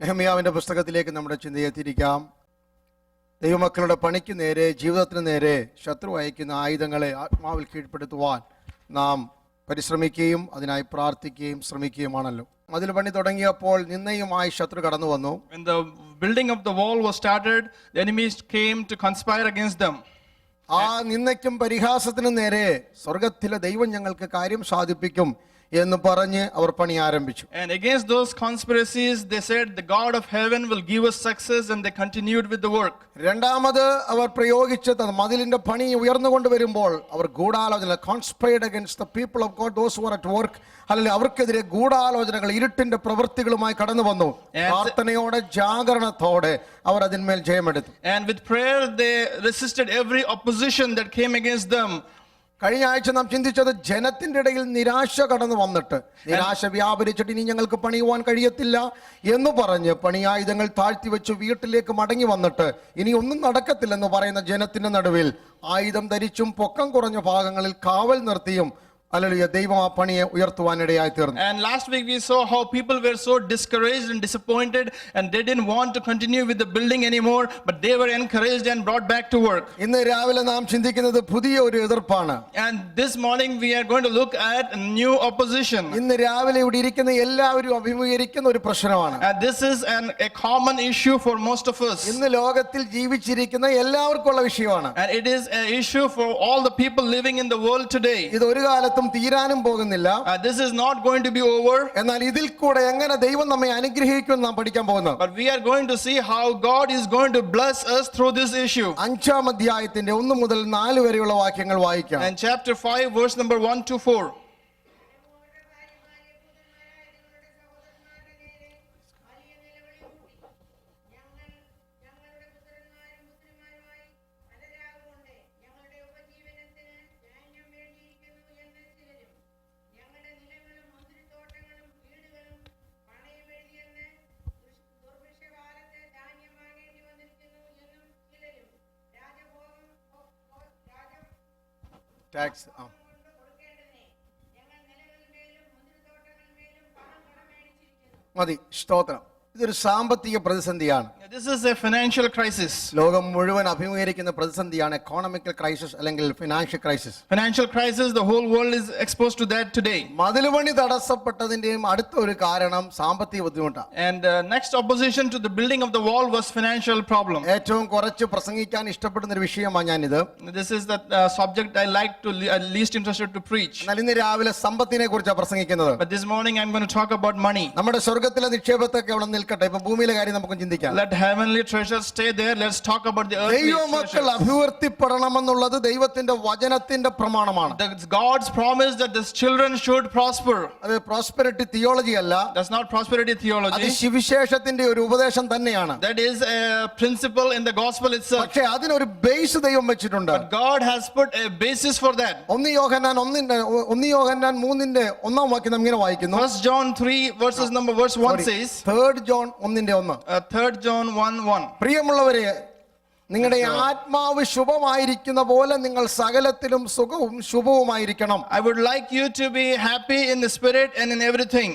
നെഹമ്യാവിന്റെ പുസ്തകത്തിലേക്ക് നമ്മുടെ ചിന്തയെ തിരിക്കാം. ദൈവമക്കളുടെ പണിക്ക് നേരെ, ജീവിതത്തിന് നേരെ ശത്രു അയക്കുന്ന ആയുധങ്ങളെ ആത്മാവിൽ കീഴ്പ്പെടുത്തുവാൻ നാം പരിശ്രമിക്കുകയും അതിനായി പ്രാർത്ഥിക്കുകയും ശ്രമിക്കുകയുമാണല്ലോ. മതിൽ പണി തുടങ്ങിയപ്പോൾ നിന്നയുമായി ശത്രു കടന്നു വന്നു. When the building of the wall was started, the enemies came to conspire against them. ആ നിന്നയ്ക്കും പരിഹാസത്തിനും നേരെ സ്വർഗത്തിലെ ദൈവം ഞങ്ങൾക്ക് കാര്യം സാധിപ്പിക്കും എന്ന് പറഞ്ഞ് അവർ പണി ആരംഭിച്ചു. And against those conspiracies, they said the God of heaven will give us success, and they continued with the work. രണ്ടാമത് അവർ പ്രയോഗിച്ചത് മതിലിന്റെ പണി ഉയർന്നുകൊണ്ട് വരുമ്പോൾ അവർ ഗൂഢാലോചന, conspired against the people of God, those who were at work. അല്ലെങ്കിൽ അവർക്കെതിരെ ഗൂഢാലോചനകൾ, ഇരുട്ടിന്റെ പ്രവൃത്തികളുമായി കടന്നു വന്നു. പ്രാർത്ഥനയോടെ, ജാഗരണത്തോടെ അവർ അതിന്മേൽ ജയമെടുത്തു. And with prayer they resisted every opposition that came against them. കഴിഞ്ഞ ആഴ്ച നാം ചിന്തിച്ചത് ജനത്തിന്റെ ഇടയിൽ നിരാശ കടന്നു വന്നിട്ട്, നിരാശ വ്യാപരിച്ചിട്ട് ഇനി ഞങ്ങൾക്ക് പണിയുവാൻ കഴിയത്തില്ല എന്ന് പറഞ്ഞ് പണിയായുധങ്ങൾ താഴ്ത്തിവെച്ച് വീട്ടിലേക്ക് മടങ്ങി വന്നിട്ട് ഇനി ഒന്നും നടക്കത്തില്ലെന്ന് പറയുന്ന ജനത്തിന്റെ നടുവിൽ ആയുധം ധരിച്ചും പൊക്കം കുറഞ്ഞ ഭാഗങ്ങളിൽ കാവൽ നിർത്തിയും ഹല്ലേലൂയ ദൈവം ആ പണിയെ ഉയർത്തുവാനിടയായി തീർന്നു. And last week we saw how people were so discouraged and disappointed, and they didn't want to continue with the building anymore, but they were encouraged and brought back to work. ഇന്ന് രാവിലെ നാം ചിന്തിക്കുന്നത് പുതിയ ഒരു എതിർപ്പാണ്. And this morning we are going to look at a new opposition. ഇന്ന് രാവിലെ ഇവിടെ ഇരിക്കുന്ന എല്ലാവരും അഭിമുഖീകരിക്കുന്ന ഒരു പ്രശ്നമാണ്. And this is a common issue for most of us. ഇന്ന് ലോകത്തിൽ ജീവിച്ചിരിക്കുന്ന എല്ലാവർക്കും ഉള്ള വിഷയമാണ്. And it is an issue for all the people living in the world today. ഇത് ഒരു കാലത്തും തീരാനും പോകുന്നില്ല. This is not going to be over. എന്നാൽ ഇതിൽ കൂടെ എങ്ങനെ ദൈവം നമ്മെ അനുഗ്രഹിക്കുമെന്ന് നാം പഠിക്കാൻ പോകുന്നു. But we are going to see how God is going to bless us through this issue. 5-ാം അധ്യായത്തിന്റെ 1 മുതൽ 4 വരെയുള്ള വാക്യങ്ങൾ വായിക്കാം. And chapter 5 verse number 1 to 4. Tax മതി. സ്തോത്രം. ഇതൊരു സാമ്പത്തിക പ്രതിസന്ധിയാണ്. This is a financial crisis. ലോകം മുഴുവൻ അഭിമുഖീകരിക്കുന്ന പ്രതിസന്ധിയാണ് എക്കോണമിക്കൽ ക്രൈസിസ് അല്ലെങ്കിൽ financial crisis. Financial crisis, the whole world is exposed to that today. മതിലുപണി തടസ്സപ്പെട്ടതിന്റെയും അടുത്ത ഒരു കാരണം സാമ്പത്തിക ബുദ്ധിമുട്ടാണ്. And next opposition to the building of the wall was financial problem. ഏറ്റവും കുറച്ച് പ്രസംഗിക്കാൻ ഇഷ്ടപ്പെടുന്ന ഒരു വിഷയമാണ് ഞാനിത്. This is the subject I like to least interested to preach. എന്നാൽ ഇന്ന് രാവിലെ സമ്പത്തിനെ കുറിച്ചാണ് പ്രസംഗിക്കുന്നത്. But this morning I'm going to talk about money. നമ്മുടെ സ്വർഗ്ഗത്തിലെ നിക്ഷേപത്തൊക്കെ അവിടെ നിൽക്കട്ടെ, ഇപ്പൊ ഭൂമിയിലെ കാര്യം നമുക്ക് ചിന്തിക്കാം. Let heavenly treasures stay there. Let's talk about the earthly ദൈവമക്കൾ treasures. അഭിവൃദ്ധിപ്പെടണമെന്നുള്ളത് ദൈവത്തിന്റെ വചനത്തിന്റെ പ്രമാണമാണ്. God's promise that His children should prosper. അത് പ്രോസ്പെരിറ്റി തിയോളജി അല്ല, That's not prosperity അത് theology. സുവിശേഷത്തിന്റെ ഒരു ഉപദേശം തന്നെയാണ്. That is a principle in the gospel itself. പക്ഷേ അതിനൊരു ബേസ് ദൈവം വെച്ചിട്ടുണ്ട്. But God has put a basis for that. 1 യോഹന്നാൻ 3:1 വാക്യം നാം ഇങ്ങനെ വായിക്കുന്നു. 1 John 3 verse 1 says, 3 John 1:1, 3 John 1:1. പ്രിയമുള്ളവരെ, നിങ്ങളുടെ ആത്മാവ് ശുഭമായിരിക്കുന്ന പോലെ നിങ്ങൾ സകലത്തിലും സുഖവും ശുഭവുമായിരിക്കണം. I would like you to be happy in the spirit and in everything.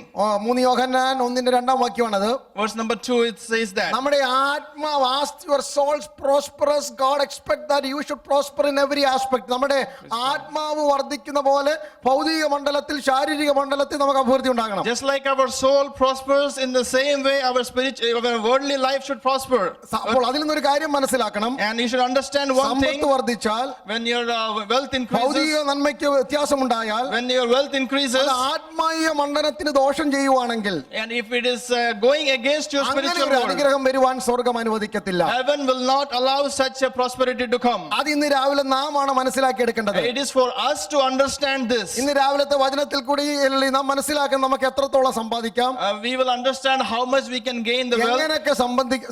3 Yohannan 1:2 വാക്യമാണത്. Verse number 2 it says that. നമ്മുടെ ആത്മാവ്, as your souls prosperous, God expect that you should prosper in every aspect. നമ്മുടെ ആത്മാവ് വർദ്ധിക്കുന്ന പോലെ ഭൗതിക മണ്ഡലത്തിൽ, ശാരീരിക മണ്ഡലത്തിൽ നമുക്ക് അഭിവൃദ്ധി ഉണ്ടാകണം. Just like our soul prospers, in the same way our worldly life should prosper. അപ്പോൾ അതിൽ നിന്നൊരു കാര്യം മനസ്സിലാക്കണം. And you should understand one thing. Sampath വർദ്ധിച്ചാൽ, When your wealth increases, ഭൗതിക നന്മയ്ക്ക് വ്യത്യാസമുണ്ടായാൽ, when your wealth increases, ആത്മീയ മണ്ഡലത്തിന് ദോഷം ചെയ്യുവാണെങ്കിൽ, and if it is going against your അങ്ങനെ spiritual ഒരു world, അനുഗ്രഹം വരുവാൻ സ്വർഗ്ഗം അനുവദിക്കത്തില്ല. heaven will not allow such a prosperity to come. അത് ഇന്ന് രാവിലെ നാം ആണ് മനസ്സിലാക്കി എടുക്കേണ്ടത്. It is for us to understand this. ഇന്ന് രാവിലത്തെ വചനത്തിൽ കൂടി നാം മനസ്സിലാക്കാൻ നമുക്ക് എത്രത്തോളം സമ്പാദിക്കാം, We will understand how much we can gain the wealth, എങ്ങനെയൊക്കെ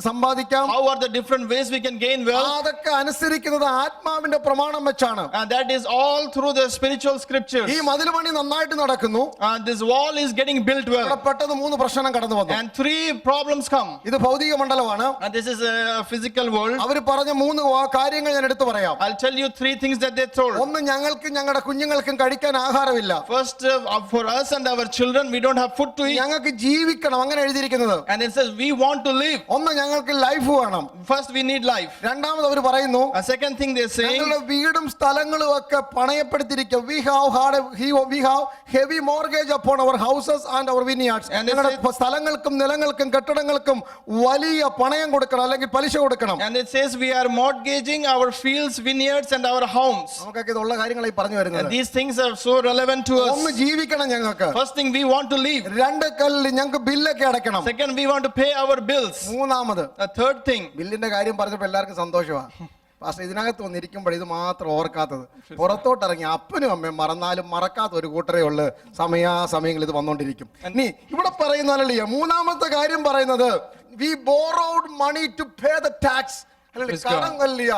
സമ്പാദിക്കാം, how are the different ways we can gain in wealth. അതൊക്കെ അനുസരിക്കുന്നത് ആത്മാവിന്റെ പ്രമാണം വെച്ചാണ്. And that is all through the spiritual scriptures. ഈ മതിൽ പണി നന്നായിട്ട് നടക്കുന്നു. This wall is getting built ഇവിടെ well. പെട്ടെന്ന് 3 പ്രശ്നം കടന്നു വന്നു. And 3 problems come. ഇത് ഭൗതിക മണ്ഡലമാണ്. And this is a physical world. അവർ പറഞ്ഞ 3 കാര്യങ്ങൾ ഞാൻ എടുത്തു പറയാം. I'll tell you 3 things that they told. ഒന്ന്, ഞങ്ങൾക്ക് ഞങ്ങളുടെ കുഞ്ഞുങ്ങൾക്കും കഴിക്കാൻ ആഹാരമില്ല. First, for us and our children, we don't have food to eat. ഞങ്ങൾക്ക് ജീവിക്കണം, അങ്ങനെ എഴുതിയിരിക്കുന്നത്. And it says we want to live. ഒന്ന്, ഞങ്ങൾക്ക് ലൈഫ് വേണം. First, we need life. രണ്ടാമത് അവർ പറയുന്നു, A second thing they're saying, ഞങ്ങളുടെ വീടും സ്ഥലങ്ങളും ഒക്കെ പണയപ്പെടുത്തിയിരിക്കുക. We have heavy mortgage upon our houses and our vineyards. And they ഞങ്ങളുടെ say- സ്ഥലങ്ങൾക്കും നിലങ്ങൾക്കും കെട്ടിടങ്ങൾക്കും വലിയ പണയം കൊടുക്കണം, അല്ലെങ്കിൽ പലിശ കൊടുക്കണം. and it says we are mortgaging our fields, vineyards, and our homes. നമുക്കൊക്കെ ഇതുള്ള കാര്യങ്ങളായി പറഞ്ഞു And വരുന്നത്. these things are so relevant to ഒന്ന്, us. ജീവിക്കണം ഞങ്ങൾക്ക്. First thing, we want to live. 2, ഞങ്ങൾക്ക് ബില്ലൊക്കെ അടയ്ക്കണം. Second, we want to pay our bills. മൂന്നാമത്, A third thing, ബില്ലിന്റെ കാര്യം പറഞ്ഞപ്പോൾ എല്ലാവർക്കും സന്തോഷമാണ്. പക്ഷെ ഇതിനകത്ത് വന്നിരിക്കുമ്പോൾ ഇത് മാത്രം ഓർക്കാത്തത്. പുറത്തോട്ടിറങ്ങി അപ്പനും അമ്മയും മറന്നാലും മറക്കാത്ത ഒരു കൂട്ടരേ ഉള്ളു. സമയാസമയങ്ങളിൽ ഇത് വന്നോണ്ടിരിക്കും. ഇനി ഇവിടെ പറയുന്ന മൂന്നാമത്തെ കാര്യം പറയുന്നത്, we borrowed money to pay the tax. കടം കല്ലിയ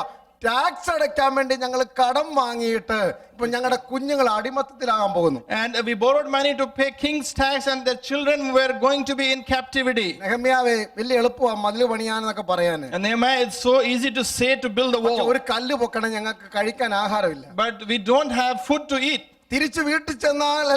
ടാക്സ് അടയ്ക്കാൻ വേണ്ടി ഞങ്ങൾ കടം വാങ്ങിയിട്ട് ഇപ്പൊ ഞങ്ങളുടെ കുഞ്ഞുങ്ങൾ അടിമത്തത്തിലാകാൻ പോകുന്നു. and we borrowed money to pay king's tax, and the children were going to be in captivity. നെഹമ്യാവേ, വലിയ എളുപ്പമാണ് മതില് പണിയാന്നൊക്കെ പറയാന്. And Nehemiah, it's so easy to say to build the wall, ഒരു കല്ല് പൊക്കണം, ഞങ്ങൾക്ക് കഴിക്കാൻ ആഹാരമില്ല. but we don't have food to eat. തിരിച്ച് വീട്ടിൽ ചെന്നാൽ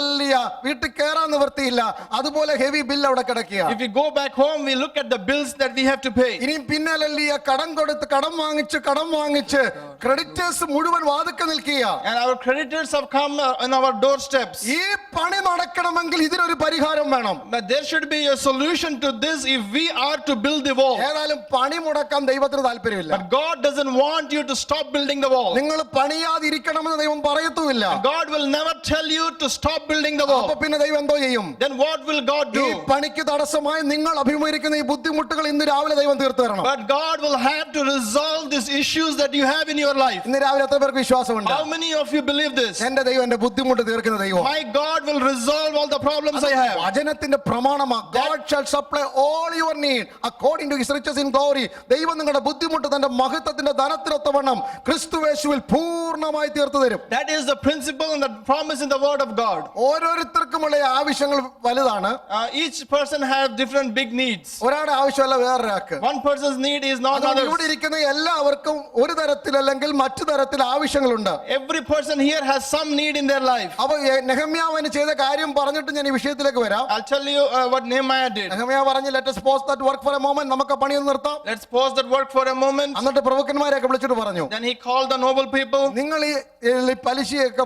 വീട്ടിൽ കയറാൻ നിവൃത്തിയില്ല. അതുപോലെ ഹെവി ബില്ല് അവിടെ കിടക്കുക. If we go back home, we look at the bills that we have to pay. ഇനിയും പിന്നല്ലല്ല കടം കൊടുത്ത് കടം വാങ്ങിച്ച് ക്രെഡിറ്റേഴ്സ് മുഴുവൻ വാതിക്കെ നിൽക്കുക. And our creditors have come on our doorsteps. ഈ പണി നടക്കണമെങ്കിൽ ഇതിനൊരു പരിഹാരം വേണം. But there should be a solution to this if we are to build the wall. ഏതായാലും പണി മുടക്കാൻ ദൈവത്തിന് താല്പര്യമില്ല. But God doesn't want you to stop building the wall. നിങ്ങൾ പണിയാതിരിക്കണമെന്ന് ദൈവം പറയത്തുമില്ല. God will never tell you to stop building the wall. അപ്പൊ പിന്നെ ദൈവം എന്തോ ചെയ്യും? Then what will God ഈ do? പണിക്ക് തടസ്സമായി നിങ്ങൾ അഭിമുഖീകരിക്കുന്ന ഈ ബുദ്ധിമുട്ടുകൾ ഇന്ന് രാവിലെ ദൈവം തീർത്തു തരണം. But God will have to resolve these issues that you have in your life. ഇന്ന് രാവിലെ എത്ര പേർക്ക് വിശ്വാസമുണ്ട്? How many of you believe this? എന്റെ ദൈവം എന്റെ ബുദ്ധിമുട്ട് തീർക്കുന്ന ദൈവം. My God will resolve all the problems I have. വചനത്തിന്റെ പ്രമാണമാണ്. God shall supply all your need according to his riches in glory. ദൈവം നിങ്ങളുടെ ബുദ്ധിമുട്ട് തന്റെ മഹത്വത്തിന്റെ ധനത്തിനൊത്തവണ്ണം ക്രിസ്തുയേശുവിൽ പൂർണ്ണമായി തീർത്തു തരും. That is the principle and the promise in the word of God. ഓരോരുത്തർക്കുമുള്ള ആവശ്യങ്ങൾ വലുതാണ്. Each person have different big needs. ഒരാളുടെ ആവശ്യമല്ല വേറൊരാൾക്ക്. One person's need is not അതുകൊണ്ട് others. ഇവിടെ ഇരിക്കുന്ന എല്ലാവർക്കും ഒരു തരത്തിൽ അല്ലെങ്കിൽ മറ്റു തരത്തിൽ ആവശ്യങ്ങളുണ്ട്. Every person here has some need in their life. അപ്പൊ നെഹമ്യാവിന് ചെയ്ത കാര്യം പറഞ്ഞിട്ട് ഞാൻ ഈ വിഷയത്തിലേക്ക് വരാം. I'll tell you what Nehemiah did. നെഹമ്യാവ് പറഞ്ഞു, let us pause that work for a moment. നമുക്ക് പണി ഒന്ന് നിർത്താം. Let's pause that work for a moment. എന്നിട്ട് പ്രഭുക്കന്മാരെയൊക്കെ വിളിച്ചിട്ട് പറഞ്ഞു, Then he called the noble people. നിങ്ങൾ ഈ പലിശയൊക്കെ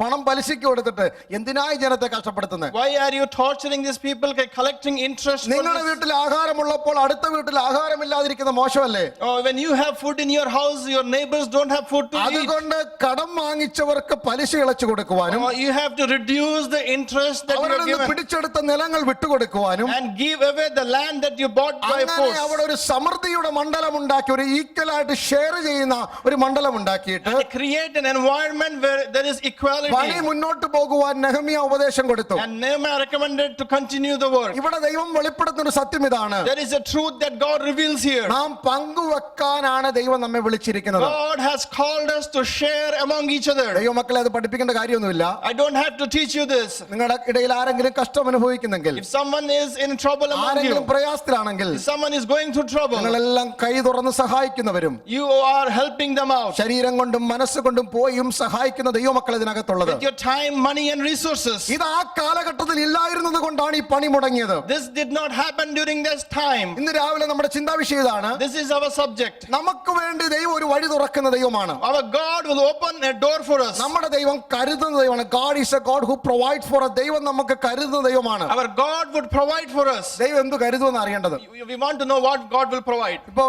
പണം പലിശയ്ക്ക് കൊടുത്തിട്ട് എന്തിനായി ജനത്തെ കഷ്ടപ്പെടുത്തുന്നത്? Why are you torturing these people, collecting interest for നിങ്ങളുടെ this? വീട്ടിൽ ആഹാരമുള്ളപ്പോൾ അടുത്ത വീട്ടിൽ ആഹാരമില്ലാതിരിക്കുന്ന മോശമല്ലേ? When you have food in your house, your neighbors don't have food to eat. അതുകൊണ്ട് കടം വാങ്ങിച്ചവർക്ക് പലിശ ഇളച്ചു കൊടുക്കുവാനും You have to reduce the interest that you അവരുടെ have നിന്ന് given പിടിച്ചെടുത്ത നിലങ്ങൾ വിട്ടുകൊടുക്കുവാനും and give away the land that you bought by അങ്ങനെ force. അവിടെ ഒരു സമൃദ്ധിയുടെ മണ്ഡലം ഉണ്ടാക്കി, ഒരു ഈക്വലായിട്ട് ഷെയർ ചെയ്യുന്ന ഒരു മണ്ഡലം ഉണ്ടാക്കിയിട്ട് Create an environment where there is equality. പണി മുന്നോട്ട് പോകുവാൻ നെഹമ്യാ ഉപദേശം കൊടുത്തു. And Nehemiah recommended to continue the work. ഇവിടെ ദൈവം വെളിപ്പെടുത്തുന്ന ഒരു സത്യം ഇതാണ്. There is a truth that God reveals here. നാം പങ്കുവെക്കാനാണ് ദൈവം നമ്മെ വിളിച്ചിരിക്കുന്നത്. God has called us to share among each other. ദൈവമക്കളെ അത് പഠിപ്പിക്കേണ്ട കാര്യമൊന്നുമില്ല. I don't have to teach you this. നിങ്ങളുടെ ഇടയിൽ ആരെങ്കിലും കഷ്ടം അനുഭവിക്കുന്നെങ്കിൽ, If someone is in trouble among ആരെങ്കിലും you, പ്രയാസത്തിലാണെങ്കിൽ, if someone is going through trouble, നിങ്ങളെല്ലാം കൈ തുറന്ന് സഹായിക്കുന്നവരും you are helping them out. ശരീരം കൊണ്ടും മനസ്സുകൊണ്ടും പോയും സഹായിക്കുന്ന ദൈവമക്കൾ ഇതിനകത്തുള്ളത്. With your time, money and resources. ഇത് ആ കാലഘട്ടത്തിൽ ഇല്ലായിരുന്നത് കൊണ്ടാണ് ഈ പണി മുടങ്ങിയത്. This did not happen during this time. ഇന്ന് രാവിലെ നമ്മുടെ ചിന്താവിഷയം ഇതാണ്. This is our subject. നമുക്ക് വേണ്ടി ദൈവം ഒരു വഴി തുറക്കുന്ന ദൈവമാണ്. Our God will open a door for us. നമ്മുടെ ദൈവം കരുതുന്ന ദൈവമാണ്. God is a God who provides for us. ദൈവം നമുക്ക് കരുതുന്ന ദൈവമാണ്. Our God would provide for us. ദൈവം എന്ത് കരുതുമെന്ന് അറിയേണ്ടത്. We want to know what God will provide. ഇപ്പൊ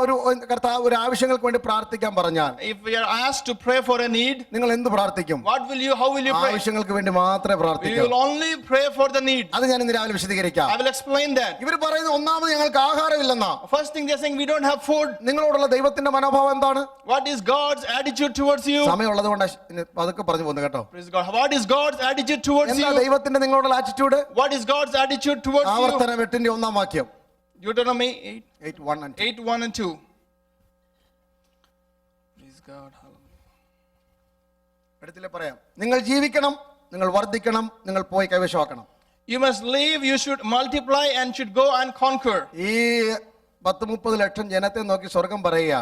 ഒരു ആവശ്യങ്ങൾക്ക് വേണ്ടി പ്രാർത്ഥിക്കാൻ പറഞ്ഞാൽ, If we are asked to pray for a need, നിങ്ങൾ എന്ത് പ്രാർത്ഥിക്കും? how will you pray? ആവശ്യങ്ങൾക്ക് വേണ്ടി മാത്രമേ We പ്രാർത്ഥിക്കൂ. will only pray for the need. അത് ഞാൻ ഇന്ന് രാവിലെ വിശദീകരിക്കാം. I will explain that. ഇവർ പറയുന്ന ഒന്നാമത് ഞങ്ങൾക്ക് ആഹാരമില്ലെന്നാ. First thing they're saying, we don't have food. നിങ്ങളോടുള്ള ദൈവത്തിന്റെ മനോഭാവം എന്താണ്? What is God's attitude towards you? സമയമുള്ളത് കൊണ്ട് അതൊക്കെ പറഞ്ഞു പോകുന്നു കേട്ടോ. Praise God. What is God's attitude towards എന്താ you? ദൈവത്തിന്റെ നിങ്ങളോടുള്ള attitude? What is God's attitude towards you? ആവർത്തനം 8:1 വാക്യം. Deuteronomy 8, 8:1 and 2. 8, 1 and 2. God. Hallelujah. എടുത്തില്ലേ പറയാം, നിങ്ങൾ ജീവിക്കണം, നിങ്ങൾ വർദ്ധിക്കണം, നിങ്ങൾ പോയി കൈവശമാക്കണം. You must live, you should multiply and should go and conquer. ഈ 10-30 ലക്ഷം ജനത്തെ നോക്കി സ്വർഗം പറയുക,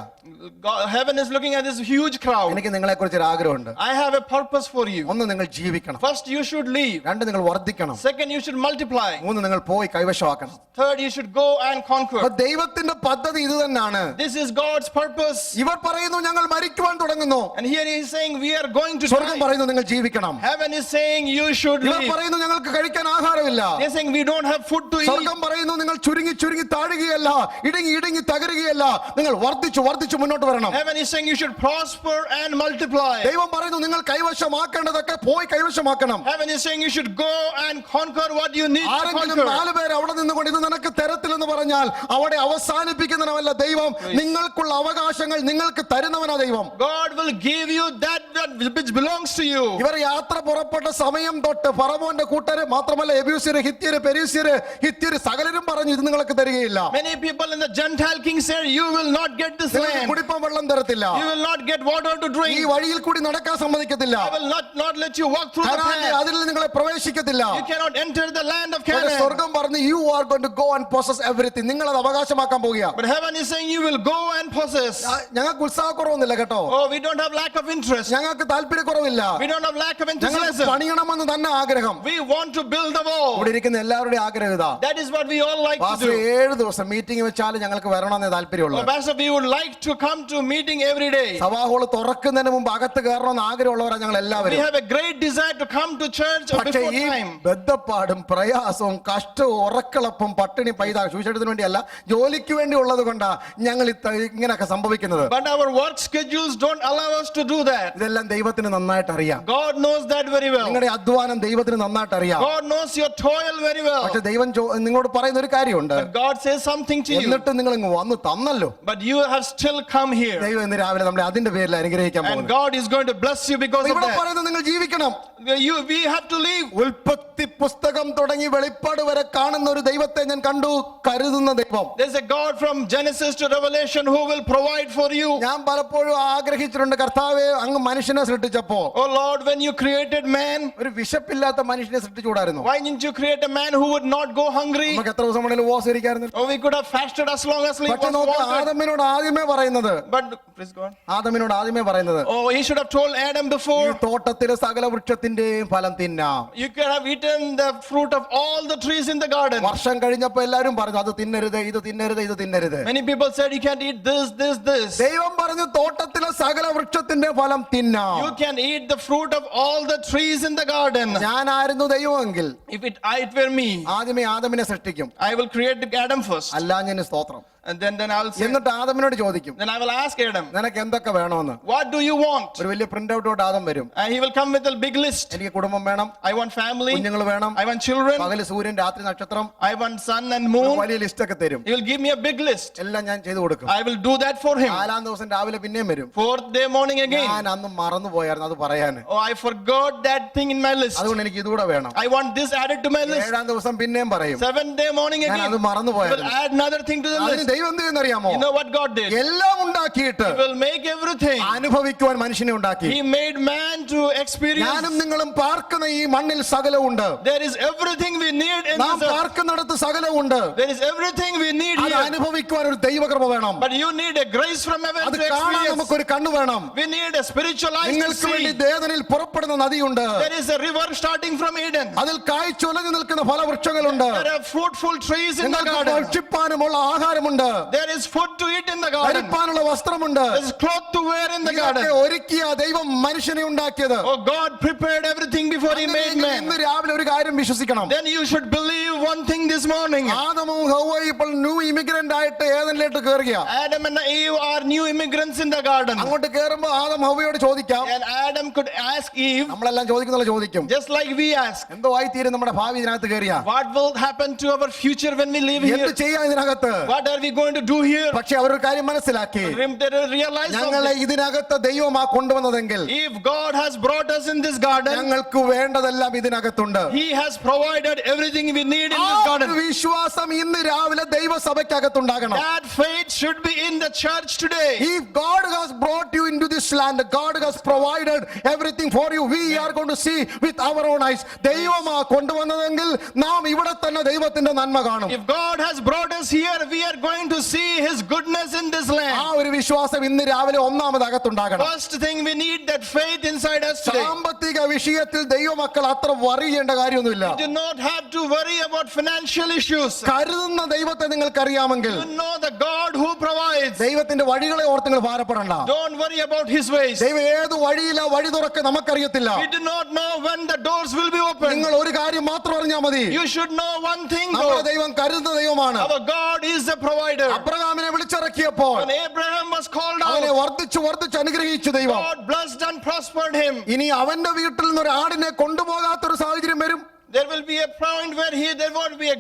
Heaven is looking at this huge crowd. എനിക്ക് നിങ്ങളെ കുറിച്ച് ഒരു ആഗ്രഹമുണ്ട്. I have a purpose for you. ഒന്ന്, നിങ്ങൾ ജീവിക്കണം. First, you should live. രണ്ട്, നിങ്ങൾ വർദ്ധിക്കണം. Second, you should multiply. മൂന്ന്, നിങ്ങൾ പോയി കൈവശമാക്കണം. Third, you should go and conquer. അപ്പൊ ദൈവത്തിന്റെ പദ്ധതി ഇത് തന്നെയാണ്. This is God's purpose. ഇവർ പറയുന്നു ഞങ്ങൾ മരിക്കുവാൻ തുടങ്ങുന്നു, And here he is saying, we are going to സ്വർഗം die. പറയുന്നു നിങ്ങൾ ജീവിക്കണം. Heaven is saying, you should ഇവർ live. പറയുന്നു ഞങ്ങൾക്ക് കഴിക്കാൻ ആഹാരമില്ല, They are saying, we don't have food to eat. സ്വർഗം പറയുന്നു നിങ്ങൾ ചുരുങ്ങി ചുരുങ്ങി താഴുകയല്ല, ഇടുങ്ങി ഇടുങ്ങി തകരുകയല്ല, നിങ്ങൾ വർദ്ധിച്ചു വർദ്ധിച്ചു മുന്നോട്ട് വരണം. Heaven is saying, you should prosper and multiply. ദൈവം പറയുന്നു നിങ്ങൾ കൈവശമാക്കേണ്ടതൊക്കെ പോയി കൈവശമാക്കണം. Heaven is saying, you should go and conquer what you need to ആരെങ്കിലും conquer. 4 പേര് അവിടെ നിന്നുകൊണ്ട് ഇത് നിനക്ക് തരത്തില്ലെന്ന് പറഞ്ഞാൽ അവിടെ അവസാനിപ്പിക്കുന്നവനല്ല ദൈവം, നിങ്ങൾക്കുള്ള അവകാശങ്ങൾ നിങ്ങൾക്ക് തരുന്നവനാ ദൈവം. God will give you that which belongs to you. ഇവർ യാത്ര പുറപ്പെട്ട സമയം തൊട്ട് ഫറവോന്റെ കൂട്ടര് മാത്രമല്ല എബ്യൂസ്യര്, ഹിത്യര്, പെരിസ്യര്, ഹിത്യര് സകലരും പറഞ്ഞു ഇത് നിങ്ങൾക്ക് തരികയില്ല. Many people in the Gentile king said, you will not get this നിങ്ങൾക്ക് land. കുടിപ്പാൻ വെള്ളം തരത്തില്ല, You will not get water to ഈ drink. വഴിയിൽ കൂടി നടക്കാൻ സമ്മതിക്കത്തില്ല, I will not let you walk through the കനാന്റെ path. അതിൽ നിങ്ങളെ പ്രവേശിക്കത്തില്ല. You cannot enter the land of പക്ഷേ Canaan. സ്വർഗം പറഞ്ഞു you are going to go and possess everything, നിങ്ങൾ അത് അവകാശമാക്കാൻ പോകുക. But heaven is saying, you will go and possess. ഞങ്ങൾക്ക് ഉത്സാഹക്കുറവൊന്നുമില്ല കേട്ടോ, Oh, we don't have lack of interest. ഞങ്ങൾക്ക് താല്പര്യക്കുറവില്ല, We don't have lack of ഞങ്ങൾ enthusiasm. പണിയണമെന്ന് തന്നെ ആഗ്രഹം. We want to build the wall. ഇവിടെ ഇരിക്കുന്ന എല്ലാവരുടെയും ആഗ്രഹം ഇതാ, That is what we all like to pastor do. 7 ദിവസം മീറ്റിംഗ് വെച്ചാലും ഞങ്ങൾക്ക് വരണമെന്നേ താല്പര്യമുള്ളൂ. Oh, Pastor, we would like to come to a meeting every day. സഭാഹോള് തുറക്കുന്നതിന് മുമ്പ് അകത്ത് കയറണമെന്ന് ആഗ്രഹമുള്ളവരാ ഞങ്ങൾ We എല്ലാവരും. have a great desire to come to church പക്ഷേ before ഈ time. ബദ്ധപ്പാടും പ്രയാസവും കഷ്ടവും ഉറക്കളപ്പും പട്ടിണി പൈതാ സുവിശേഷത്തിന് വേണ്ടിയല്ല, ജോലിക്ക് വേണ്ടി ഉള്ളത് കൊണ്ടാ ഞങ്ങൾ ഇങ്ങനെയൊക്കെ സംഭവിക്കുന്നത്. But our work schedules don't allow us to do that. ഇതെല്ലാം ദൈവത്തിന് നന്നായിട്ട് അറിയാം. God knows that very well. നിങ്ങളുടെ അധ്വാനം ദൈവത്തിന് നന്നായിട്ട് അറിയാം. God knows your toil very well. പക്ഷെ ദൈവം നിങ്ങളോട് പറയുന്ന ഒരു കാര്യമുണ്ട്, But God says something to you. എന്നിട്ട് നിങ്ങൾ ഇങ്ങ് വന്നു തന്നല്ലോ. But you have still come here. ദൈവം ഇന്ന് രാവിലെ നമ്മളെ അതിന്റെ പേരിൽ അനുഗ്രഹിക്കാൻ And പോകുന്നു. God is going to bless you because of ഇവിടെ that. പറയുന്നത് നിങ്ങൾ ജീവിക്കണം. We have to live. ഉൽപ്പത്തി പുസ്തകം തുടങ്ങി വെളിപ്പാട് വരെ കാണുന്ന ഒരു ദൈവത്തെ ഞാൻ കണ്ടു, കരുതുന്ന ദൈവം. There's a God from Genesis to Revelation who will provide for you. ഞാൻ പലപ്പോഴും ആഗ്രഹിച്ചിട്ടുണ്ട്, കർത്താവേ അങ്ങ് മനുഷ്യനെ സൃഷ്ടിച്ചപ്പോ Oh Lord, when you created man, ഒരു വിശപ്പില്ലാത്ത മനുഷ്യനെ സൃഷ്ടിച്ചുകൂടായിരുന്നു. why didn't you create a man who would not go hungry? നമുക്ക് എത്ര ദിവസം വേണേലും ഉപവാസം ഇരിക്കായിരുന്നു. Oh, we could have fasted as long as sleep പക്ഷെ was നോക്ക്, wanted. ആദമിനോട് ആദ്യമേ പറയുന്നത്, But please go on. ആദമിനോട് ആദ്യമേ പറയുന്നത്, Oh, he should have told Adam ഈ before. തോട്ടത്തിലെ സകല വൃക്ഷത്തിന്റെയും ഫലം തിന്നാം. You could have eaten the fruit of all the trees in the garden. വർഷം കഴിഞ്ഞപ്പോ എല്ലാരും പറഞ്ഞു അത് തിന്നരുത്, ഇത് തിന്നരുത്, ഇത് തിന്നരുത്. Many people said you can't eat this, this, this. ദൈവം പറഞ്ഞു തോട്ടത്തിലെ സകല വൃക്ഷത്തിന്റെ ഫലം തിന്നാം. You can eat the fruit of all the trees in the garden. ഞാനായിരുന്നു ദൈവമെങ്കിൽ If it were me, ആദ്യമേ ആദമിനെ സൃഷ്ടിക്കും, I will create Adam first. അല്ലാഞ്ഞതിന് സ്തോത്രം. And then I'll say, എന്നിട്ട് ആദമിനോട് ചോദിക്കും, then I will ask Adam, നിനക്ക് എന്തൊക്കെ വേണമെന്ന്. what do you want? ഒരു വലിയ പ്രിന്റ് ഔട്ടോട്ട് ആദം വരും. And he will come with a big list. എനിക്ക് കുടുംബം വേണം, I want family. കുഞ്ഞുങ്ങൾ വേണം, I want children. പകല് സൂര്യൻ രാത്രി നക്ഷത്രം, I want sun and ഒരു moon. വലിയ ലിസ്റ്റ് ഒക്കെ തരും. He will give me a big list. എല്ലാം ഞാൻ ചെയ്തു കൊടുക്കും. I will do that for him. 4-ാം ദിവസം രാവിലെ പിന്നെയും വരും. 4th day morning again. ഞാൻ അന്ന് മറന്നു പോയായിരുന്നു അത് പറയാന്, Oh, I forgot that thing in my list. അതുകൊണ്ട് എനിക്ക് ഇതുകൂടെ വേണം. I want this added to my list. 7-ാം ദിവസം പിന്നെയും പറയും, 7th day morning ഞാൻ again. അത് മറന്നു He will പോയായിരുന്നു. add another thing to the അതിന് list. ദൈവം എന്ത് ചെയ്യുന്നറിയാമോ? You know what God did? എല്ലാം ഉണ്ടാക്കിയിട്ട് He will make everything. അനുഭവിക്കുവാൻ മനുഷ്യനെ ഉണ്ടാക്കി. He made man to experience. ഞാനും നിങ്ങളും പാർക്കുന്ന ഈ മണ്ണിൽ സകലമുണ്ട്. There is everything we need in നാം this earth. പാർക്കുന്നിടത്ത് സകലമുണ്ട്. There is everything we need അത് here. അനുഭവിക്കുവാൻ ഒരു ദൈവകൃപ വേണം. But you need a grace from heaven അത് to കാണാൻ experience. നമുക്കൊരു കണ്ണു വേണം. We need a spiritual eyes to നിങ്ങൾക്ക് വേണ്ടി see. ദേവനിൽ പുറപ്പെടുന്ന നദിയുണ്ട്. There is a river starting from Eden. അതിൽ കായ്ച്ചൊലഞ്ഞു നിൽക്കുന്ന ഫലവൃക്ഷങ്ങളുണ്ട്. There are fruitful trees in the നിങ്ങൾക്ക് garden. ഭക്ഷിപ്പാനുമുള്ള ആഹാരമുണ്ട്. There is food to eat in the garden. ധരിപ്പാനുള്ള വസ്ത്രമുണ്ട്. There is cloth to wear in the ഇതൊക്കെ garden. ഒരുക്കിയ ദൈവം മനുഷ്യനെ ഉണ്ടാക്കിയത്. Oh, God prepared everything before He made man. ഇന്ന് രാവിലെ ഒരു കാര്യം വിശ്വസിക്കണം. Then you should believe one thing this morning. ആദമും ഹവ്വയും ഇപ്പോൾ ന്യൂ ഇമിഗ്രന്റ് ആയിട്ട് ഏദനിലേക്ക് കയറുക. Adam and Eve are new immigrants in the garden. അങ്ങോട്ട് കയറുമ്പോ ആദം ഹവ്വയോട് ചോദിക്കാം, And Adam could ask Eve, നമ്മളെല്ലാം ചോദിക്കുന്ന ചോദിക്കും, just like we ask, എന്തോ ആയിത്തീരും നമ്മുടെ ഭാവി ഇതിനകത്ത് കയറിയ, what will happen to our future when we live എന്ത് here? ചെയ്യാം ഇതിനകത്ത്. What are we going to do here? പക്ഷെ അവരൊരു കാര്യം മനസ്സിലാക്കി, Realize ഞങ്ങളെ something. ഇതിനകത്ത് ദൈവമാ കൊണ്ടുവന്നതെങ്കിൽ If God has brought us in this garden, ഞങ്ങൾക്ക് വേണ്ടതെല്ലാം ഇതിനകത്തുണ്ട്. He has provided everything we need need in ആ this ഒരു garden. വിശ്വാസം ഇന്ന് രാവിലെ ദൈവസഭയ്ക്കകത്തുണ്ടാകണം. That faith should be in the church today. If God has brought you into this land, God has provided everything for you. We are going to see with our own eyes. ദൈവമാ കൊണ്ടുവന്നതെങ്കിൽ നാം ഇവിടെ തന്നെ ദൈവത്തിന്റെ നന്മ കാണും. If God has brought us here, we are going to see His goodness in this ആ land. ഒരു വിശ്വാസം ഇന്ന് രാവിലെ ഒന്നാമത് അകത്തുണ്ടാകണം. First thing, we need that faith inside us today. സാമ്പത്തിക വിഷയത്തിൽ ദൈവമക്കൾ അത്ര വറി ചെയ്യേണ്ട കാര്യമൊന്നുമില്ല. You do not have to worry about financial issues. കരുതുന്ന ദൈവത്തെ നിങ്ങൾക്കറിയാമെങ്കിൽ You know the God who provides. ദൈവത്തിന്റെ വഴികളെ ഓർത്ത് നിങ്ങൾ ഭാരപ്പെടണ്ട. Don't worry about His ways. ദൈവം ഏത് വഴിയില വഴി തുറക്കെ നമുക്കറിയത്തില്ല. We do not know when the doors will be open. നിങ്ങൾ ഒരു കാര്യം മാത്രം അറിഞ്ഞാൽ മതി. You should know one thing നമ്മുടെ though. ദൈവം കരുതുന്ന ദൈവമാണ്. Our God is the provider. അബ്രഹാമിനെ വിളിച്ചിറക്കിയപ്പോൾ When Abraham was called അവനെ out, വർദ്ധിച്ചു വർദ്ധിച്ച് അനുഗ്രഹിച്ചു ദൈവം. God blessed and prospered him. ഇനി അവന്റെ വീട്ടിൽ നിന്ന് ഒരു ആടിനെ കൊണ്ടുപോകാത്തൊരു സാഹചര്യം വരും. There will be a point where there won't be a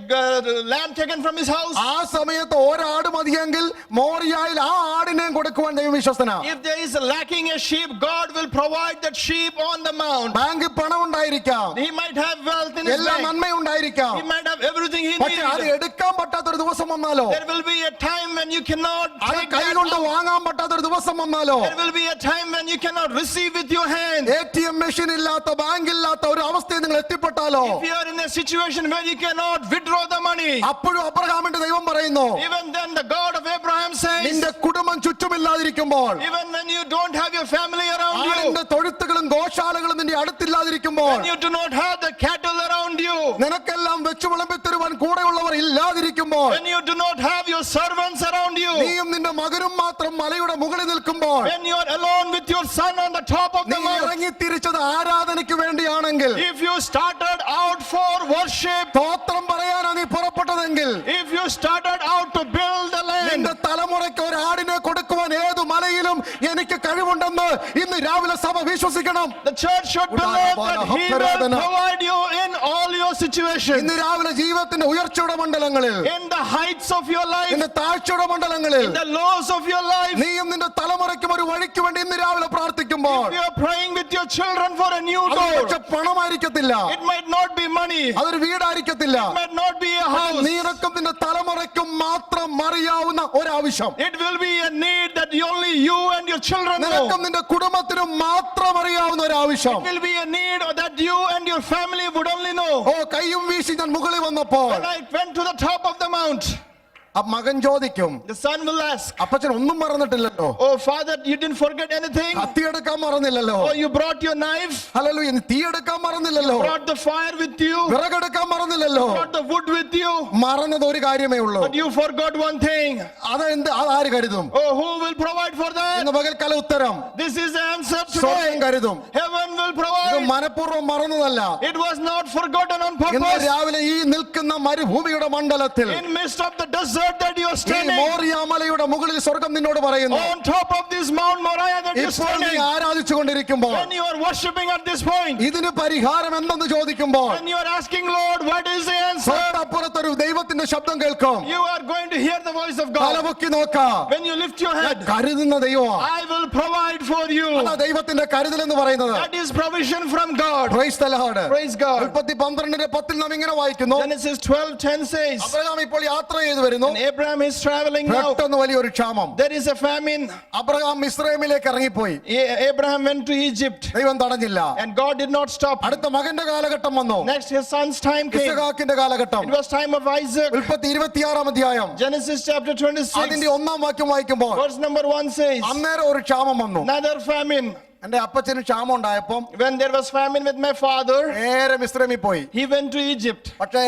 lamb taken from his house. ആ സമയത്ത് ഒരാട് മതിയെങ്കിൽ മോറിയായിൽ ആ ആടിനെയും കൊടുക്കുവാൻ ദൈവം വിശ്വസ്തനാ. If there is lacking a sheep, God will provide that sheep on the mount. ബാങ്കിൽ പണം ഉണ്ടായിരിക്കാം, He might have wealth in his എല്ലാ bank. നന്മയുണ്ടായിരിക്കാം, He might have everything he പക്ഷെ അത് needs. എടുക്കാൻ പറ്റാത്തൊരു ദിവസം വന്നാലോ, There will be a time when you cannot അത് take കൈ that കൊണ്ട് out. വാങ്ങാൻ പറ്റാത്തൊരു ദിവസം വന്നാലോ, There will be a time when you cannot receive with your hand. ATM machine ഇല്ലാത്ത ബാങ്കില്ലാത്ത ഒരു അവസ്ഥയിൽ നിങ്ങൾ എത്തിപ്പെട്ടാലോ, If you are in a situation where you cannot withdraw the money, അപ്പോഴും അബ്രഹാമിന്റെ ദൈവം പറയുന്നു, even then the God of Abraham says, നിന്റെ കുടുംബം ചുറ്റുമില്ലാതിരിക്കുമ്പോൾ, even when you don't have your family around you, ആടിന്റെ തൊഴുത്തുകളും ഗോശാലകളും നിന്റെ അടുത്തില്ലാതിരിക്കുമ്പോൾ, when you do not have the cattle around you, നിനക്കെല്ലാം വെച്ചു വിളമ്പിത്തരുവാൻ കൂടെയുള്ളവർ ഇല്ലാതിരിക്കുമ്പോൾ, when you do not have your servants around you, നീയും നിന്റെ മകനും മാത്രം മലയുടെ മുകളിൽ നിൽക്കുമ്പോൾ, when you are alone with your son on the top of നീ the mount, ഇറങ്ങി തിരിച്ചത് ആരാധനയ്ക്ക് വേണ്ടിയാണെങ്കിൽ, if you started out for worship, സ്തോത്രം പറയാനാ നീ പുറപ്പെട്ടതെങ്കിൽ, if you started out to build the land, നിന്റെ തലമുറയ്ക്ക് ഒരു ആടിനെ കൊടുക്കുവാൻ ഏതു മലയിലും എനിക്ക് കഴിവുണ്ടെന്ന് ഇന്ന് രാവിലെ സഭ വിശ്വസിക്കണം. the church should believe that He will provide you in all your situations, ഇന്ന് രാവിലെ ജീവിതത്തിന്റെ ഉയർച്ചയുടെ മണ്ഡലങ്ങളിൽ, in the heights of your life, നിന്റെ താഴ്ചയുടെ മണ്ഡലങ്ങളിൽ, in the lows of your life. നീയും നിന്റെ തലമുറയ്ക്കും ഒരു വഴിക്ക് വേണ്ടി ഇന്ന് രാവിലെ പ്രാർത്ഥിക്കുമ്പോൾ, If you are praying with your children for a new അത് door, പക്ഷെ പണമായിരിക്കത്തില്ല, it might not be money, it അതൊരു വീടായിരിക്കത്തില്ല, might not be a house, നീനക്കും നിന്റെ തലമുറയ്ക്കും മാത്രം അറിയാവുന്ന ഒരാവശ്യം, it will be a need that only you and your children know. നിനക്കും നിന്റെ കുടുംബത്തിനും മാത്രം അറിയാവുന്ന ഒരാവശ്യം. It will be a need that you and your family would only know. ഓ, കയ്യും വീശി ഞാൻ മുകളിൽ വന്നപ്പോൾ When I went to the top of the mount, ആ മകൻ ചോദിക്കും, the son will ask, അപ്പച്ചൻ ഒന്നും മറന്നിട്ടില്ലല്ലോ, oh father, you didn't forget anything? കത്തിയെടുക്കാൻ മറന്നില്ലല്ലോ, Oh, you brought your knife, hallelujah, നീ തീയെടുക്കാൻ മറന്നില്ലല്ലോ, brought the fire with you, വിറകെടുക്കാൻ മറന്നില്ലല്ലോ, brought the wood with you, മറന്നത് ഒരു കാര്യമേ ഉള്ളൂ. but you forgot one thing. അതാര് കരുതും? Oh, who will provide for that? ഇന്ന് പകൽക്കാല ഉത്തരം This is the answer സ്വർഗം today. കരുതും. Heaven will ഇത് provide. മനഃപൂർവ്വം മറന്നതല്ല. It was not forgotten on ഇന്ന് purpose. രാവിലെ ഈ നിൽക്കുന്ന മരുഭൂമിയുടെ മണ്ഡലത്തിൽ, In midst of the desert that you are ഈ standing, മോറിയ മലയുടെ മുകളിൽ സ്വർഗം നിന്നോട് പറയുന്നു, on top of this Mount Moriah that you are ഇപ്പോൾ നീ standing, ആരാധിച്ചു കൊണ്ടിരിക്കുമ്പോൾ, when you are worshipping at this point, ഇതിന് പരിഹാരം എന്തെന്ന് ചോദിക്കുമ്പോൾ, when you are asking Lord, what is the answer? തൊട്ടപ്പുറത്തൊരു ദൈവത്തിന്റെ ശബ്ദം കേൾക്കും. You are going to hear the voice of God. തലപൊക്കി നോക്കാം, When you lift your head, കരുതുന്ന ദൈവമാണ്. I will provide for you. അതാ ദൈവത്തിന്റെ കരുതൽ എന്ന് പറയുന്നത്. That is provision from God. Praise the Lord. Praise God. ഉൽപ്പത്തി 12:10 നാം ഇങ്ങനെ വായിക്കുന്നു, Genesis 12:10 says, അബ്രഹാം ഇപ്പോൾ യാത്ര ചെയ്തു വരുന്നു, and Abraham is traveling now. പെട്ടെന്ന് വലിയൊരു ക്ഷാമം. There is a famine. Abraham മിസ്രൈമിലേക്ക് ഇറങ്ങിപ്പോയി, Abraham went to Egypt, ദൈവം തടഞ്ഞില്ല. and God did not stop. അടുത്ത മകന്റെ കാലഘട്ടം വന്നു, Next, his son's time came. ഇസ്ഹാക്കിന്റെ കാലഘട്ടം. It was time of Isaac. ഉൽപ്പത്തി 26 അധ്യായം Genesis chapter 26, അതിന്റെ 1-ാം വാക്യം വായിക്കുമ്പോൾ, verse number 1 says, അന്നേരം ഒരു ക്ഷാമം വന്നു. another famine. എന്റെ അപ്പച്ചന് ക്ഷാമം ഉണ്ടായപ്പം When there was famine with my father, നേരെ മിസ്രൈമിൽ പോയി. he went to Egypt. പക്ഷേ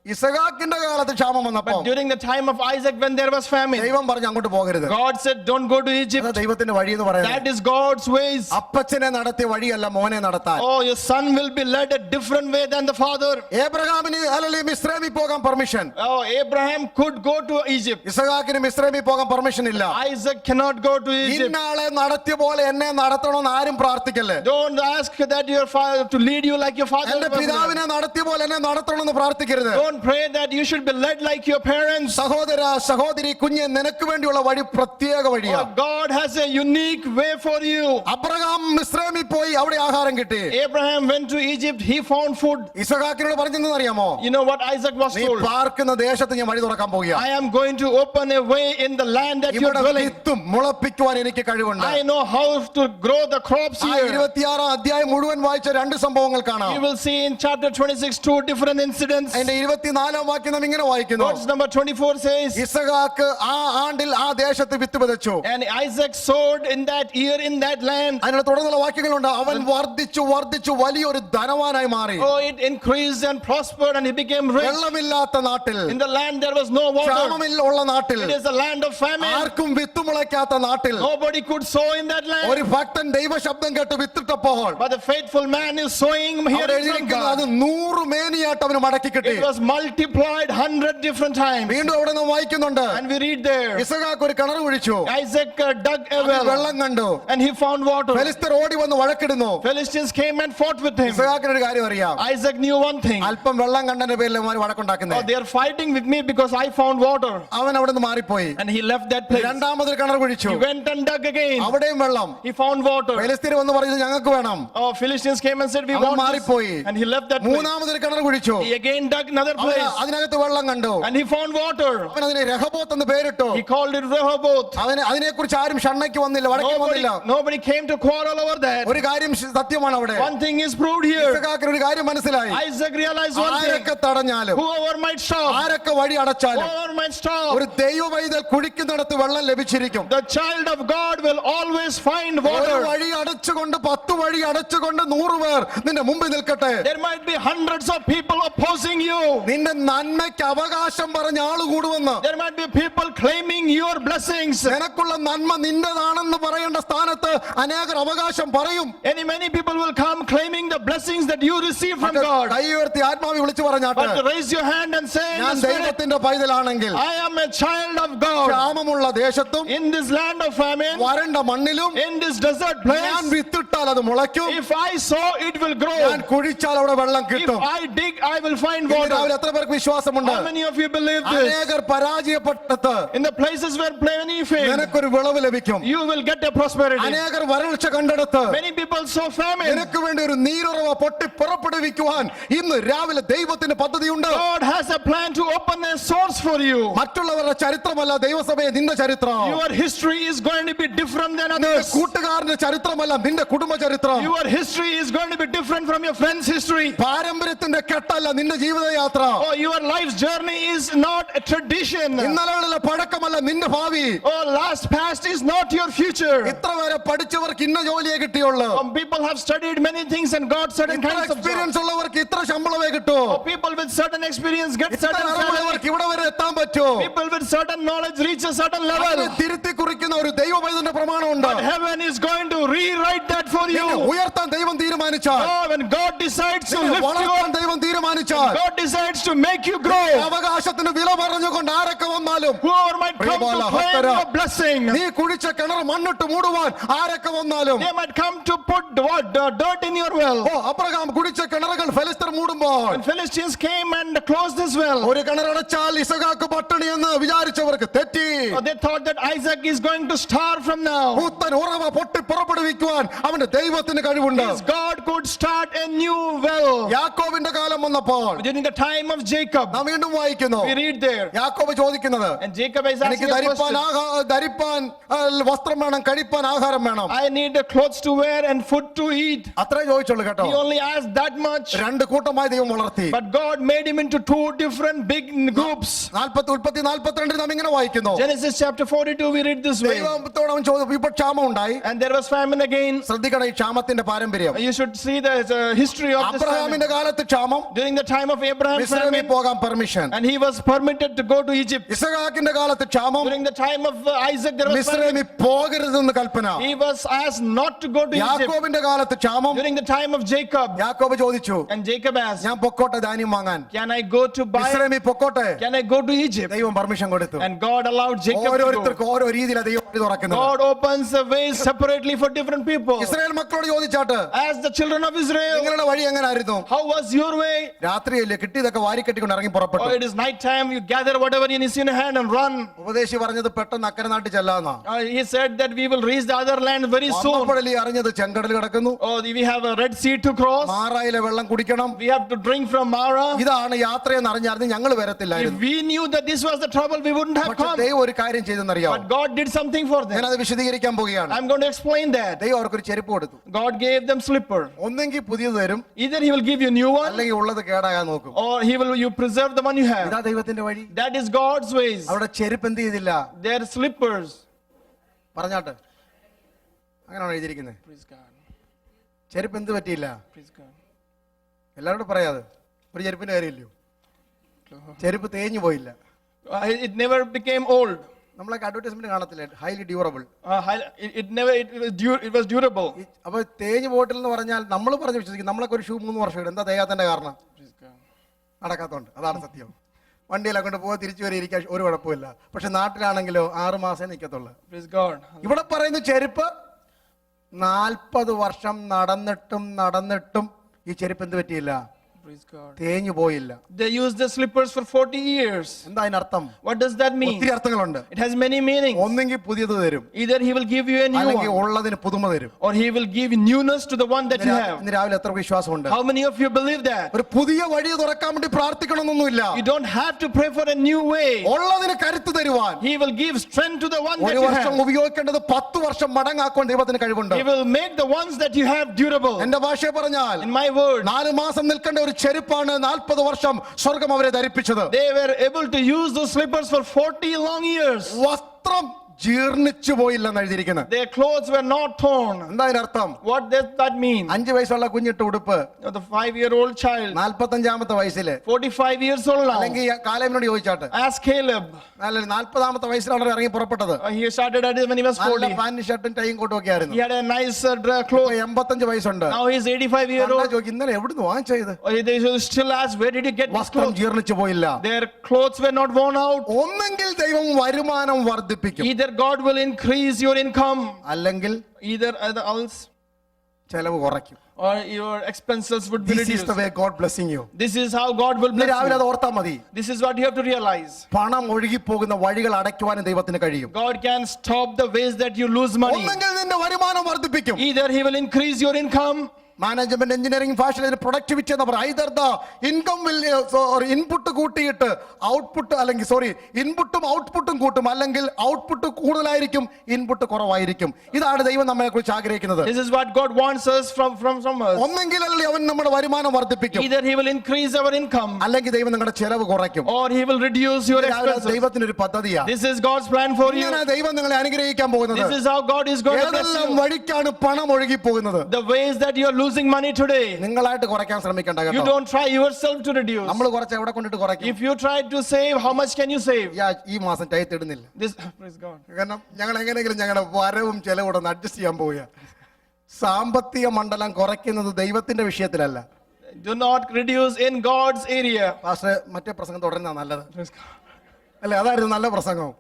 ഇസഹാക്കിന്റെ കാലത്ത് ക്ഷാമം വന്നപ്പോ But during the time of Isaac, when there was famine, ദൈവം പറഞ്ഞു അങ്ങോട്ട് പോകരുത്. God said, don't go to അതാ Egypt. ദൈവത്തിന്റെ വഴി എന്ന് പറയുന്നത്. That is God's ways. അപ്പച്ചനെ നടത്തിയ വഴിയല്ല മോനെ നടത്താൻ. Oh, your son will be led a different way than the father. ഏബ്രഹാമിന് അല്ലെങ്കിൽ മിസ്രൈമിൽ പോകാൻ permission, Oh, Abraham could go to Egypt. ഇസഹാക്കിന് മിസ്രൈമിൽ പോകാൻ പെർമിഷൻ ഇല്ല. Isaac cannot go to Egypt. ഇന്നാളെ നടത്തിയ പോലെ എന്നെ നടത്തണമെന്ന് ആരും പ്രാർത്ഥിക്കല്ലേ. Don't ask that your father to lead you like your father എന്റെ was. പിതാവിനെ നടത്തിയ പോലെ എന്നെ നടത്തണമെന്ന് പ്രാർത്ഥിക്കരുത്. Don't Don't pray that you should be led like your parents. സഹോദര സഹോദരി കുഞ്ഞെ നിനക്ക് വേണ്ടിയുള്ള വഴി പ്രത്യേക വഴിയാ. Oh, God has a unique way for you. Abraham മിസ്രൈമിൽ പോയി അവിടെ ആഹാരം കിട്ടി. Abraham went to Egypt, he found food. ഇസഹാക്കിനോട് പറഞ്ഞെന്ന് അറിയാമോ? You know what Isaac was നീ told? പാർക്കുന്ന ദേശത്ത് ഞാൻ വഴി തുറക്കാൻ പോകുകയാണ്. I am going to open a way in the land that you are ഇവിടെ dwelling. വിത്തും മുളപ്പിക്കുവാൻ എനിക്ക് കഴിവുണ്ട്. I know how to grow the crops ആ here. 26 അധ്യായം മുഴുവൻ വായിച്ച രണ്ട് സംഭവങ്ങൾ കാണാം. You will see in chapter 26 two different incidents. അതിന്റെ 24 വാക്യം നാം ഇങ്ങനെ വായിക്കുന്നു. Verse number 24 says, ഇസഹാക്ക് ആ ആണ്ടിൽ ആ ദേശത്ത് വിത്ത് വിതച്ചു. and Isaac sowed in that year in that land. അതിനുള്ള തുടർന്നുള്ള വാക്യങ്ങളുണ്ട്. അവൻ വർദ്ധിച്ചു വർദ്ധിച്ചു വലിയൊരു ധനവാനായി മാറി. Oh, it increased and prospered and he became rich. വെള്ളമില്ലാത്ത നാട്ടിൽ, In the land there was no water. ക്ഷാമമുള്ള നാട്ടിൽ, It is a land of famine. ആർക്കും വിത്ത് മുളയ്ക്കാത്ത നാട്ടിൽ Nobody could sow in that land. ഒരു ഭക്തൻ ദൈവശബ്ദം കേട്ട് വിത്തിട്ടപ്പോൾ But the faithful man is sowing അവിടെ hearing from എഴുതിയിരിക്കുന്നത് അത് God. 100 മേനിയായിട്ട് അവന് മടക്കി കിട്ടി. It was multiplied 100 different times. വീണ്ടും അവിടെ നാം വായിക്കുന്നുണ്ട്. And we read there, ഇസഹാക്ക് ഒരു കിണർ കുഴിച്ചു. Isaac dug a അതിൽ well വെള്ളം കണ്ടു. and he found water. ഫെലിസ്ത്യർ ഓടി വന്ന് വഴക്കിടുന്നു. Philistines came and fought with him. ഇസഹാക്കിന് ഒരു കാര്യം അറിയാം. Isaac knew one thing. അല്പം വെള്ളം കണ്ടതിന്റെ പേരിൽ അവന്മാർ Oh, വഴക്കുണ്ടാക്കുന്നത്. they are fighting with me because I found water. അവൻ അവിടെ നിന്ന് മാറിപ്പോയി. And he left that place. രണ്ടാമതൊരു കിണർ കുഴിച്ചു. He went and dug again. അവിടെയും വെള്ളം. He found water. ഫെലിസ്ത്യർ വന്ന് പറയുന്നത് ഞങ്ങൾക്ക് വേണം. Oh, Philistines came and said, we അവൻ want this. മാറിപ്പോയി. And he left that place. മൂന്നാമതൊരു കിണർ കുഴിച്ചു. He again dug another അവൻ place. അതിനകത്ത് വെള്ളം കണ്ടു. And he found water. അവൻ അതിനെ രഹബോത്ത് എന്ന് പേരിട്ടു. He called it Rehoboth. അതിനെക്കുറിച്ച് ആരും ഷണ്ണയ്ക്ക് വന്നില്ല, വടക്ക് വന്നില്ല. Nobody came to quarrel over that. ഒരു കാര്യം സത്യമാണ് അവിടെ. One thing is proved here. ഇസഹാക്കിന് ഒരു കാര്യം മനസ്സിലായി. Isaac realized one thing. ആരൊക്കെ തടഞ്ഞാലും, Whoever might stop, ആരൊക്കെ വഴി അടച്ചാലും, whoever might stop, ഒരു ദൈവ പൈതൽ കുഴിക്കുന്നിടത്ത് വെള്ളം ലഭിച്ചിരിക്കും. the child of God will always find ഒരു water. വഴി അടച്ചുകൊണ്ട് 10 വഴി അടച്ചുകൊണ്ട് 100 പേർ നിന്റെ മുമ്പിൽ നിൽക്കട്ടെ. There might be hundreds of people opposing you. നിന്റെ നന്മയ്ക്ക് അവകാശം പറഞ്ഞ ആള് കൂടുവെന്ന്, There might be people claiming your blessings. നിനക്കുള്ള നന്മ നിന്റേതാണെന്ന് പറയേണ്ട സ്ഥാനത്ത് അനേകർ അവകാശം പറയും. And many people will come claiming the blessings that you receive from God. കൈ ഉയർത്തി ആത്മാവി വിളിച്ചു പറഞ്ഞാട്ടെ, But raise your hand and say, in ഞാൻ the spirit, ദൈവത്തിന്റെ പൈതലാണെങ്കിൽ I am a child of God. ക്ഷാമമുള്ള ദേശത്തും In this land of famine, വരണ്ട മണ്ണിലും in this desert ഞാൻ place, വിത്തിട്ടാൽ അത് മുളയ്ക്കും. if I sow, it will grow. ഞാൻ കുഴിച്ചാൽ അവിടെ വെള്ളം If കിട്ടും. I dig, I will find ഇന്ന് water. രാവിലെ എത്ര പേർക്ക് വിശ്വാസമുണ്ട്? How many of you believe this? അനേകർ പരാജയപ്പെട്ടത് In the places where many fail, നിനക്കൊരു വിളവ് ലഭിക്കും. you will get a prosperity. അനേകർ വരൾച്ച കണ്ടെടുത്ത് Many people sow famine. നിനക്ക് വേണ്ടി ഒരു നീരുറവ പൊട്ടി പുറപ്പെടുവിക്കുവാൻ ഇന്ന് രാവിലെ ദൈവത്തിന് പദ്ധതിയുണ്ട്. God has a plan to open a source for you. മറ്റുള്ളവരുടെ ചരിത്രമല്ല ദൈവസഭയെ നിന്റെ ചരിത്രം. Your history is going to be different than നിന്റെ others. കൂട്ടുകാരന്റെ ചരിത്രമല്ല നിന്റെ കുടുംബ ചരിത്രം. Your history is going to be different from your friend's history. പാരമ്പര്യത്തിന്റെ കെട്ടല്ല നിന്റെ ജീവിതയാത്ര. Oh, your life's journey is not a tradition. ഇന്നലകളിലെ പഴക്കമല്ല നിന്റെ ഭാവി. Oh, past is not your future. ഇത്ര വരെ പഠിച്ചവർക്ക് ഇന്ന ജോലിയെ കിട്ടിയുള്ളൂ. Some people have studied many things and got certain ഇത്ര kinds of jobs. എക്സ്പീരിയൻസ് ഉള്ളവർക്ക് ഇത്ര ശമ്പളമേ കിട്ടൂ. People with certain experience get ഇത്ര certain salary. അറിവുള്ളവർക്ക് ഇവിടെ വരെ എത്താൻ പറ്റൂ. People with certain knowledge reach a certain level. അതിനെ തിരുത്തി കുറിക്കുന്ന ഒരു ദൈവപൈതന്റെ പ്രമാണമുണ്ട്. But heaven is going to rewrite that for you. നിന്നെ ഉയർത്താൻ ദൈവം തീരുമാനിച്ചാൽ, Oh, when God decides to നിന്നെ lift you വളർത്താൻ up, ദൈവം തീരുമാനിച്ചാൽ, God decides to make you grow. അവകാശത്തിന് വില പറഞ്ഞുകൊണ്ട് ആരൊക്കെ വന്നാലും, Whoever might come to claim your blessing, നീ കുഴിച്ച കിണർ മണ്ണിട്ട് മൂടുവാൻ ആരൊക്കെ വന്നാലും, they might come to put dirt in your well. ഓ അബ്രഹാം കുഴിച്ച കിണറുകൾ ഫെലിസ്ത്യർ മൂടുമ്പോൾ When Philistines came and closed this well, ഒരു കിണറടച്ചാൽ ഇസഹാക്ക് പട്ടിണി എന്ന് വിചാരിച്ചവർക്ക് തെറ്റി. they thought that Isaac is going to starve from now. പുത്തൻ ഉറവ പൊട്ടി പുറപ്പെടുവിക്കുവാൻ അവന്റെ ദൈവത്തിന് കഴിവുണ്ട്. His God could start a new well. യാക്കോബിന്റെ കാലം വന്നപ്പോൾ During the time of Jacob, നാം വീണ്ടും വായിക്കുന്നു, we read there, യാക്കോബ് ചോദിക്കുന്നത്, and Jacob is എനിക്ക് asking a question. ധരിപ്പാൻ വസ്ത്രം വേണം, കഴിപ്പാൻ ആഹാരം വേണം. I need the clothes to wear and food to eat. അത്രേ ചോദിച്ചുള്ളൂ കേട്ടോ. He only asked that much. രണ്ട് കൂട്ടമായി ദൈവം വളർത്തി. But God made him into two different big groups. 42 നാം ഇങ്ങനെ വായിക്കുന്നു, Genesis chapter 42, we read this way. ദൈവത്തോട് അവൻ ചോദിച്ചു, ഇപ്പോൾ ക്ഷാമം ഉണ്ടായി. And there was famine again. ശ്രദ്ധിക്കണം ഈ ക്ഷാമത്തിന്റെ പാരമ്പര്യം. You should see the history of this famine. അബ്രഹാമിന്റെ കാലത്ത് ക്ഷാമം, During the time of Abraham, മിസ്രൈമിൽ famine, പോകാൻ permission. and he was permitted to go to Egypt. ഇസഹാക്കിന്റെ കാലത്ത് ക്ഷാമം, During the time of Isaac, there was famine. മിസ്രൈമിൽ പോകരുതെന്ന് കൽപ്പന. He was asked not to go to Egypt. യാക്കോബിന്റെ കാലത്ത് ക്ഷാമം, During the time of Jacob, യാക്കോബ് ചോദിച്ചു, and Jacob asked, ഞാൻ പൊക്കോട്ടെ ധാന്യം വാങ്ങാൻ, can I go to buy? മിസ്രൈമിൽ പൊക്കോട്ടെ. Can I go to Egypt? ദൈവം പെർമിഷൻ കൊടുത്തു. And God allowed Jacob to go. ഓരോരുത്തർക്കും ഓരോ രീതിയിലാണ് ദൈവം വഴി തുറക്കുന്നത്. God opens the ways separately for different people. Israel മക്കളോട് ചോദിച്ചാട്ട്, As the children of Israel, നിങ്ങളുടെ വഴി എങ്ങനായിരുന്നു? how was your way? രാത്രിയല്ലേ കിട്ടിയതൊക്കെ വാരിക്കെട്ടിക്കൊണ്ട് ഇറങ്ങി പുറപ്പെട്ടു. Oh, it is night time. You gather whatever you see in your hand and run. ഉപദേശി പറഞ്ഞത് പെട്ടെന്ന് അക്കരെ നാട്ടിൽ ചെല്ലാന്നാ. He said that we will reach the other land very soon. വന്നപ്പോഴല്ലേ അറിഞ്ഞത് ചെങ്കടൽ കിടക്കുന്നു, Oh, we have a Red Sea to cross. മാറായിലെ വെള്ളം കുടിക്കണം. We have to drink from Mara. ഇതാണ് യാത്രയെന്ന് അറിഞ്ഞായിരുന്നു ഞങ്ങൾ If വരത്തില്ലായിരുന്നു. we knew that this was the trouble, we wouldn't have പക്ഷെ come. ദൈവം ഒരു കാര്യം ചെയ്തെന്നറിയാമോ? But God did something for them. ഞാനത് വിശദീകരിക്കാൻ പോവുകയാണ്. I'm going to explain that. ദൈവം അവർക്കൊരു ചെരുപ്പ് കൊടുത്തു. God gave them slipper. ഒന്നെങ്കിൽ പുതിയത് തരും, Either He will give you a new one, അല്ലെങ്കിൽ ഉള്ളത് കേടാകാൻ നോക്കും. or you preserve the one you have. ഇതാ ദൈവത്തിന്റെ വഴി. That is God's ways. അവിടെ ചെരുപ്പ് എന്ത് ചെയ്തില്ല? Their slippers. പറഞ്ഞാട്ട് അങ്ങനെയാണ് എഴുതിയിരിക്കുന്നത്. Praise God. ചെരുപ്പ് എന്ത് പറ്റിയില്ല? Praise God. എല്ലാവരോടും പറയാതെ ഒരു ചെരുപ്പിന്റെ കാര്യമില്ലയോ? ചെരുപ്പ് തേഞ്ഞു പോയില്ല. It never became old. നമ്മളൊക്കെ അഡ്വർടൈസ്മെന്റ് കാണത്തില്ലേ, highly durable. It was durable. അപ്പൊ തേഞ്ഞു പോയിട്ടില്ലെന്ന് പറഞ്ഞാൽ നമ്മൾ പറഞ്ഞ് വിശ്വസിക്കും. നമ്മളൊക്കെ ഒരു ഷൂ 3 വർഷം ഇടും. എന്താ തേയാത്തന്റെ കാരണം? നടക്കാത്തോണ്ട്. അതാണ് സത്യം. വണ്ടിയിൽ അങ്ങോട്ട് പോകാൻ തിരിച്ചു വരെ ഇരിക്കാൻ ഒരു കുഴപ്പമില്ല. പക്ഷെ നാട്ടിലാണെങ്കിലോ 6 മാസേ നിൽക്കത്തുള്ളൂ. Praise God. ഇവിടെ പറയുന്ന ചെരുപ്പ് 40 വർഷം നടന്നിട്ടും ഈ ചെരുപ്പ് എന്ത് പറ്റിയില്ല? Praise God. തേഞ്ഞു പോയില്ല. They used the slippers for 40 years. എന്താ അതിനർത്ഥം? What does that mean? ഒത്തിരി അർത്ഥങ്ങളുണ്ട്. It has many meanings. ഒന്നെങ്കിൽ പുതിയത് തരും, Either He will give you a new അല്ലെങ്കിൽ one, ഉള്ളതിന് പുതുമ തരും. or He will give newness to the one that you have. ഇന്ന് രാവിലെ എത്ര വിശ്വാസമുണ്ട്? How many of you believe that? ഒരു പുതിയ വഴി തുറക്കാൻ വേണ്ടി പ്രാർത്ഥിക്കണമെന്നൊന്നുമില്ല. You don't have to pray for a new way. ഉള്ളതിന് കരുത്ത് തരുവാൻ He will give strength to the one that ഒരു you വർഷം have. ഉപയോഗിക്കേണ്ടത് 10 വർഷം മടങ്ങാക്കാൻ ദൈവത്തിന് കഴിവുണ്ട്. He will make the ones that you have durable. എന്റെ ഭാഷയെ പറഞ്ഞാൽ In my word, 4 മാസം നിൽക്കേണ്ട ഒരു ചെരുപ്പാണ് 40 വർഷം സ്വർഗം അവരെ ധരിപ്പിച്ചത്. they were able to use those slippers for 40 long years. വസ്ത്രം ജീർണിച്ചു പോയില്ലെന്ന് എഴുതിയിരിക്കുന്നത്. Their clothes were not torn. എന്താ അതിനർത്ഥം? What does that mean? 5 വയസ്സുള്ള കുഞ്ഞിട്ട് ഉടുപ്പ് The 5-year-old child, 45-ാമത്തെ വയസ്സില് 45 years old now. അല്ലെങ്കിൽ കാലേബിനോട് ചോദിച്ചാട്ട്, Ask Caleb. അല്ല 40-ാമത്തെ വയസ്സിലാണ് ഇറങ്ങി പുറപ്പെട്ടത്. He started at it when he was 40. Pant ഷർട്ടും ടൈയും കോട്ടും ഒക്കെ ആയിരുന്നു. He had a nice clothes. 85 വയസ്സുണ്ട്. Now he's 85-year-old. ചോദിക്കും, ഇന്നലെ എവിടുന്ന് വാങ്ങിച്ചത്? They still ask, where did you get this വസ്ത്രം clothes? ജീർണിച്ചു പോയില്ല. Their clothes were not worn out. ഒന്നെങ്കിൽ ദൈവം വരുമാനം വർദ്ധിപ്പിക്കും, Either God will increase your income, അല്ലെങ്കിൽ either else, ചെലവ് കുറയ്ക്കും. or your expenses would be This is reduced. the way God blessing you. This is how God will ഇന്ന് bless രാവിലെ you. അത് ഓർത്താൽ മതി. This is what you have to realize. പണം ഒഴുകിപ്പോകുന്ന വഴികൾ അടയ്ക്കുവാനും ദൈവത്തിന് കഴിയും. God can stop the ways that you lose money. ഒന്നെങ്കിൽ നിന്റെ വരുമാനം വർദ്ധിപ്പിക്കും. Either He will increase your income. Management engineering ഭാഷയിൽ പ്രൊഡക്ടിവിറ്റി എന്ന് പറയും. Either the income will input കൂട്ടിയിട്ട് ഔട്ട്പുട്ട്, അല്ലെങ്കിൽ ഇൻപുട്ടും ഔട്ട്പുട്ടും കൂട്ടും, അല്ലെങ്കിൽ ഔട്ട്പുട്ട് കൂടുതലായിരിക്കും, ഇൻപുട്ട് കുറവായിരിക്കും. ഇതാണ് ദൈവം നമ്മളെ കുറിച്ച് ആഗ്രഹിക്കുന്നത്. This is what God wants us from us. ഒന്നെങ്കിൽ അവൻ നമ്മുടെ വരുമാനം വർദ്ധിപ്പിക്കും, Either He will increase our income, അല്ലെങ്കിൽ ദൈവം നിങ്ങളുടെ ചെലവ് കുറയ്ക്കും. or He will reduce your expenses. ദൈവത്തിന് ഒരു പദ്ധതിയാണ്. This is God's plan for you. ഇങ്ങനെ ദൈവം നിങ്ങളെ അനുഗ്രഹിക്കാൻ പോകുന്നത്. This is how God is going to bless ഏതെല്ലാം you. വഴിക്കാണ് പണം ഒഴുകി പോകുന്നത്? The ways that you are losing money today, നിങ്ങളായിട്ട് കുറയ്ക്കാൻ ശ്രമിക്കണ്ട you കേട്ടോ. don't try yourself to reduce. നമ്മൾ കുറച്ച് എവിടെ കൊണ്ടിട്ട് കുറയ്ക്കും? If you try to save, how much can you save? ഈ മാസം ടൈത്ത് ഇടുന്നില്ല. This, praise God. കാരണം ഞങ്ങൾ എങ്ങനെയെങ്കിലും ഞങ്ങളുടെ വരവും ചെലവും ഒന്ന് അഡ്ജസ്റ്റ് ചെയ്യാൻ പോവുക. സാമ്പത്തിക മണ്ഡലം കുറയ്ക്കുന്നത് ദൈവത്തിന്റെ വിഷയത്തിലല്ല. Do not reduce in God's area. Pastor മറ്റേ പ്രസംഗം തുടരുന്ന നല്ലത് Praise God. അല്ലേ? അതായിരുന്നു നല്ല പ്രസംഗം.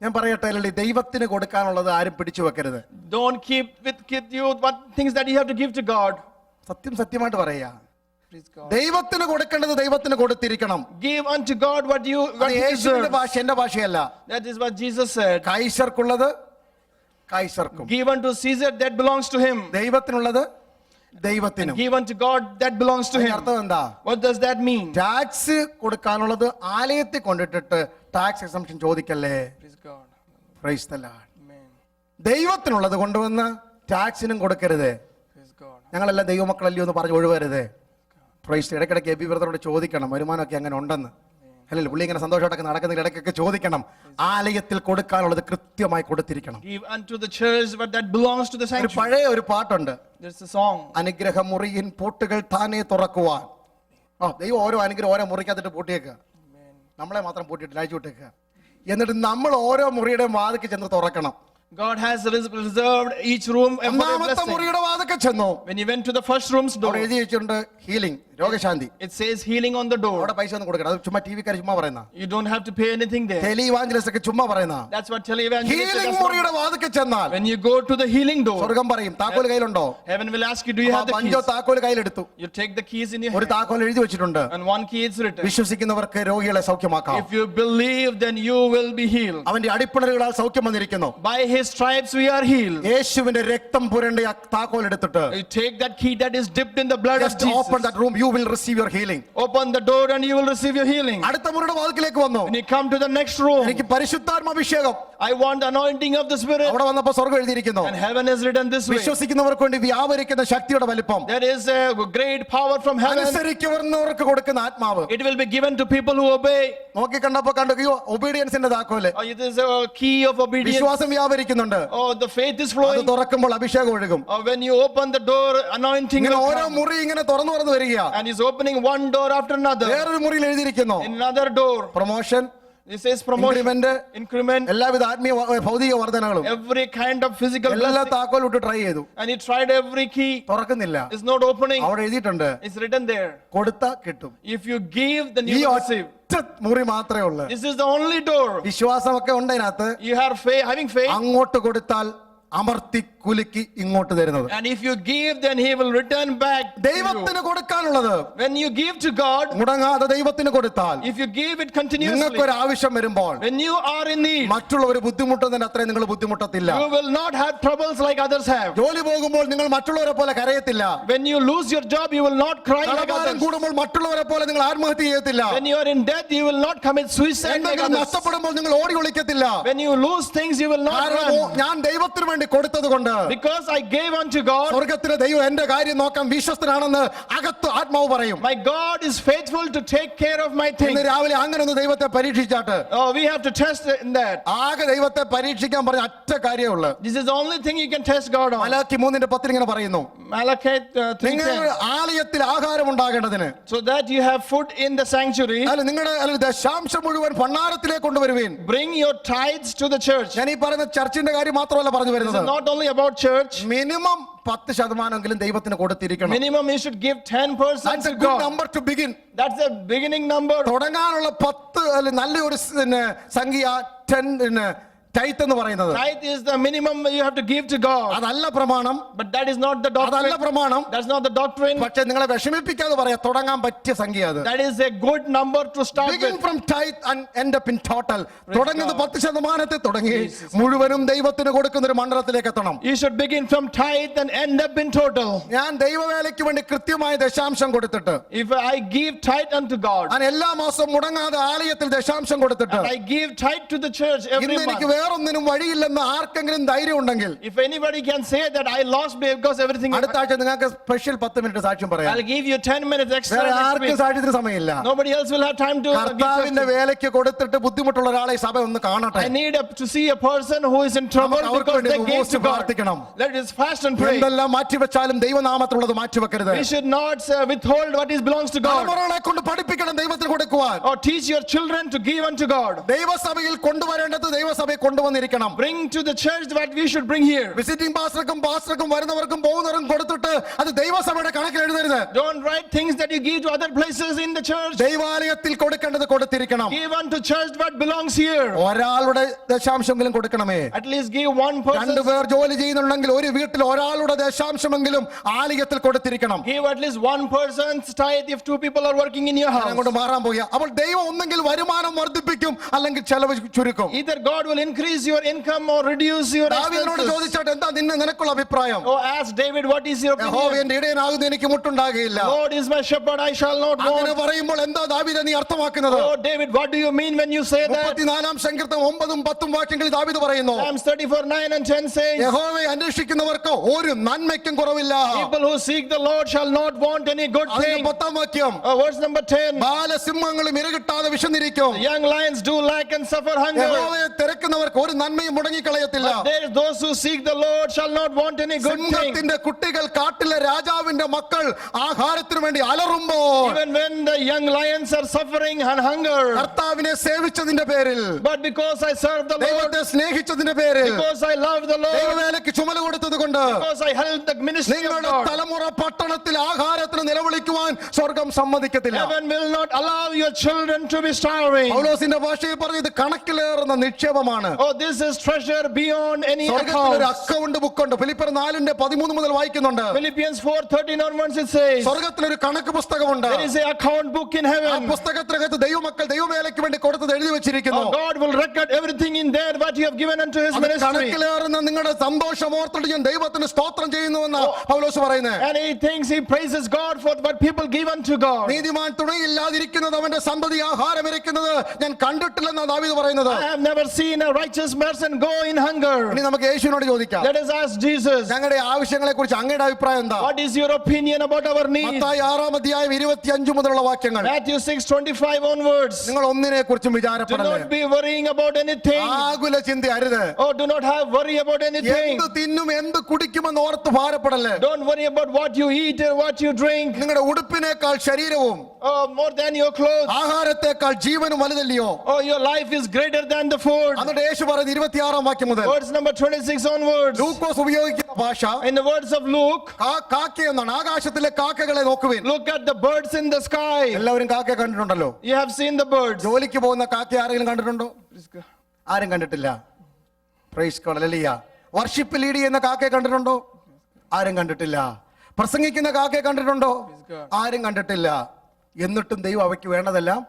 ഞാൻ പറയട്ടെ, അല്ലേ, ദൈവത്തിന് കൊടുക്കാനുള്ളത് ആരും പിടിച്ചു വെക്കരുത്. Don't keep with you what things that you have to give to God. സത്യമായിട്ട് പറയാ, Praise God. ദൈവത്തിന് കൊടുക്കേണ്ടത് ദൈവത്തിന് കൊടുത്തിരിക്കണം. Give unto God what you യേശുവിന്റെ deserve. ഭാഷ, എന്റെ ഭാഷയല്ല. That is what Jesus said. കൈസർക്കുള്ളത് കൈസർക്കും, Give unto Caesar that belongs to him. ദൈവത്തിനുള്ളത് ദൈവത്തിനും. Give unto God that belongs to him. അർത്ഥം എന്താ? What does that mean? Tax കൊടുക്കാനുള്ളത് ആലയത്തിൽ കൊണ്ടിട്ടിട്ട് ടാക്സ് എക്സംപ്ഷൻ ചോദിക്കല്ലേ. Praise God. Praise the Lord. Amen. ദൈവത്തിനുള്ളത് കൊണ്ടുവന്ന് ടാക്സിനും കൊടുക്കരുത്. Praise God. ഞങ്ങളെല്ലാം ദൈവമക്കളല്ലയോ എന്ന് പറഞ്ഞ് ഒഴിവരുത്. പ്രൈസ്. ഇടയ്ക്കിടയ്ക്ക് എബി ബ്രദറോട് ചോദിക്കണം വരുമാനമൊക്കെ അങ്ങനെ ഉണ്ടെന്ന്. അല്ലല്ലോ, പുള്ളി ഇങ്ങനെ സന്തോഷമായിട്ടൊക്കെ നടക്കുന്ന ഇടയ്ക്കൊക്കെ ചോദിക്കണം. ആലയത്തിൽ കൊടുക്കാനുള്ളത് കൃത്യമായി കൊടുത്തിരിക്കണം. Give unto the church what that belongs to the ഒരു sanctuary. പഴയ ഒരു പാട്ടുണ്ട്, There's a song. അനുഗ്രഹമുറിയിൻ പൂട്ടുകൾ താനേ തുറക്കുവാൻ. ദൈവം ഓരോ അനുഗ്രഹം ഓരോ മുറിക്കകത്തിട്ട് പൂട്ടിയേക്കുക, നമ്മളെ മാത്രം പൂട്ടിയിട്ട് അയച്ചു വിട്ടേക്കുക. എന്നിട്ട് നമ്മൾ ഓരോ മുറിയുടെ വാതിക്ക് ചെന്ന് തുറക്കണം. God has reserved each room for a ഒന്നാമത്തെ blessing. മുറിയുടെ വാതിക്ക് ചെന്നു, When you went to the first room's door, അവിടെ എഴുതി വെച്ചിട്ടുണ്ട് ഹീലിംഗ്, രോഗശാന്തി. it says healing on the door. അവിടെ പൈസ ഒന്നും കൊടുക്കണം, അത് ചുമ്മാ ടി.വിക്കാർ ചുമ്മാ പറയുന്ന, You don't have to pay anything there. ടെലിവാഞ്ചലിസ്റ്റ് ഒക്കെ ചുമ്മാ പറയുന്ന. That's what televangelists healing do. മുറിയുടെ വാതിക്ക് ചെന്നാൽ When you go to the healing door, സ്വർഗം പറയും താക്കോൽ കയ്യിലുണ്ടോ? heaven will ask you, do you have the പഞ്ചോ keys? താക്കോൽ കയ്യിലെടുത്തു, You take the keys in your ഒരു hand, താക്കോൽ എഴുതി വെച്ചിട്ടുണ്ട്, and one key is written. വിശ്വസിക്കുന്നവർക്ക് രോഗികളെ സൗഖ്യമാക്കാം. If you believe, then you will be healed. അവന്റെ അടിപ്പിണരുകളാൽ സൗഖ്യം വന്നിരിക്കുന്നു. By his stripes we are healed. യേശുവിന്റെ രക്തം പുരണ്ട ആ താക്കോൽ എടുത്തിട്ട് You take that key that is dipped in the blood of just open Jesus. that room, you will receive your healing. Open the door and you will receive your healing. അടുത്ത മുറിയുടെ വാതിലേക്ക് വന്നു, When you come to the next room, എനിക്ക് പരിശുദ്ധാത്മ അഭിഷേകം. I want the anointing of the Spirit. അവിടെ വന്നപ്പോ സ്വർഗം എഴുതിയിരിക്കുന്നു, And heaven is written this way. വിശ്വസിക്കുന്നവർക്ക് വേണ്ടി വ്യാപരിക്കുന്ന ശക്തിയുടെ വലിപ്പം, There is a great power from heaven. അനുസരിക്കുന്നവർക്ക് കൊടുക്കുന്ന ആത്മാവ്. It will be given to people who obey. നോക്കി കണ്ടപ്പോ കണ്ടു ഒബീഡിയൻസിന്റെ താക്കോല്, It is a key of obedience. വിശ്വാസം വ്യാപരിക്കുന്നുണ്ട്, Oh, the faith is അത് flowing. തുറക്കുമ്പോൾ അഭിഷേകം ഒഴുകും. When you open the door, anointing ഇങ്ങനെ will ഓരോ come. മുറി ഇങ്ങനെ തുറന്നു തുറന്നു വരിക. And he's opening one door after another. വേറൊരു മുറിയിൽ എഴുതിയിരിക്കുന്നു In another door, promotion, it says promotion, increment, increment, എല്ലാവിധ ആത്മീയ ഭൗതിക വർധനകളും. every kind of physical എല്ലാ blessing. താക്കോൽ ഇട്ട് ട്രൈ ചെയ്തു, And he tried every key. തുറക്കുന്നില്ല. It's not opening. അവിടെ എഴുതിയിട്ടുണ്ട് It's written there. കൊടുത്താ കിട്ടും. If you give, then ഈ you will receive. ഒറ്റ മുറി മാത്രമേ ഉള്ളൂ. This is the only door. വിശ്വാസമൊക്കെ ഉണ്ട് അതിനകത്ത്. You have faith, having faith. അങ്ങോട്ട് കൊടുത്താൽ അമർത്തി കുലുക്കി ഇങ്ങോട്ട് തരുന്നത്. And if you give, then he will return back to you. ദൈവത്തിന് കൊടുക്കാനുള്ളത് When you give to God, മുടങ്ങാതെ ദൈവത്തിന് കൊടുത്താൽ, if you give it continuously, നിങ്ങൾക്കൊരു ആവശ്യം വരുമ്പോൾ when you are in need, മറ്റുള്ളവർ ബുദ്ധിമുട്ടുന്നതിന് അത്രയും നിങ്ങൾ ബുദ്ധിമുട്ടത്തില്ല. you will not have troubles like others have. ജോലി പോകുമ്പോൾ നിങ്ങൾ മറ്റുള്ളവരെ പോലെ കരയത്തില്ല. When you lose your job, you will not cry like കടഭാരം others. കൂടുമ്പോൾ മറ്റുള്ളവരെ പോലെ നിങ്ങൾ ആത്മഹത്യ ചെയ്യത്തില്ല. When you are in debt, you will not commit suicide like എന്തെങ്കിലും others. നഷ്ടപ്പെടുമ്പോൾ നിങ്ങൾ ഓടി ഒളിക്കത്തില്ല. When you lose things, you will not കാരണം run. ഞാൻ ദൈവത്തിന് വേണ്ടി കൊടുത്തത് കൊണ്ട്, Because I gave unto God, സ്വർഗത്തിലെ ദൈവം എന്റെ കാര്യം നോക്കാൻ വിശ്വസ്തനാണെന്ന് അകത്ത് ആത്മാവ് പറയും. my God is faithful to take care of my ഇന്ന് things. രാവിലെ അങ്ങനെ ഒന്ന് ദൈവത്തെ പരീക്ഷിച്ചാട്ട്, Oh, we have to test in that. ആകെ ദൈവത്തെ പരീക്ഷിക്കാൻ പറഞ്ഞ ഒറ്റ കാര്യമുള്ളൂ. This is the only thing you can test God on. Malachi 3:10 ഇങ്ങനെ പറയുന്നു, Malachi നിങ്ങൾ 3:10. ആലയത്തിൽ ആഹാരം ഉണ്ടാകേണ്ടതിന്, So that you have food in the sanctuary, അല്ല നിങ്ങളുടെ ദശാംശം മുഴുവൻ ഭണ്ഡാരത്തിലേക്ക് കൊണ്ടുവരുവീൻ. bring your tithes to the church. ഞാൻ ഈ പറയുന്ന ചർച്ചിന്റെ കാര്യം മാത്രമല്ല പറഞ്ഞു This is വരുന്നത്. not only about church. Minimum 10% ദൈവത്തിന് കൊടുത്തിരിക്കണം. Minimum you should give 10% That's a to good God. number to begin. That's the beginning number. തുടങ്ങാനുള്ള 10 അല്ല നല്ലൊരു സംഖ്യ 10 ടൈത്ത് എന്ന് പറയുന്നത്. Tithe is the minimum you have to give to God. അതല്ല പ്രമാണം, But that is not the അതല്ല doctrine. പ്രമാണം. That's not the doctrine. പക്ഷെ നിങ്ങളെ വിഷമിപ്പിക്കാതെ പറയാ, തുടങ്ങാൻ പറ്റിയ സംഖ്യ അത്. That is a good number to start Begin with. from tithe and end up in total. തുടങ്ങുന്നത് God. 10% തുടങ്ങി മുഴുവനും ദൈവത്തിന് കൊടുക്കുന്ന ഒരു മണ്ഡലത്തിലേക്ക് എത്തണം. You should begin from tithe and end up in total. ഞാൻ ദൈവവേലയ്ക്ക് വേണ്ടി കൃത്യമായ ദശാംശം കൊടുത്തിട്ട്, If I give tithe unto God, ഞാൻ എല്ലാ മാസവും മുടങ്ങാതെ ആലയത്തിൽ ദശാംശം കൊടുത്തിട്ട്, and I give tithe to the church every ഇന്ന് എനിക്ക് month. വേറൊന്നിനും വഴിയില്ലെന്ന് ആർക്കെങ്കിലും ധൈര്യം ഉണ്ടെങ്കിൽ, If anybody can say that I lost because everything, അടുത്ത ആഴ്ച നിങ്ങൾക്ക് സ്പെഷ്യൽ 10 മിനിറ്റ് സാക്ഷ്യം പറയാം. I'll give you 10 minutes extra വേറെ next ആർക്കും week. സാക്ഷ്യത്തിന് സമയമില്ല. Nobody else will have time to give കർത്താവിന്റെ testimony. വേലയ്ക്ക് കൊടുത്തിട്ട് ബുദ്ധിമുട്ടുള്ള ഒരാളെ ഈ സഭ ഒന്ന് കാണട്ടെ. I need to see a person who is in trouble നമുക്ക് അവർക്ക് because വേണ്ടി they gave ഉപവസിച്ച് to God. പ്രാർത്ഥിക്കണം. Let us fast and pray. എന്തെല്ലാം മാറ്റിവെച്ചാലും ദൈവനാമത്തിലുള്ളത് മാറ്റിവെക്കരുത്. We should not withhold what is belongs to God. തലമുറകളെ കൊണ്ട് പഠിപ്പിക്കണം ദൈവത്തിന് കൊടുക്കുവാൻ. Or teach your children to give unto God. ദൈവസഭയിൽ കൊണ്ടുവരേണ്ടത് ദൈവസഭയിൽ കൊണ്ടുവന്നിരിക്കണം. Bring to the church what we should bring here. Visiting പാസ്റ്റർക്കും വരുന്നവർക്കും പോകുന്നവർക്കും കൊടുത്തിട്ട് അത് ദൈവസഭയുടെ കണക്കിൽ എഴുതരുത്. Don't write things that you give to other places in the church. ദൈവാലയത്തിൽ കൊടുക്കേണ്ടത് കൊടുത്തിരിക്കണം. Give unto church what belongs here. ഒരാളുടെ ദശാംശമെങ്കിലും കൊടുക്കണമേ. At least give one person. രണ്ടുപേർ ജോലി ചെയ്യുന്നുണ്ടെങ്കിൽ ഒരു വീട്ടിൽ ഒരാളുടെ ദശാംശമെങ്കിലും ആലയത്തിൽ കൊടുത്തിരിക്കണം. Give at least one person's tithe if 2 people are working in your house. അങ്ങോട്ട് മാറാൻ പോയ അപ്പോൾ ദൈവം ഒന്നെങ്കിൽ വരുമാനം വർദ്ധിപ്പിക്കും അല്ലെങ്കിൽ ചെലവ് ചുരുക്കും. Either God will increase your income or reduce your ദാവീദിനോട് expenses. ചോദിച്ചാട്ട് എന്താ നിനക്കുള്ള അഭിപ്രായം? Oh, ask David, what is your യഹോവ opinion? എന്റെ ഇടയനാകുന്നു എനിക്ക് മുട്ടുണ്ടാകുകയില്ല. Lord is my shepherd, I shall not അങ്ങനെ want. പറയുമ്പോൾ എന്താ ദാവീദ് നീ അർത്ഥമാക്കുന്നത്? Oh, David, what do you mean when you say that? 34-ാം സങ്കീർത്തനം 9-10 വാക്യങ്ങളിൽ ദാവീദ് പറയുന്നു, Psalms 34:9 and 10 says, യഹോവയെ അന്വേഷിക്കുന്നവർക്ക് ഒരു നന്മയ്ക്കും കുറവില്ല. people who seek the Lord shall not want any good അതിന്റെ thing. 10-ാം വാക്യം, Verse number 10, ബാലസിംഹങ്ങളും ഇരകിട്ടാതെ വിശന്നിരിക്കും. the young lions do lack and suffer hunger. യഹോവയെ തിരക്കുന്നവർ തേടുന്നവർക്ക് ഒരു നന്മയും മുടങ്ങിക്കളയത്തില്ല. But there is those who seek the Lord shall not want any good thing. സിംഹത്തിന്റെ കുട്ടികൾ കാട്ടിലെ രാജാവിന്റെ മക്കൾ ആഹാരത്തിനു വേണ്ടി അലറുമ്പോൾ Even when the young lions are suffering and hunger, കർത്താവിനെ സേവിച്ചതിന്റെ പേരിൽ, but because I serve the Lord, ദൈവത്തെ സ്നേഹിച്ചതിന്റെ പേരിൽ, because I love the Lord, ദൈവവേലയ്ക്ക് ചുമല കൊടുത്തത് കൊണ്ട് because I help the ministry of നിങ്ങളുടെ God, തലമുറ പട്ടണത്തിൽ ആഹാരത്തിന് നിലവിളിക്കുവാൻ സ്വർഗം സമ്മതിക്കത്തില്ല. heaven will not allow your children to be starving. പൗലോസിന്റെ ഭാഷയിൽ പറഞ്ഞു ഇത് കണക്കിലേറുന്ന നിക്ഷേപമാണ്. Oh, this is treasure beyond any സ്വർഗത്തിൽ ഒരു account. അക്കൗണ്ട് ബുക്കുണ്ട്. ഫിലിപ്പിയർ 4:13 മുതൽ വായിക്കുന്നുണ്ട്. Philippians 4:13 onwards it says, സ്വർഗത്തിൽ ഒരു കണക്ക് പുസ്തകമുണ്ട്. there is an account book in ആ heaven. പുസ്തകത്തിനകത്ത് ദൈവമക്കൾ ദൈവവേലയ്ക്ക് വേണ്ടി കൊടുത്തത് എഴുതി വെച്ചിരിക്കുന്നു. Oh, God will record everything in there what you have given unto his അത് ministry. കണക്കിലേറുന്ന നിങ്ങളുടെ സന്തോഷം ഓർത്തിട്ട് ഞാൻ ദൈവത്തിന് സ്തോത്രം ചെയ്യുന്നുവെന്ന് പൗലോസ് പറയുന്നത്. And he thinks he praises God for what people give unto God. നീതിമാൻ തുണയില്ലാതിരിക്കുന്നത് അവന്റെ സന്തതി ആഹാരം ഇരിക്കുന്നത് ഞാൻ കണ്ടിട്ടില്ലെന്ന് ദാവീദ് പറയുന്നത്. I have never seen a righteous person go in hunger. ഇനി നമുക്ക് യേശുവിനോട് ചോദിക്കാം, Let us ask Jesus, ഞങ്ങളുടെ ആവശ്യങ്ങളെ കുറിച്ച് അങ്ങയുടെ അഭിപ്രായം എന്താ? what is your opinion about our needs? Mathai 6:25 മുതലുള്ള വാക്യങ്ങൾ. Matthew 6:25 onwards. നിങ്ങൾ ഒന്നിനെ കുറിച്ചും Do വിചാരപ്പെടല്ലേ. not be worrying about anything. ആകുല ചിന്ത അരുത്. Oh, do not have worry about anything. എന്ത് തിന്നും എന്ത് കുടിക്കുമെന്ന് ഓർത്ത് ഭാരപ്പെടല്ലേ. Don't worry about what you eat or what you drink. നിങ്ങളുടെ ഉടുപ്പിനേക്കാൾ ശരീരവും Oh, more than your clothes. ആഹാരത്തെക്കാൾ ജീവനും വലുതല്ലയോ. Oh, your life is greater than the food. എന്നിട്ട് യേശു പറയുന്നത് 26 വാക്യം മുതൽ. Verse number 26 onwards. ലൂക്കോസ് ഉപയോഗിക്കുന്ന ഭാഷ In the words of Luke, കാക്ക എന്നാണ്. ആകാശത്തിലെ കാക്കകളെ നോക്കുവിൻ. look at the birds in the sky. എല്ലാവരും കാക്കയെ കണ്ടിട്ടുണ്ടല്ലോ. You have seen the birds. ജോലിക്ക് പോകുന്ന കാക്ക ആരെങ്കിലും കണ്ടിട്ടുണ്ടോ? ആരും കണ്ടിട്ടില്ല. Praise God, hallelujah. Worship lead ചെയ്യുന്ന കാക്കയെ കണ്ടിട്ടുണ്ടോ? ആരും കണ്ടിട്ടില്ല. പ്രസംഗിക്കുന്ന കാക്കയെ കണ്ടിട്ടുണ്ടോ? ആരും കണ്ടിട്ടില്ല. എന്നിട്ടും ദൈവം അവയ്ക്ക് വേണ്ടതെല്ലാം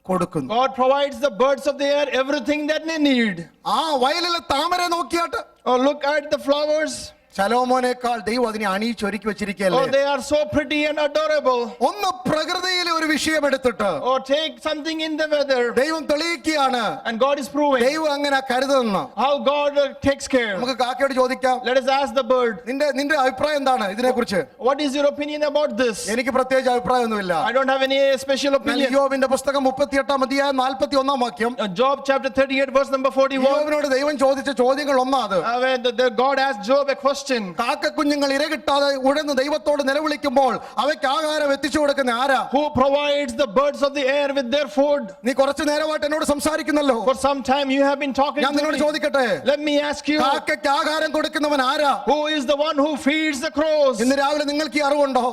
കൊടുക്കുന്നു. God provides the birds of the air everything that they need. ആ വയലിലെ താമര നോക്കിയാട്ട് Oh, look at the flowers. ശലോമോനേക്കാൾ ദൈവം അതിനെ അണിയിച്ചൊരുക്കി Oh, വെച്ചിരിക്കുകയല്ലേ. they are so pretty and adorable. ഒന്ന് പ്രകൃതിയിലെ ഒരു വിഷയം എടുത്തിട്ട് Or take something in the weather. ദൈവം തെളിയിക്കുകയാണ് And God is proving ദൈവം അങ്ങനെ കരുതുന്നു. how God takes care. നമുക്ക് കാക്കയോട് ചോദിക്കാം, Let us ask the bird, നിന്റെ അഭിപ്രായം എന്താണ് ഇതിനെ കുറിച്ച്? what is your opinion about this? എനിക്ക് പ്രത്യേകിച്ച് അഭിപ്രായമൊന്നുമില്ല. I don't have any special opinion. യോബിന്റെ പുസ്തകം 38:41 വാക്യം. Job chapter 38 verse number 41. യോബിനോട് ദൈവം ചോദിച്ച ചോദ്യങ്ങൾ ഒന്നാത്. Where the God asked Job a question. കാക്കക്കുഞ്ഞുങ്ങൾ ഇരകിട്ടാതെ ഉഴന്ന് ദൈവത്തോട് നിലവിളിക്കുമ്പോൾ അവയ്ക്ക് ആഹാരം എത്തിച്ചു കൊടുക്കുന്ന ആരാ? Who provides the birds of the air with their food? നീ കുറച്ചു നേരമായിട്ട് എന്നോട് സംസാരിക്കുന്നല്ലോ. For some time you have been talking ഞാൻ to നിന്നോട് me. ചോദിക്കട്ടെ, Let me ask you, കാക്കയ്ക്ക് ആഹാരം കൊടുക്കുന്നവൻ ആരാ? who is the one who feeds the crows? ഇന്ന് രാവിലെ നിങ്ങൾക്ക് ഈ അറിവുണ്ടോ?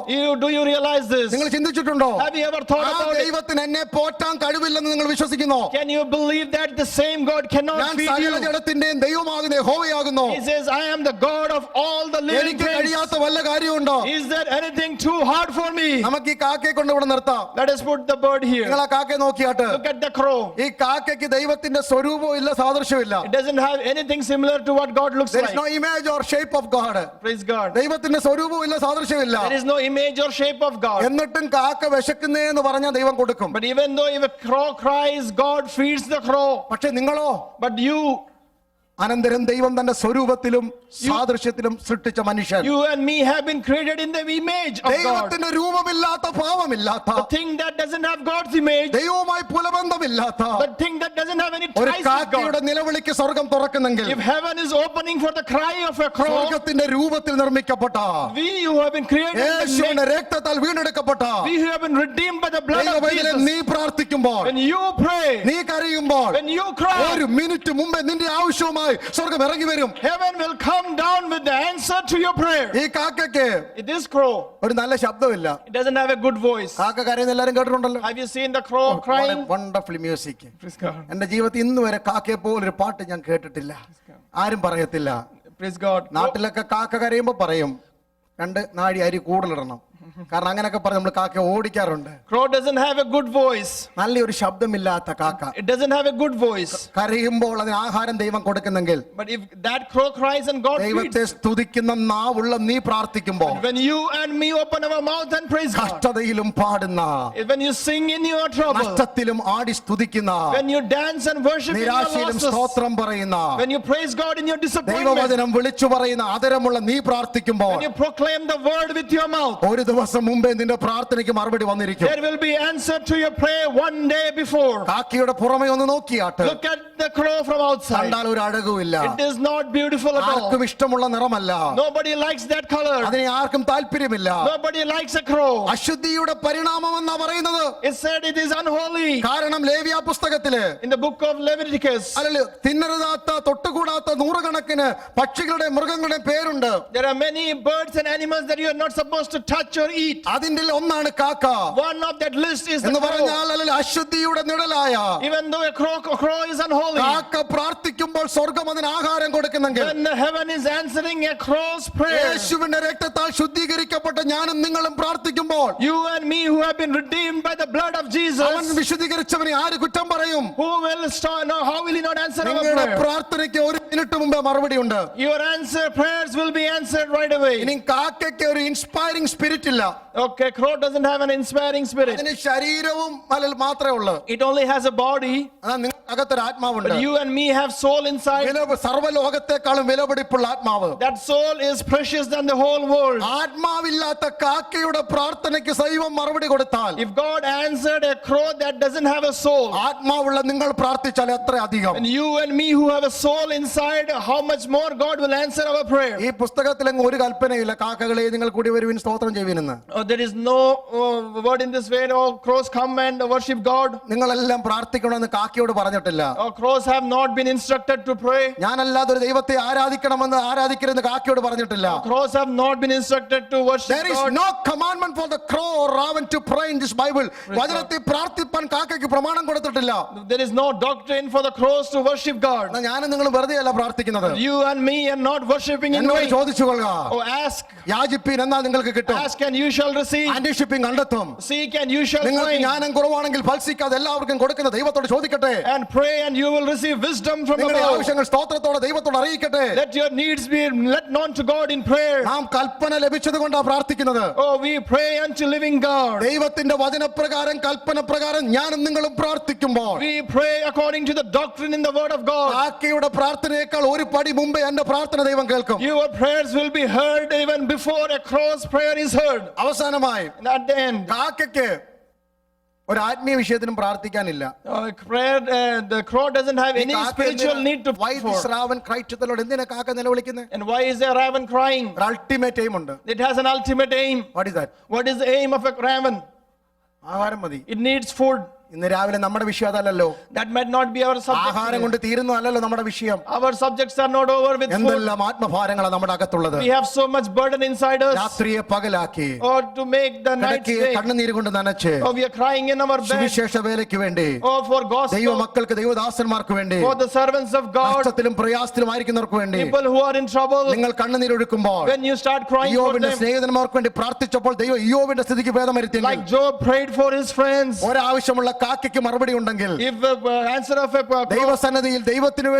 Do you realize this? നിങ്ങൾ ചിന്തിച്ചിട്ടുണ്ടോ? Have you ever thought ആ about it? ദൈവത്തിന് എന്നെ പോറ്റാൻ കഴിവില്ലെന്ന് നിങ്ങൾ വിശ്വസിക്കുന്നോ? Can you believe that the same God cannot ഞാൻ feed സകല you? ജഡത്തിന്റെയും ദൈവമാകുന്ന യഹോവയാകുന്നു. He says, I am the God of all the living എനിക്ക് things. കഴിയാത്ത വല്ല കാര്യമുണ്ടോ? Is there anything too hard for me? നമുക്ക് ഈ കാക്കയെ കൊണ്ട് ഇവിടെ നിർത്താം. Let us put the bird here. നിങ്ങൾ ആ കാക്കയെ നോക്കിയാട്ട് Look at the crow. ഈ കാക്കയ്ക്ക് ദൈവത്തിന്റെ സ്വരൂപവും ഇല്ല, സാദൃശ്യമില്ല. It doesn't have anything similar to what God looks There is like. no image or shape of God. Praise God. ദൈവത്തിന്റെ സ്വരൂപവും ഇല്ല, സാദൃശ്യമില്ല. There is no image or shape of God. എന്നിട്ടും കാക്ക വിശക്കുന്നേന്ന് പറഞ്ഞാൽ ദൈവം കൊടുക്കും. But even though if a crow cries, God feeds the crow. പക്ഷെ നിങ്ങളോ? But you അനന്തരം ദൈവം തന്റെ സ്വരൂപത്തിലും സാദൃശ്യത്തിലും സൃഷ്ടിച്ച മനുഷ്യൻ. You and me have been created in the image of God. ദൈവത്തിന്റെ രൂപമില്ലാത്ത ഭാവമില്ലാത്ത, The thing that doesn't have God's image, ദൈവവുമായി പുലബന്ധമില്ലാത്ത the thing that doesn't have any ഒരു ties with കാക്കയുടെ God. നിലവിളിക്ക് സ്വർഗം തുറക്കുന്നെങ്കിൽ, If heaven is opening for the cry of a crow, സ്വർഗത്തിന്റെ രൂപത്തിൽ നിർമ്മിക്കപ്പെട്ട we who have been created in the യേശുവിന്റെ image, രക്തത്താൽ വീണ്ടെടുക്കപ്പെട്ട we who have been redeemed by the blood of ദൈവവൈതലേ, Jesus, നീ പ്രാർത്ഥിക്കുമ്പോൾ, when you pray, നീ കരയുമ്പോൾ, when you cry, ഒരു മിനിറ്റ് മുമ്പേ നിന്റെ ആവശ്യവുമായി സ്വർഗം ഇറങ്ങി വരും. heaven will come down with the answer to your prayer. ഈ കാക്കയ്ക്ക് This crow, ഒരു നല്ല ശബ്ദമില്ല. it doesn't have a good voice. കാക്ക കരയുന്ന എല്ലാരും കേട്ടിട്ടുണ്ടല്ലോ. Have you seen the crow crying? Wonderful music. Praise God. എന്റെ ജീവിതത്തിൽ ഇന്ന് വരെ കാക്കയെ പോലൊരു പാട്ട് ഞാൻ കേട്ടിട്ടില്ല. ആരും പറയത്തില്ല. Praise God. നാട്ടിലൊക്കെ കാക്ക കരയുമ്പോ പറയും 2 നാഴി അരി കൂടുതലിടണം. കാരണം അങ്ങനെയൊക്കെ പറഞ്ഞ് നമ്മൾ കാക്ക ഓടിക്കാറുണ്ട്. Crow doesn't have a good voice. നല്ലൊരു ശബ്ദമില്ലാത്ത കാക്ക It doesn't have a good voice. കരയുമ്പോൾ അതിന് ആഹാരം ദൈവം കൊടുക്കുന്നെങ്കിൽ, But if that crow cries and God ദൈവത്തെ feeds, സ്തുതിക്കുന്ന നാവുള്ള നീ പ്രാർത്ഥിക്കുമ്പോൾ, when you and me open our mouth and praise God, കഷ്ടതയിലും പാടുന്ന, when you sing in your trouble, നഷ്ടത്തിലും ആടി സ്തുതിക്കുന്ന, when you dance and worship in your നിരാശയിലും losses, സ്തോത്രം പറയുന്ന, when you praise God in your disappointment, ദൈവവചനം വിളിച്ചു പറയുന്ന ആദരമുള്ള നീ പ്രാർത്ഥിക്കുമ്പോൾ, when you proclaim the word with your mouth, ഒരു ദിവസം മുമ്പേ നിന്റെ പ്രാർത്ഥനയ്ക്ക് മറുപടി വന്നിരിക്കും. there will be answer to your prayer one day before. കാക്കയുടെ പുറമെ ഒന്ന് നോക്കിയാട്ട് Look at the crow from outside. കണ്ടാൽ ഒരു അഴകുമില്ല, It is not beautiful at all. ആർക്കും ഇഷ്ടമുള്ള നിറമല്ല, Nobody likes that color. അതിനെ ആർക്കും താല്പര്യമില്ല. Nobody likes a crow. അശുദ്ധിയുടെ പരിണാമം എന്നാ പറയുന്നത്. It said it is unholy. കാരണം ലേവ്യ പുസ്തകത്തില് In the book of Leviticus, അല്ലല്ലോ തിന്നരുതാത്ത തൊട്ടുകൂടാത്ത നൂറുകണക്കിന് പക്ഷികളുടെ മൃഗങ്ങളുടെ പേരുണ്ട്. there are many birds and animals that you are not supposed to touch or eat. അതിന്റെ ഒന്നാണ് കാക്ക. One of that list is the എന്ന് crow. പറഞ്ഞാൽ അല്ലല്ലോ അശുദ്ധിയുടെ നിഴലായ Even though a crow is unholy, കാക്ക പ്രാർത്ഥിക്കുമ്പോൾ സ്വർഗം അതിന് ആഹാരം കൊടുക്കുന്നെങ്കിൽ, when heaven is answering a crow's prayer, യേശുവിന്റെ രക്തത്താൽ ശുദ്ധീകരിക്കപ്പെട്ട ഞാനും നിങ്ങളും പ്രാർത്ഥിക്കുമ്പോൾ, you and me who have been redeemed by the blood of അവൻ Jesus, വിശുദ്ധീകരിച്ചവനെ ആര് കുറ്റം പറയും? who will start? No, how will he not answer our നിങ്ങളുടെ prayer? പ്രാർത്ഥനയ്ക്ക് ഒരു മിനിറ്റ് മുമ്പേ മറുപടി ഉണ്ട്. Your prayers will be answered right away. ഇനി കാക്കയ്ക്ക് ഒരു ഇൻസ്പയറിംഗ് സ്പിരിറ്റ് ഇല്ല. Okay, crow doesn't have an inspiring spirit. അതിന് ശരീരവും മാത്രമേ ഉള്ളൂ. It only has a body. അതാ നിങ്ങൾക്കകത്തൊരു ആത്മാവുണ്ട്. But you and me have soul inside. സർവ്വലോകത്തെക്കാളും വിലപിടിപ്പുള്ള ആത്മാവ്. That soul is precious than the whole world. ആത്മാവില്ലാത്ത കാക്കയുടെ പ്രാർത്ഥനയ്ക്ക് ദൈവം മറുപടി കൊടുത്താൽ, If God answered a crow that doesn't have a soul, ആത്മാവുള്ള നിങ്ങൾ പ്രാർത്ഥിച്ചാൽ എത്ര അധികം. and you and me who have a soul inside, how much more God will answer our prayer. ഈ പുസ്തകത്തിലെങ്ങും ഒരു കൽപ്പനയില്ല കാക്കകളെ നിങ്ങൾ കൂടി വരുവിൻ സ്തോത്രം ചെയ്യുവിനെന്ന്. There is no word in this way, oh, crows come and worship God. നിങ്ങളെല്ലാം പ്രാർത്ഥിക്കണമെന്ന് കാക്കയോട് പറഞ്ഞിട്ടില്ല. Oh, crows have not been instructed to pray. ഞാനല്ലാതെ ഒരു ദൈവത്തെ ആരാധിക്കരുതെന്ന് കാക്കയോട് പറഞ്ഞിട്ടില്ല. Crows have not been instructed to worship There is God. no commandment for the crow or raven to pray in this Bible. വചനത്തിൽ പ്രാർത്ഥിപ്പാൻ കാക്കയ്ക്ക് പ്രമാണം കൊടുത്തിട്ടില്ല. There is no doctrine for the crows to worship God. എന്നാ ഞാനും നിങ്ങൾ വെറുതെ അല്ല പ്രാർത്ഥിക്കുന്നത്. You and me are not worshiping in എന്നോട് vain. ചോദിച്ചു കൊള്ളുക. Oh, ask. യാചിപ്പീൻ എന്നാൽ നിങ്ങൾക്ക് കിട്ടും. Ask and you shall receive. അന്വേഷിപ്പീൻ കണ്ടെത്തും. Seek and you shall നിങ്ങൾക്ക് find. ജ്ഞാനം കുറവാണെങ്കിൽ ഫൽസിക്കാതെ എല്ലാവർക്കും കൊടുക്കുന്ന ദൈവത്തോട് ചോദിക്കട്ടെ. And pray and you will receive wisdom from നിങ്ങളുടെ above. ആവശ്യങ്ങൾ സ്തോത്രത്തോടെ ദൈവത്തോട് അറിയിക്കട്ടെ. Let your needs be let known to God in prayer. നാം കൽപ്പന ലഭിച്ചത് കൊണ്ടാണ് പ്രാർത്ഥിക്കുന്നത്. Oh, we pray unto living God. ദൈവത്തിന്റെ വചനപ്രകാരം കൽപ്പന പ്രകാരം ഞാനും നിങ്ങളും പ്രാർത്ഥിക്കുമ്പോൾ, We pray according to the doctrine in the word of God. കാക്കയുടെ പ്രാർത്ഥനയേക്കാൾ ഒരു പടി മുമ്പേ എന്റെ പ്രാർത്ഥന ദൈവം കേൾക്കും. Your prayers will be heard even before a crow's prayer is heard. അവസാനമായി And at the end, കാക്കയ്ക്ക് ഒരു ആത്മീയ വിഷയത്തിനും പ്രാർത്ഥിക്കാനില്ല. the crow doesn't have any spiritual need to Why pray this for. raven cried to the Lord? എന്തിനാ കാക്ക നിലവിളിക്കുന്നത്? And why is a raven crying? ഒരു ultimate aim ഉണ്ട്. It has an ultimate aim. What is that? What is the aim of a raven? ആഹാരം മതി. It needs food. ഇന്ന് രാവിലെ നമ്മുടെ വിഷയം അതല്ലല്ലോ. That might not be our ആഹാരം subject. കൊണ്ട് തീരുന്നതല്ലല്ലോ നമ്മുടെ വിഷയം. Our subjects are not over with food. എന്തെല്ലാം ആത്മഭാരങ്ങളാണ് നമ്മുടെ അകത്തുള്ളത്. We have so much burden inside us. രാത്രിയെ പകലാക്കി, Or to make the night കിടക്കയെ day. കണ്ണുനീര് കൊണ്ട് നനച്ച്, Or we are crying in our bed. സുവിശേഷ വേലയ്ക്ക് വേണ്ടി, Or for gospel. ദൈവമക്കൾക്ക് ദൈവദാസന്മാർക്ക് വേണ്ടി, For the servants of God. കഷ്ടത്തിലും പ്രയാസത്തിലും ആയിരിക്കുന്നവർക്ക് വേണ്ടി People who are in trouble. നിങ്ങൾ കണ്ണുനീരൊഴുക്കുമ്പോൾ, When you start crying for ഇയ്യോബിന്റെ them. സ്നേഹിതന്മാർക്ക് വേണ്ടി പ്രാർത്ഥിച്ചപ്പോൾ ദൈവം ഇയ്യോബിന്റെ സ്ഥിതിക്ക് ഭേദം വരുത്തി. Like Job prayed for his friends. ഒരാവശ്യമുള്ള കാക്കയ്ക്ക് മറുപടി ഉണ്ടെങ്കിൽ, If the answer of a crow. ദൈവസന്നിധിയിൽ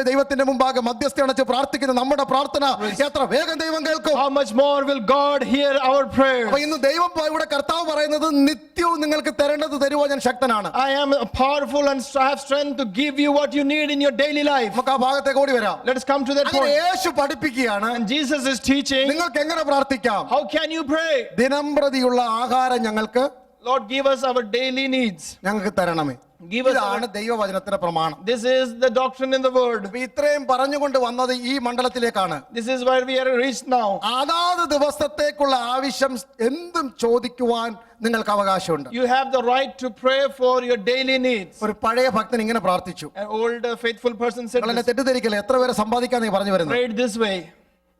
ദൈവത്തിന്റെ മുമ്പാകെ മധ്യസ്ഥ അണച്ച് പ്രാർത്ഥിക്കുന്ന നമ്മുടെ പ്രാർത്ഥന എത്ര വേഗം ദൈവം കേൾക്കും. How much more will God hear our prayers? അപ്പൊ ഇന്ന് ദൈവം ഇവിടെ കർത്താവ് പറയുന്നത് നിത്യവും നിങ്ങൾക്ക് തരേണ്ടത് തരുവാൻ ഞാൻ ശക്തനാണ്. I am powerful and have strength to give you what you need in your daily life. നമുക്ക് ആ ഭാഗത്തേക്ക് ഓടി വരാം. Let us come to that അങ്ങനെ point. യേശു പഠിപ്പിക്കുകയാണ്, And Jesus is teaching. നിങ്ങൾക്ക് എങ്ങനെ പ്രാർത്ഥിക്കാം. How can you pray? ദിനംപ്രതിയുള്ള ആഹാരം ഞങ്ങൾക്ക് Lord, give us our daily needs. ഞങ്ങൾക്ക് തരണമേ. Give us ഇതാണ് ദൈവവചനത്തിന്റെ പ്രമാണം. This is the doctrine in the word. അപ്പൊ ഇത്രയും പറഞ്ഞുകൊണ്ട് വന്നത് ഈ മണ്ഡലത്തിലേക്കാണ്. This is where we are reached now. അതാത് ദിവസത്തേക്കുള്ള ആവശ്യം എന്തും ചോദിക്കുവാൻ നിങ്ങൾക്ക് അവകാശമുണ്ട്. You have the right to pray for your daily needs. ഒരു പഴയ ഭക്തൻ ഇങ്ങനെ പ്രാർത്ഥിച്ചു. An old faithful person said നിങ്ങൾ എന്നെ this. തെറ്റിദ്ധരിക്കല്ലേ, എത്ര പേരെ സമ്പാദിക്കാന്ന് പറഞ്ഞു വരുന്നത്. Prayed this way.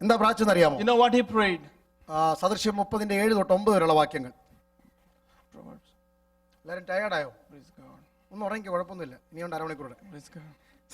എന്താ പ്രാർത്ഥിച്ചെന്ന് അറിയാമോ? You know what he prayed? സദൃശ്യം 30:7-9 വരെയുള്ള വാക്യങ്ങൾ. എല്ലാവരും ടയർഡായോ? ഒന്ന് ഉറങ്ങി, കുഴപ്പമൊന്നുമില്ല, ഇനിയുണ്ട് അരമണിക്കൂറുടെ.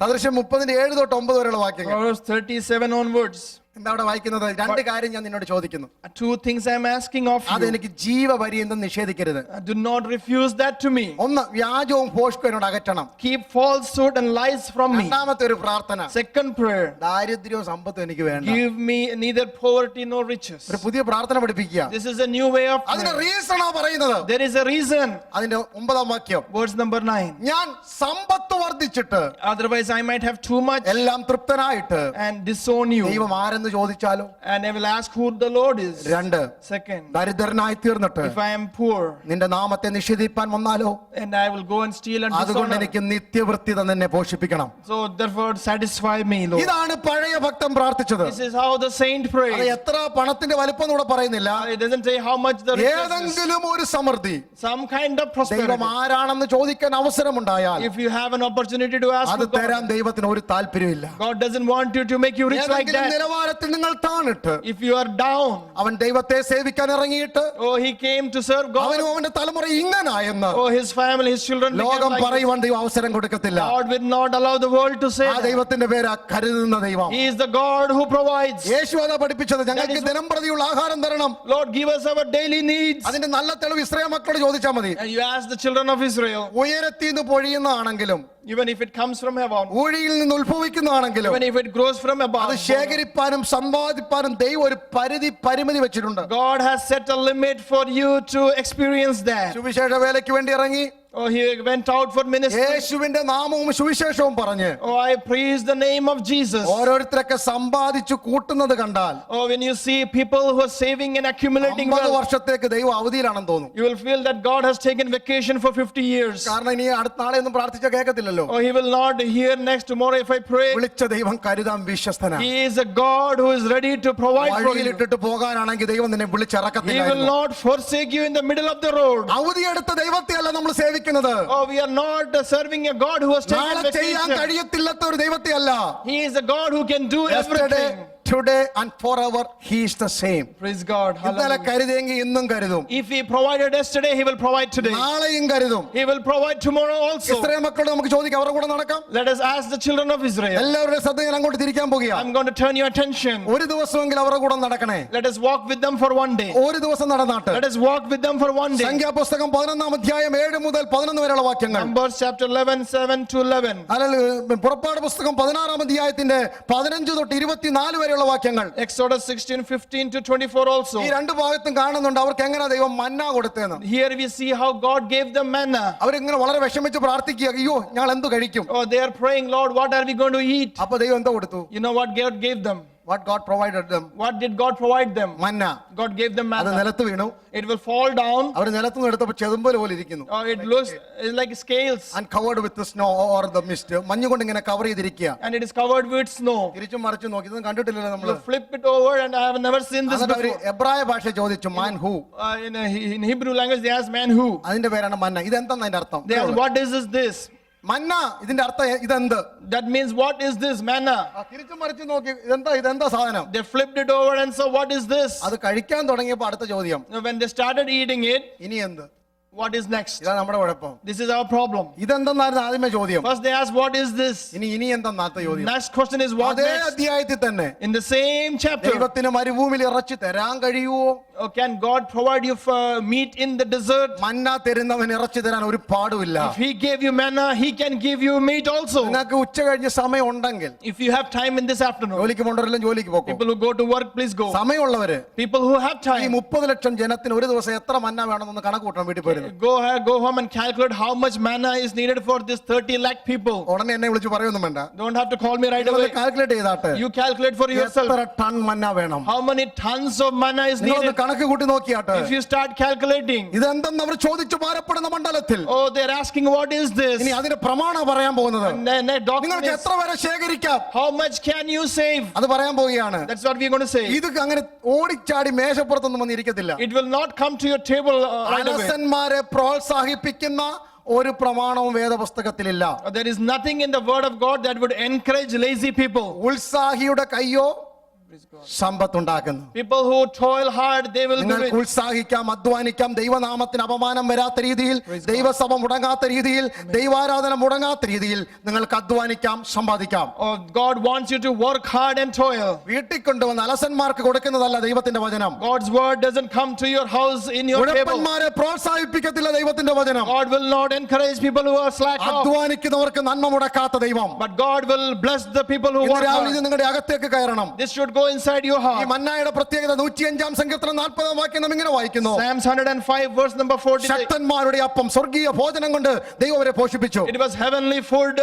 സദൃശ്യം 30:7-9 വരെയുള്ള വാക്യങ്ങൾ. Proverbs 37 onwards. എന്താ അവിടെ വായിക്കുന്നത്? രണ്ട് കാര്യം ഞാൻ നിന്നോട് ചോദിക്കുന്നു. Two things I am asking of അത് you. എനിക്ക് ജീവപര്യന്തം നിഷേധിക്കരുത്. Do not refuse that to me. ഒന്ന്, വ്യാജവും ഭോഷ്കും എന്നോട് അകറ്റണം. Keep falsehood and lies from me. രണ്ടാമത്തെ ഒരു പ്രാർത്ഥന, Second prayer. ദാരിദ്ര്യവും സമ്പത്തും എനിക്ക് വേണ്ട. Give me neither poverty nor riches. ഒരു പുതിയ പ്രാർത്ഥന പഠിപ്പിക്കുക. This is a new way of അതിന്റെ prayer. റീസണാ പറയുന്നത്. There is a reason. അതിന്റെ 9-ാം വാക്യം, Verse number 9. ഞാൻ സമ്പത്ത് വർദ്ധിച്ചിട്ട് Otherwise I might have too much എല്ലാം തൃപ്തനായിട്ട് and disown you. ദൈവം ആരെന്ന് ആരെന്ന് ചോദിച്ചാലോ? And I will ask who the Lord is. 2, Second, ദരിദ്രനായി തീർന്നിട്ട് if I am poor നിന്റെ നാമത്തെ നിഷേധിപ്പാൻ വന്നാലോ? and I will go and steal and അതുകൊണ്ട് dishonor. എനിക്ക് നിത്യവൃത്തി തന്നെ പോഷിപ്പിക്കണം. So therefore satisfy me, Lord. ഇതാണ് പഴയ ഭക്തൻ പ്രാർത്ഥിച്ചത്. This is how the saint അത് prayed. എത്ര പണത്തിന്റെ വലിപ്പം കൂടെ പറയുന്നില്ല. It doesn't say how much the riches is. ഏതെങ്കിലും ഒരു സമൃദ്ധി Some kind of prosperity. ദൈവം ആരാണെന്ന് ചോദിക്കാൻ അവസരമുണ്ടായാൽ If you have an opportunity to ask അത് God, തരാൻ ദൈവത്തിന് ഒരു താല്പര്യമില്ല. God doesn't want you to make you rich like ഏതെങ്കിലും that. നിലവാരത്തിൽ നിങ്ങൾ താണിട്ട് If you are down, അവൻ ദൈവത്തെ സേവിക്കാൻ ഇറങ്ങിയിട്ട് oh, he came to serve God. അവനും അവന്റെ തലമുറ ഇങ്ങനായെന്ന് Oh, his family, his children became ലോകം like this. പറയുവാൻ ദൈവം അവസരം കൊടുക്കത്തില്ല. God will not allow the world to say ആ that. ദൈവത്തിന്റെ പേരാ കരുതുന്ന ദൈവം. He is the God who provides. യേശു അതാ പഠിപ്പിച്ചത്, ഞങ്ങൾക്ക് ദിനം പ്രതിയുള്ള ആഹാരം തരണം. Lord, give us our daily needs. അതിന്റെ നല്ല തെളിവ് ഇസ്രായേൽ മക്കളോട് ചോദിച്ചാൽ മതി. And you ask the children of Israel, ഉയരത്തിൽ നിന്ന് പൊഴിയുന്നതാണെങ്കിലും even if it comes from heaven, ഊഴിയിൽ നിന്ന് ഉത്ഭവിക്കുന്നതാണെങ്കിലും even if it grows from അത് above, ശേഖരിപ്പാനും സമ്പാദിപ്പാനും ദൈവം ഒരു പരിമിതി വെച്ചിട്ടുണ്ട്. God has set a limit for you to experience that. സുവിശേഷ വേലയ്ക്ക് വേണ്ടി ഇറങ്ങി Oh, he went out for ministry. യേശുവിന്റെ നാമവും സുവിശേഷവും പറഞ്ഞ് Oh, I praise the name of Jesus. ഓരോരുത്തരൊക്കെ സമ്പാദിച്ചു കൂട്ടുന്നത് കണ്ടാൽ Oh, when you see people who are saving and accumulating 50 wealth, വർഷത്തേക്ക് ദൈവം അവധിയിലാണെന്ന് തോന്നും. you will feel that God has taken vacation for 50 years. കാരണം ഇനി അടുത്ത നാളെ ഒന്നും പ്രാർത്ഥിച്ചാൽ കേൾക്കത്തില്ലല്ലോ. Oh, he will not hear next tomorrow if I pray. വിളിച്ച ദൈവം കരുതാൻ വിശ്വസ്തനാണ്. He is a God who is ready to provide for you. വഴിയിലിട്ടിട്ട് പോകാനാണെങ്കിൽ ദൈവം നിന്നെ He will വിളിച്ചിറക്കത്തില്ല. not forsake you in the middle of the road. അവധിയെടുത്ത ദൈവത്തെ അല്ല നമ്മൾ സേവിക്കുന്നത്. Oh, we are not serving a God who has taken നാളെ ചെയ്യാൻ vacation. കഴിയത്തില്ലാത്ത ഒരു ദൈവത്തെ അല്ല. He is a God who can do Yesterday, everything. today and forever he is the same. Praise God. ഇന്നലെ Hallelujah. കരുതിയെങ്കിൽ ഇന്നും കരുതും. If he provided yesterday, he will provide today. നാളെയും കരുതും. He will provide tomorrow also. Israel മക്കളോട് നമുക്ക് ചോദിക്കാം, അവരുടെ കൂടെ നടക്കാം. Let us ask the children of Israel. എല്ലാവരുടെ ശ്രദ്ധ ഞാൻ അങ്ങോട്ട് തിരിക്കാൻ പോകുകയാണ്. I'm going to turn your attention. ഒരു ദിവസമെങ്കിലും അവരുടെ കൂടെ നടക്കണേ. Let us walk with them for one day. ഒരു ദിവസം നടന്നാട്ട്. Let us walk with them for one day. സംഖ്യാപുസ്തകം 11-ാം അധ്യായം 7 മുതൽ 11 വരെയുള്ള വാക്യങ്ങൾ. Numbers chapter 11, 7 to 11. അല്ലെങ്കിൽ പുറപ്പാട് പുസ്തകം 16-ാം അധ്യായത്തിന്റെ 15 തൊട്ട് 24 വരെയുള്ള വാക്യങ്ങൾ. Exodus 16, 15 to 24 also. ഈ രണ്ട് ഭാഗത്തും കാണുന്നുണ്ട് അവർക്ക് എങ്ങനെ ദൈവം മന്ന കൊടുത്തേന്ന്. Here we see how God gave them manna. അവരിങ്ങനെ വളരെ വിഷമിച്ച് പ്രാർത്ഥിക്കുക, അയ്യോ ഞങ്ങൾ എന്ത് കഴിക്കും? Oh, they are praying, Lord, what are we going to eat? അപ്പൊ ദൈവം എന്താ കൊടുത്തു? You know what God gave them? What God provided them? What did God provide them? മന്ന. God gave them അത് manna. നിലത്ത് വീണു. It will fall down. അവർ നിലത്ത് നിന്ന് എടുത്തപ്പോൾ ചെതുമ്പൽ പോലെ ഇരിക്കുന്നു. Oh, it looks it's like scales. And covered with the snow or the mist. മഞ്ഞ് കൊണ്ട് ഇങ്ങനെ കവർ ചെയ്തിരിക്കുക. And it is covered with snow. തിരിച്ചും മറിച്ചും നോക്കി ഇതൊന്നും കണ്ടിട്ടില്ലല്ലോ You നമ്മള്. flip it over and I have never seen this എന്നിട്ട് അവര് before. എബ്രായ ഭാഷ ചോദിച്ചു, man who? In Hebrew language they ask man who. അതിന്റെ പേരാണ് മന്ന. ഇതെന്താന്ന് അതിന്റെ അർത്ഥം? They ask what is this? മന്ന ഇതിന്റെ അർത്ഥം ഇതെന്ത്? That means what is this manna? തിരിച്ചും മറിച്ചും നോക്കി ഇതെന്താ സാധനം? They flipped it over and said what is this? അത് കഴിക്കാൻ തുടങ്ങിയപ്പോ അടുത്ത ചോദ്യം, When they started eating it, ഇനി എന്ത്? what is next? ഇതാ നമ്മുടെ കുഴപ്പം. This is our problem. ഇതെന്തെന്നായിരുന്നു ആദ്യമേ ചോദ്യം. First they ask what is this? ഇനി എന്തെന്നാത്ത ചോദ്യം. Next question is what അതേ next? അധ്യായത്തിൽ തന്നെ In the same chapter, ദൈവത്തിന് മരുഭൂമിയിൽ ഇറച്ചി തരാൻ കഴിയുവോ? can God provide you for meat in the desert? മന്ന തരുന്നവൻ ഇറച്ചി തരാൻ ഒരു പാടുമില്ല. If he gave you manna, he can give you meat also. നിങ്ങൾക്ക് ഉച്ച കഴിഞ്ഞ് സമയം ഉണ്ടെങ്കിൽ If you have time in this afternoon, ജോലിക്ക് പോകണ്ടവരെല്ലാം ജോലിക്ക് പോകും. people who go to work, please go. സമയമുള്ളവര് People who have ഈ time, 30 ലക്ഷം ജനത്തിന് ഒരു ദിവസം എത്ര മന്ന വേണമെന്ന് കണക്ക് കൂട്ടാൻ വീട്ടിൽ പോയിരുന്നു. go home and calculate how much manna is needed for this 30 lakh people. ഉടനെ എന്നെ വിളിച്ച് പറയൊന്നും വേണ്ട. Don't have to call me right away. Calculate ചെയ്താട്ട് You calculate for yourself. എത്ര ടൺ മന്ന വേണം? How many tons of manna is നിങ്ങളൊന്ന് needed? കണക്ക് കൂട്ടി നോക്കിയാട്ട് If you start calculating, ഇതെന്തെന്ന് അവർ ചോദിച്ചു ഭാരപ്പെടുന്ന മണ്ഡലത്തിൽ oh, they're asking what is this? ഇനി അതിന്റെ പ്രമാണം പറയാൻ പോകുന്നത്. And then doctrine നിങ്ങൾക്ക് is, എത്ര വരെ ശേഖരിക്കാം how much can you save? അത് പറയാൻ പോവുകയാണ്. That's what we're going to say. ഇത് അങ്ങനെ ഓടിച്ചാടി മേശപ്പുറത്തൊന്നും വന്നിരിക്കത്തില്ല. It will not come to your table right away. അലസന്മാരെ പ്രോത്സാഹിപ്പിക്കുന്ന ഒരു പ്രമാണവും വേദപുസ്തകത്തിലില്ല. There is nothing in the word of God that would encourage lazy people. ഉത്സാഹിയുടെ കയ്യോ സമ്പത്തുണ്ടാക്കുന്നു. People who toil hard, they will be നിങ്ങൾക്ക് rich. ഉത്സാഹിക്കാം, അധ്വാനിക്കാം, ദൈവനാമത്തിന് അപമാനം വരാത്ത രീതിയിൽ, ദൈവസഭ മുടങ്ങാത്ത രീതിയിൽ, ദൈവാരാധന മുടങ്ങാത്ത രീതിയിൽ നിങ്ങൾക്ക് അധ്വാനിക്കാം, സമ്പാദിക്കാം. Oh, God wants you to work hard and toil. വീട്ടിൽ കൊണ്ടുവന്ന് അലസന്മാർക്ക് കൊടുക്കുന്നതല്ല ദൈവത്തിന്റെ വചനം. God's word doesn't come to your house in your table. ഉഴപ്പന്മാരെ പ്രോത്സാഹിപ്പിക്കത്തില്ല ദൈവത്തിന്റെ വചനം. God will not encourage people who are slack off. അധ്വാനിക്കുന്നവർക്ക് നന്മ മുടക്കാത്ത ദൈവം. But God will bless the people who ഇന്ന് work രാവിലെ ഇത് hard. നിങ്ങളുടെ അകത്തേക്ക് കയറണം. This should go inside your ഈ heart. മന്നായുടെ പ്രത്യേകത 105 സങ്കീർത്തനം 40 വാക്യം നാം ഇങ്ങനെ വായിക്കുന്നു. Psalms 105 verse number 40. ശക്തന്മാരുടെ അപ്പം സ്വർഗീയ ഭോജനം കൊണ്ട് ദൈവം അവരെ പോഷിപ്പിച്ചു. It was heavenly food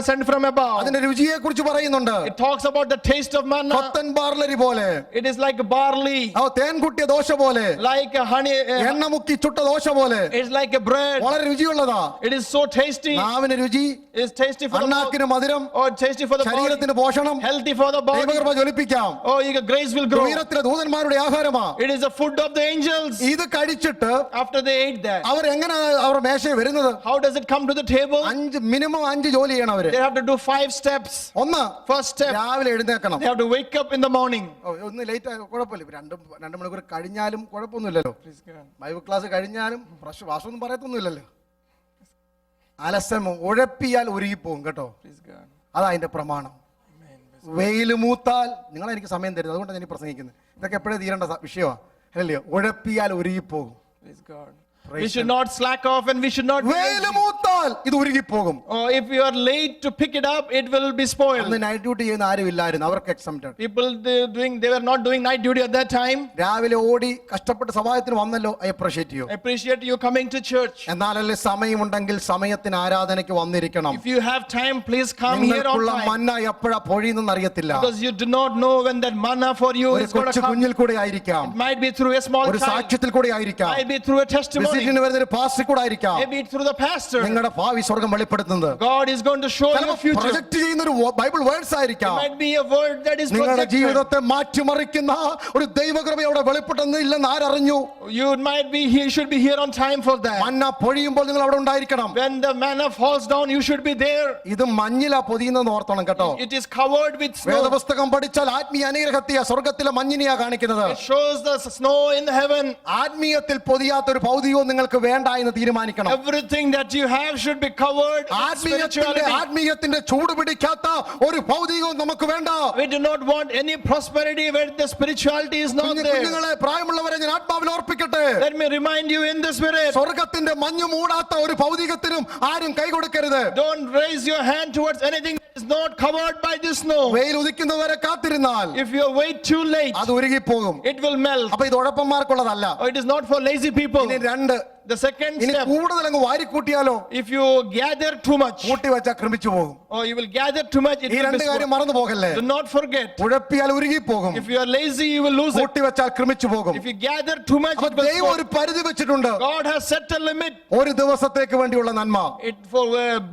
sent from above. അതിന്റെ രുചിയെ കുറിച്ച് പറയുന്നുണ്ട്. It talks about the taste of manna. കൊത്തൻ ബാർലരി പോലെ, It is like barley, തേൻ കുട്ടിയ ദോശ പോലെ, like a honey. എണ്ണ മുക്കി ചുട്ട ദോശ പോലെ, It's like a bread. വളരെ രുചിയുള്ളതാ. It is so tasty. നാവിന് രുചി, It's tasty for the mouth. അണ്ണാക്കിന് മധുരം, Or tasty for the body. ശരീരത്തിന് പോഷണം, Healthy for the body. ദൈവകൃപ ജ്വലിപ്പിക്കാം. Oh, your grace will grow. ഉയരത്തിലെ ദൂതന്മാരുടെ ആഹാരമാ. It is the food of the angels. ഇത് കഴിച്ചിട്ട് After they ate that, അവർ എങ്ങനെ അവർ മേശയിൽ വരുന്നത്? how does it come to the table? Minimum 5 ജോലി ചെയ്യണം അവര്. They have to do 5 steps. ഒന്ന്, First step, രാവിലെ എഴുന്നേക്കണം. they have to wake up in the morning. ഒന്ന് ലേറ്റ് ആയ കുഴപ്പമില്ല. 2 മണിക്കൂർ കഴിഞ്ഞാലും കുഴപ്പമൊന്നുമില്ലല്ലോ. ബൈബിൾ ക്ലാസ് കഴിഞ്ഞാലും വാസമൊന്നും പറയത്തൊന്നുമില്ലല്ലോ. അലസം ഉഴപ്പിയാൽ ഒരുങ്ങിപ്പോകും കേട്ടോ. അതാ അതിന്റെ പ്രമാണം. വെയിൽ മൂത്താൽ, നിങ്ങൾ എനിക്ക് സമയം തരുന്നത്, അതുകൊണ്ടാണ് ഞാൻ പ്രസംഗിക്കുന്നത്. ഇതൊക്കെ എപ്പോഴേ തീരേണ്ട വിഷയമാണ് അല്ലല്ലോ. ഉഴപ്പിയാൽ ഒരുങ്ങിപ്പോകും. We should not slack off and we should not. വെയിൽ മൂത്താൽ ഇത് ഉരുകിപ്പോകും. If you are late to pick it up, it will be spoiled. അന്ന് നൈറ്റ് ഡ്യൂട്ടി ചെയ്യുന്ന ആരും ഇല്ലായിരുന്നു, അവർക്ക് exempted. People they were not doing night duty at that time. രാവിലെ ഓടി കഷ്ടപ്പെട്ട് സഭായത്തിന് വന്നല്ലോ, I appreciate you. Appreciate you coming to church. എന്നാലല്ലേ സമയമുണ്ടെങ്കിൽ സമയത്തിന് ആരാധനയ്ക്ക് വന്നിരിക്കണം. If you have time, please come here on നിങ്ങൾക്കുള്ള time. മന്ന എപ്പോഴാ പൊഴിയുന്നെന്ന് അറിയത്തില്ല. Because you do not know when that manna for you ഒരു is going to കൊച്ചു come. കുഞ്ഞിൽ കൂടെ ആയിരിക്കാം, It might be through a small ഒരു child. സാക്ഷ്യത്തിൽ കൂടെ ആയിരിക്കാം, Might be through a testimony. വിസിറ്റിന് വരുന്ന ഒരു പാസ്റ്റർ കൂടെ ആയിരിക്കാം. Maybe through the pastor. നിങ്ങളുടെ ഭാവി സ്വർഗം വെളിപ്പെടുത്തുന്നത് God is going to show you future. Project ചെയ്യുന്ന ഒരു ബൈബിൾ വേർഡ്സ് It ആയിരിക്കാം. might be a word that is നിങ്ങളുടെ projected. ജീവിതത്തെ മാറ്റിമറിക്കുന്ന ഒരു ദൈവകൃപ അവിടെ വെളിപ്പെട്ടെന്ന് ഇല്ലെന്ന് ആരറിഞ്ഞു? You might be here, should be here on time for that. മന്ന പൊഴിയുമ്പോൾ നിങ്ങൾ അവിടെ ഉണ്ടായിരിക്കണം. When the manna falls down, you should be there. ഇത് മഞ്ഞിലാ പൊതിയുന്നെന്ന് ഓർത്തണം കേട്ടോ. It is covered with snow. വേദപുസ്തകം പഠിച്ചാൽ ആത്മീയ അനുഗ്രഹത്തെയാ സ്വർഗത്തിലെ മഞ്ഞിനെയാ കാണിക്കുന്നത്. It shows the snow in heaven. ആത്മീയത്തിൽ പൊതിയാത്തൊരു ഭൗതികവും നിങ്ങൾക്ക് വേണ്ട എന്ന് തീരുമാനിക്കണം. Everything that you have should be covered with spirituality. ആത്മീയത്തിന്റെ ചൂട് പിടിക്കാത്ത ഒരു ഭൗതികവും നമുക്ക് വേണ്ട. We do not want any prosperity where the spirituality is not there. കുഞ്ഞുങ്ങളെ, പ്രായമുള്ളവരെ ഞാൻ ആത്മാവിൽ ഓർപ്പിക്കട്ടെ. Let me remind you in the spirit. സ്വർഗത്തിന്റെ മഞ്ഞു മൂടാത്ത ഒരു ഭൗതികത്തിനും ആരും കൈ കൊടുക്കരുത്. Don't raise your hand towards anything that is not covered by the snow. വെയിൽ ഉദിക്കുന്നവരെ കാത്തിരുന്നാൽ If you wait too late, അത് ഉരുകിപ്പോകും. it will melt. അപ്പൊ ഇത് ഉഴപ്പന്മാർക്കുള്ളതല്ല. Oh, it is not for lazy people. ഇനി 2, The second ഇനി step, കൂടുതൽ അങ്ങ് വാരിക്കൂട്ടിയാലോ if you gather too much, കൂട്ടി വെച്ചാൽ ക്രമിച്ചു പോകും. or you will gather too much, it ഈ will 2 be കാര്യം spoiled. മറന്നു പോകല്ലേ. Do not forget. ഉഴപ്പിയാൽ ഉരുകിപ്പോകും, If you are lazy, you will lose it. കൂട്ടി വെച്ചാൽ ക്രമിച്ചു പോകും. If you gather too much, അപ്പൊ it will ദൈവം spoil. ഒരു പരിധി വെച്ചിട്ടുണ്ട്. God has set a limit. ഒരു ദിവസത്തേക്ക് വേണ്ടിയുള്ള നന്മ. It for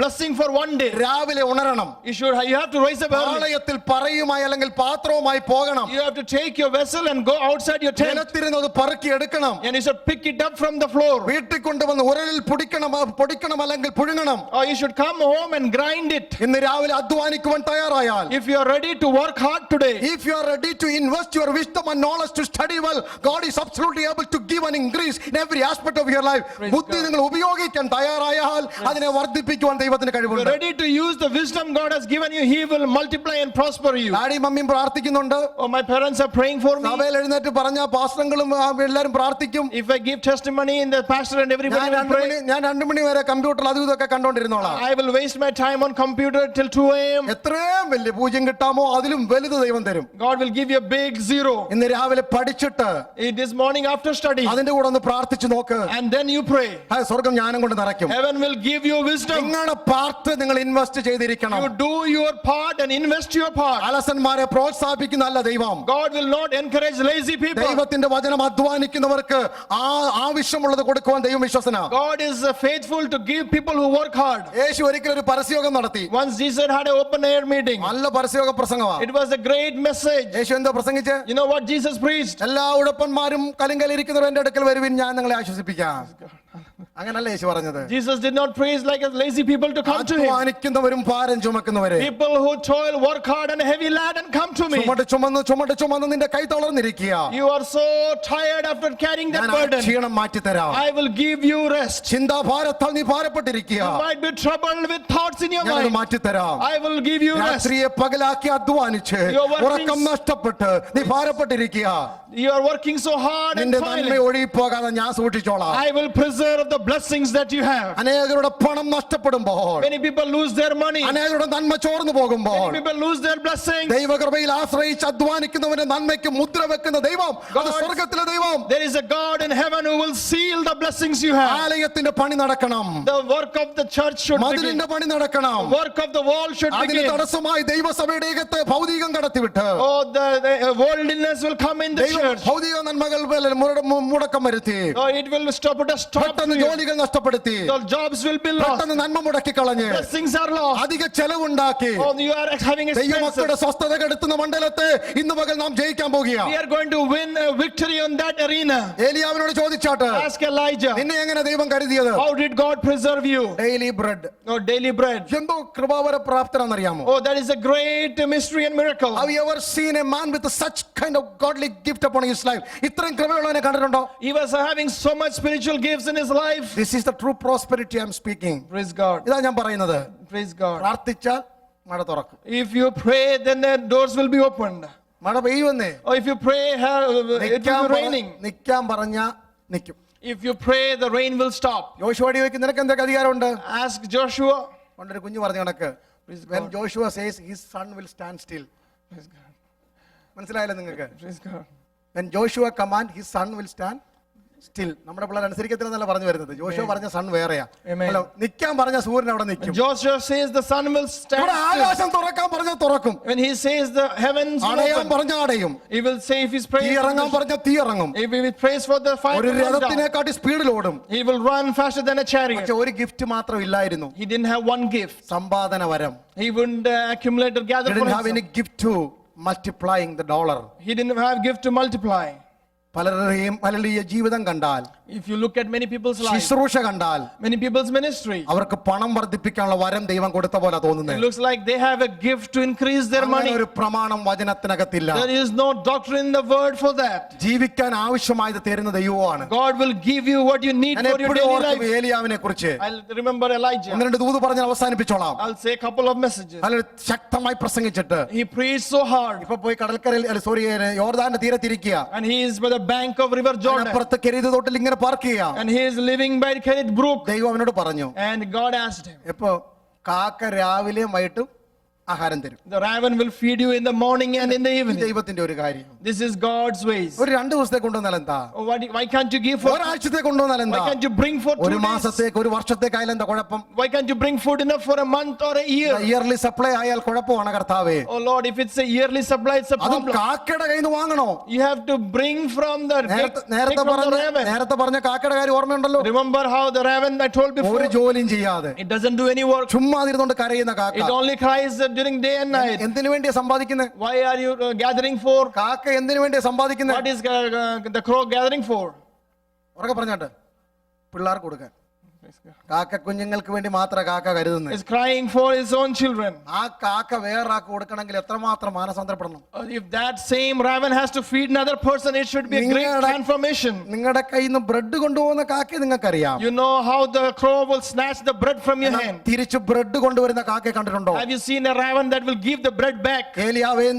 blessing for one day. രാവിലെ ഉണരണം. You have to rise up early. ആലയത്തിൽ പറയുമായി അല്ലെങ്കിൽ പാത്രവുമായി പോകണം. You have to take your vessel and go outside your tent. നിലത്തിരുന്നത് പറക്കി എടുക്കണം. And you should pick it up from the floor. വീട്ടിൽ കൊണ്ടുവന്ന് ഉരലിൽ പൊടിക്കണം അല്ലെങ്കിൽ പുഴുങ്ങണം. Or you should come home and grind it. ഇന്ന് രാവിലെ അധ്വാനിക്കുവാൻ തയ്യാറായാൽ, If you are ready to work hard today, if you are ready to invest your wisdom and knowledge to study well, God is absolutely able to give an increase in every aspect of your life. ബുദ്ധി നിങ്ങൾ ഉപയോഗിക്കാൻ തയ്യാറായാൽ അതിനെ വർദ്ധിപ്പിക്കുവാൻ ദൈവത്തിന് you are കഴിവുണ്ട്. ready to use the wisdom God has given you, He will multiply and prosper you. ഡാഡിയും മമ്മിയും പ്രാർത്ഥിക്കുന്നുണ്ട്. Oh, my parents are praying for me. സഭയിൽ എഴുന്നേറ്റ് പറഞ്ഞ പാസ്റ്ററുകളും എല്ലാവരും പ്രാർത്ഥിക്കും. If I give testimony in the pastor and everybody ഞാൻ will pray. 2 മണി വരെ കമ്പ്യൂട്ടറിൽ അതും ഇതൊക്കെ കണ്ടോണ്ടിരുന്നോളാം. I will waste my time on computer till 2 a.m. എത്രയും വലിയ പൂജ്യം കിട്ടാമോ അതിലും വലുത് ദൈവം തരും. God will give you a big zero. ഇന്ന് രാവിലെ പഠിച്ചിട്ട് This morning after study, അതിന്റെ കൂടെ ഒന്ന് പ്രാർത്ഥിച്ചു നോക്ക്. and then you pray. സ്വർഗം ജ്ഞാനം കൊണ്ട് നിറയ്ക്കും. Heaven will give you wisdom. നിങ്ങളുടെ പാർട്ട് നിങ്ങൾ ഇൻവെസ്റ്റ് ചെയ്തിരിക്കണം. You do your part and invest your part. അലസന്മാരെ പ്രോത്സാഹിപ്പിക്കുന്നതല്ല ദൈവം. God will not encourage lazy people. ദൈവത്തിന്റെ വചനം അധ്വാനിക്കുന്നവർക്ക് ആവശ്യമുള്ളത് കൊടുക്കുവാൻ ദൈവം വിശ്വസനാ. God is faithful to give people who work hard. യേശു ഒരിക്കലും ഒരു പരസ്യയോഗം നടത്തി. Once Jesus had an open air meeting. നല്ല പരസ്യയോഗ പ്രസംഗമാണ്. It was a great message. യേശു എന്താ പ്രസംഗിച്ച്? You know what Jesus preached? എല്ലാ ഉഴപ്പന്മാരും കലിങ്കലിരിക്കുന്നവർ എന്റെ അടുക്കൽ വരുവിൻ, ഞാൻ നിങ്ങളെ ആശ്വസിപ്പിക്കാം. അങ്ങനല്ല യേശു പറഞ്ഞത്. Jesus did not praise like as lazy people to come to him. അധ്വാനിക്കുന്നവരും ഭാരം ചുമക്കുന്നവരെ, People who toil, work hard and heavy laden come to me. ചുമട്ട് നിന്റെ കൈ തളർന്നിരിക്കുക. You are so tired after carrying that ഞാൻ burden. ക്ഷീണം മാറ്റിത്തരാം. I will give you rest. ചിന്താഭാരത്താൽ നീ ഭാരപ്പെട്ടിരിക്കുക. You might be troubled with thoughts in your ഞാൻ mind. മാറ്റിത്തരാം. I will give you rest. രാത്രിയെ പകലാക്കി അധ്വാനിച്ച് Your working- ഉറക്കം നഷ്ടപ്പെട്ട് നീ ഭാരപ്പെട്ടിരിക്കുക. You are working so hard and നിന്റെ നന്മ toiling. ഒഴുകിപ്പോകാതെ ഞാൻ സൂക്ഷിച്ചോളാം. I will preserve the blessings that you have. അനേകരുടെ പണം നഷ്ടപ്പെടുമ്പോൾ, Many people lose their money. അനേകരുടെ നന്മ ചോർന്നു പോകുമ്പോൾ, Many people lose their blessings. ദൈവകൃപയിൽ ആശ്രയിച്ച് അധ്വാനിക്കുന്നവന്റെ നന്മയ്ക്ക് മുദ്ര വെക്കുന്ന ദൈവം, അത് സ്വർഗത്തിലെ ദൈവം. There is a God in heaven who will seal the blessings you have. ആലയത്തിന്റെ പണി നടക്കണം, The work of the church should begin. മതിലിന്റെ പണി നടക്കണം. The work of the wall should അതിന് begin. തടസ്സമായി ദൈവസഭയുടെ അകത്ത് ഭൗതികം കടത്തിവിട്ട് Oh, the worldliness will come in the ദൈവം church. ഭൗതിക നന്മകൾ മുടക്കം വരുത്തി, Oh, it will stop പെട്ടെന്ന് you. ജോലികൾ നഷ്ടപ്പെടുത്തി, The jobs will be lost. പെട്ടെന്ന് നന്മ മുടക്കി കളഞ്ഞ് Blessings are lost. അധിക ചെലവുണ്ടാക്കി Oh, you are having ദൈവമക്കളുടെ expenses. സ്വസ്ഥത കെടുത്തുന്ന മണ്ഡലത്തെ ഇന്ന് പകൽ നാം ജയിക്കാൻ പോകുക. We are going to win a victory on that arena. ഏലിയാവിനോട് ചോദിച്ചാട്ട്, Ask Elijah. നിന്നെ എങ്ങനെ ദൈവം കരുതിയത്? How did God preserve you? Daily bread. Oh, daily bread. എന്തോ കൃപാവര പ്രാപ്തനാണെന്നറിയാമോ? Oh, that is a great mystery and miracle. Have you ever seen a man with such kind of godly gift upon his life? ഇത്രയും കൃപയുള്ളവനെ കണ്ടിട്ടുണ്ടോ? He was having so much spiritual gifts in his life. This is the true prosperity I am speaking. Praise God. ഇതാ ഞാൻ പറയുന്നത്. Praise God. പ്രാർത്ഥിച്ചാൽ മഴ തുറക്കും. If you pray, then the doors will be opened. മഴ പെയ്യുമെന്നേ. Or if you pray, it will be raining. നിൽക്കാൻ പറഞ്ഞ നിൽക്കും. If you pray, the rain will stop. യോശുവോട് ചോദിക്കും, നിനക്ക് എന്തൊക്കെ അധികാരമുണ്ട്? Ask Joshua. പണ്ടൊരു കുഞ്ഞു പറഞ്ഞ കണക്ക്, when Joshua says his son will stand still. Praise God. മനസ്സിലായല്ലോ നിങ്ങൾക്ക്? Praise God. when Joshua command his son will stand still. നമ്മുടെ പിള്ളേർ അനുസരിക്കത്തില്ലെന്നല്ല പറഞ്ഞു വരുന്നത്. ജോഷുവ പറഞ്ഞ സൺ വേറെയാ. അല്ല, നിൽക്കാൻ പറഞ്ഞ സൂര്യൻ അവിടെ നിൽക്കും. Joshua says the sun will stand ഇവിടെ still. ആകാശം തുറക്കാൻ പറഞ്ഞ തുറക്കും. When he says the heavens will അടയാൻ open, പറഞ്ഞ അടയും. he will say if he's തീ praying, ഇറങ്ങാൻ പറഞ്ഞ തീ ഇറങ്ങും. if he prays for the fire ഒരു to come down, രഥത്തിനെക്കാട്ടി സ്പീഡിൽ ഓടും. he will run faster than a chariot. പക്ഷെ ഒരു ഗിഫ്റ്റ് മാത്രം ഇല്ലായിരുന്നു. He didn't have one gift. സമ്പാദന വരം. He wouldn't accumulate or gather He for didn't have any himself. gift to multiplying the dollar. He didn't have gift to multiply. പലരുടെയും പലരുടെയും ജീവിതം കണ്ടാൽ, If you look at many people's lives, ശുശ്രൂഷ കണ്ടാൽ, many people's ministry, അവർക്ക് പണം വർദ്ധിപ്പിക്കാനുള്ള വരം ദൈവം കൊടുത്ത പോലെ it തോന്നുന്നത്. looks like they have a gift to increase their money. ഒരു പ്രമാണം വചനത്തിനകത്തില്ല. There is no doctrine in the word for that. ജീവിക്കാൻ ആവശ്യമായത് തരുന്ന ദൈവമാണ്. God will give you what you need ഞാൻ for your എപ്പോഴും daily ഓർക്കും life. ഏലിയാവിനെ കുറിച്ച്. I'll remember Elijah. ഒന്ന് രണ്ട് ദൂത് പറഞ്ഞ് അവസാനിപ്പിച്ചോളാം. I'll say a couple of messages. നല്ല ശക്തമായി പ്രസംഗിച്ചിട്ട് He preached so hard, ഇപ്പൊ പോയി കടൽക്കരയിൽ sorry യോർദാന്റെ തീരത്തിരിക്കുക. and he is by the bank of river Jordan, അപ്പുറത്ത് കെരീത് തോട്ടിൽ ഇങ്ങനെ പാർക്ക് ചെയ്യാം. and he is living by Kerit Brook. ദൈവം അവനോട് പറഞ്ഞു, And God asked him, ഇപ്പൊ കാക്ക രാവിലെയും വൈകിട്ടും ആഹാരം തരും. the raven will feed you in the morning and in the ഈ evening. ദൈവത്തിന്റെ ഒരു കാര്യം. This is God's ways. ഒരു 2 ദിവസത്തെ കൊണ്ടുവന്നാൽ എന്താ? Oh, why can't you give for? ഒരാഴ്ചത്തെ കൊണ്ടുവന്നാൽ എന്താ? Why can't you bring for 2 ഒരു days? മാസത്തേക്ക് ഒരു വർഷത്തേക്ക് ആയാലും എന്താ കുഴപ്പം? Why can't you bring food enough for a month or a year? Yearly supply ആയാൽ കുഴപ്പമാണ് കർത്താവേ. Oh Lord, if it's a yearly supply, it's a അതും problem. കാക്കയുടെ കയ്യിൽ നിന്ന് വാങ്ങണോ? You have to bring from the നേരത്തെ take from the raven. നേരത്തെ പറഞ്ഞ കാക്കയുടെ കാര്യം ഓർമ്മയുണ്ടല്ലോ? Remember how the raven I told before? ഒരു ജോലിയും ചെയ്യാതെ It doesn't do any work. ചുമ്മാതിരുന്നോണ്ട് കരയുന്ന It കാക്ക only cries during day and night. എന്തിനു വേണ്ടിയാ സമ്പാദിക്കുന്നത്? Why are you gathering for? കാക്ക എന്തിനു വേണ്ടിയാ സമ്പാദിക്കുന്നത്? What is the crow gathering for? ഉറക്കെ പറഞ്ഞാട്ട് പിള്ളേർക്ക് കൊടുക്കാൻ. കാക്ക കുഞ്ഞുങ്ങൾക്ക് വേണ്ടി മാത്രം കാക്ക കരുതുന്നത്. Is crying for his own children. ആ കാക്ക വേറൊരാൾക്ക് കൊടുക്കണമെങ്കിൽ എത്രമാത്രം മാനസാന്തരപ്പെടണം. If that same raven has to feed another person, it should be a great transformation. നിങ്ങളുടെ കയ്യിൽ നിന്ന് ബ്രെഡ് കൊണ്ടുപോകുന്ന കാക്ക നിങ്ങൾക്കറിയാം. You know how the crow will snatch the bread from your hand. തിരിച്ച് ബ്രെഡ് കൊണ്ടുവരുന്ന കാക്കയെ കണ്ടിട്ടുണ്ടോ? Have you seen a raven that will give the bread back? ഏലിയാവേ,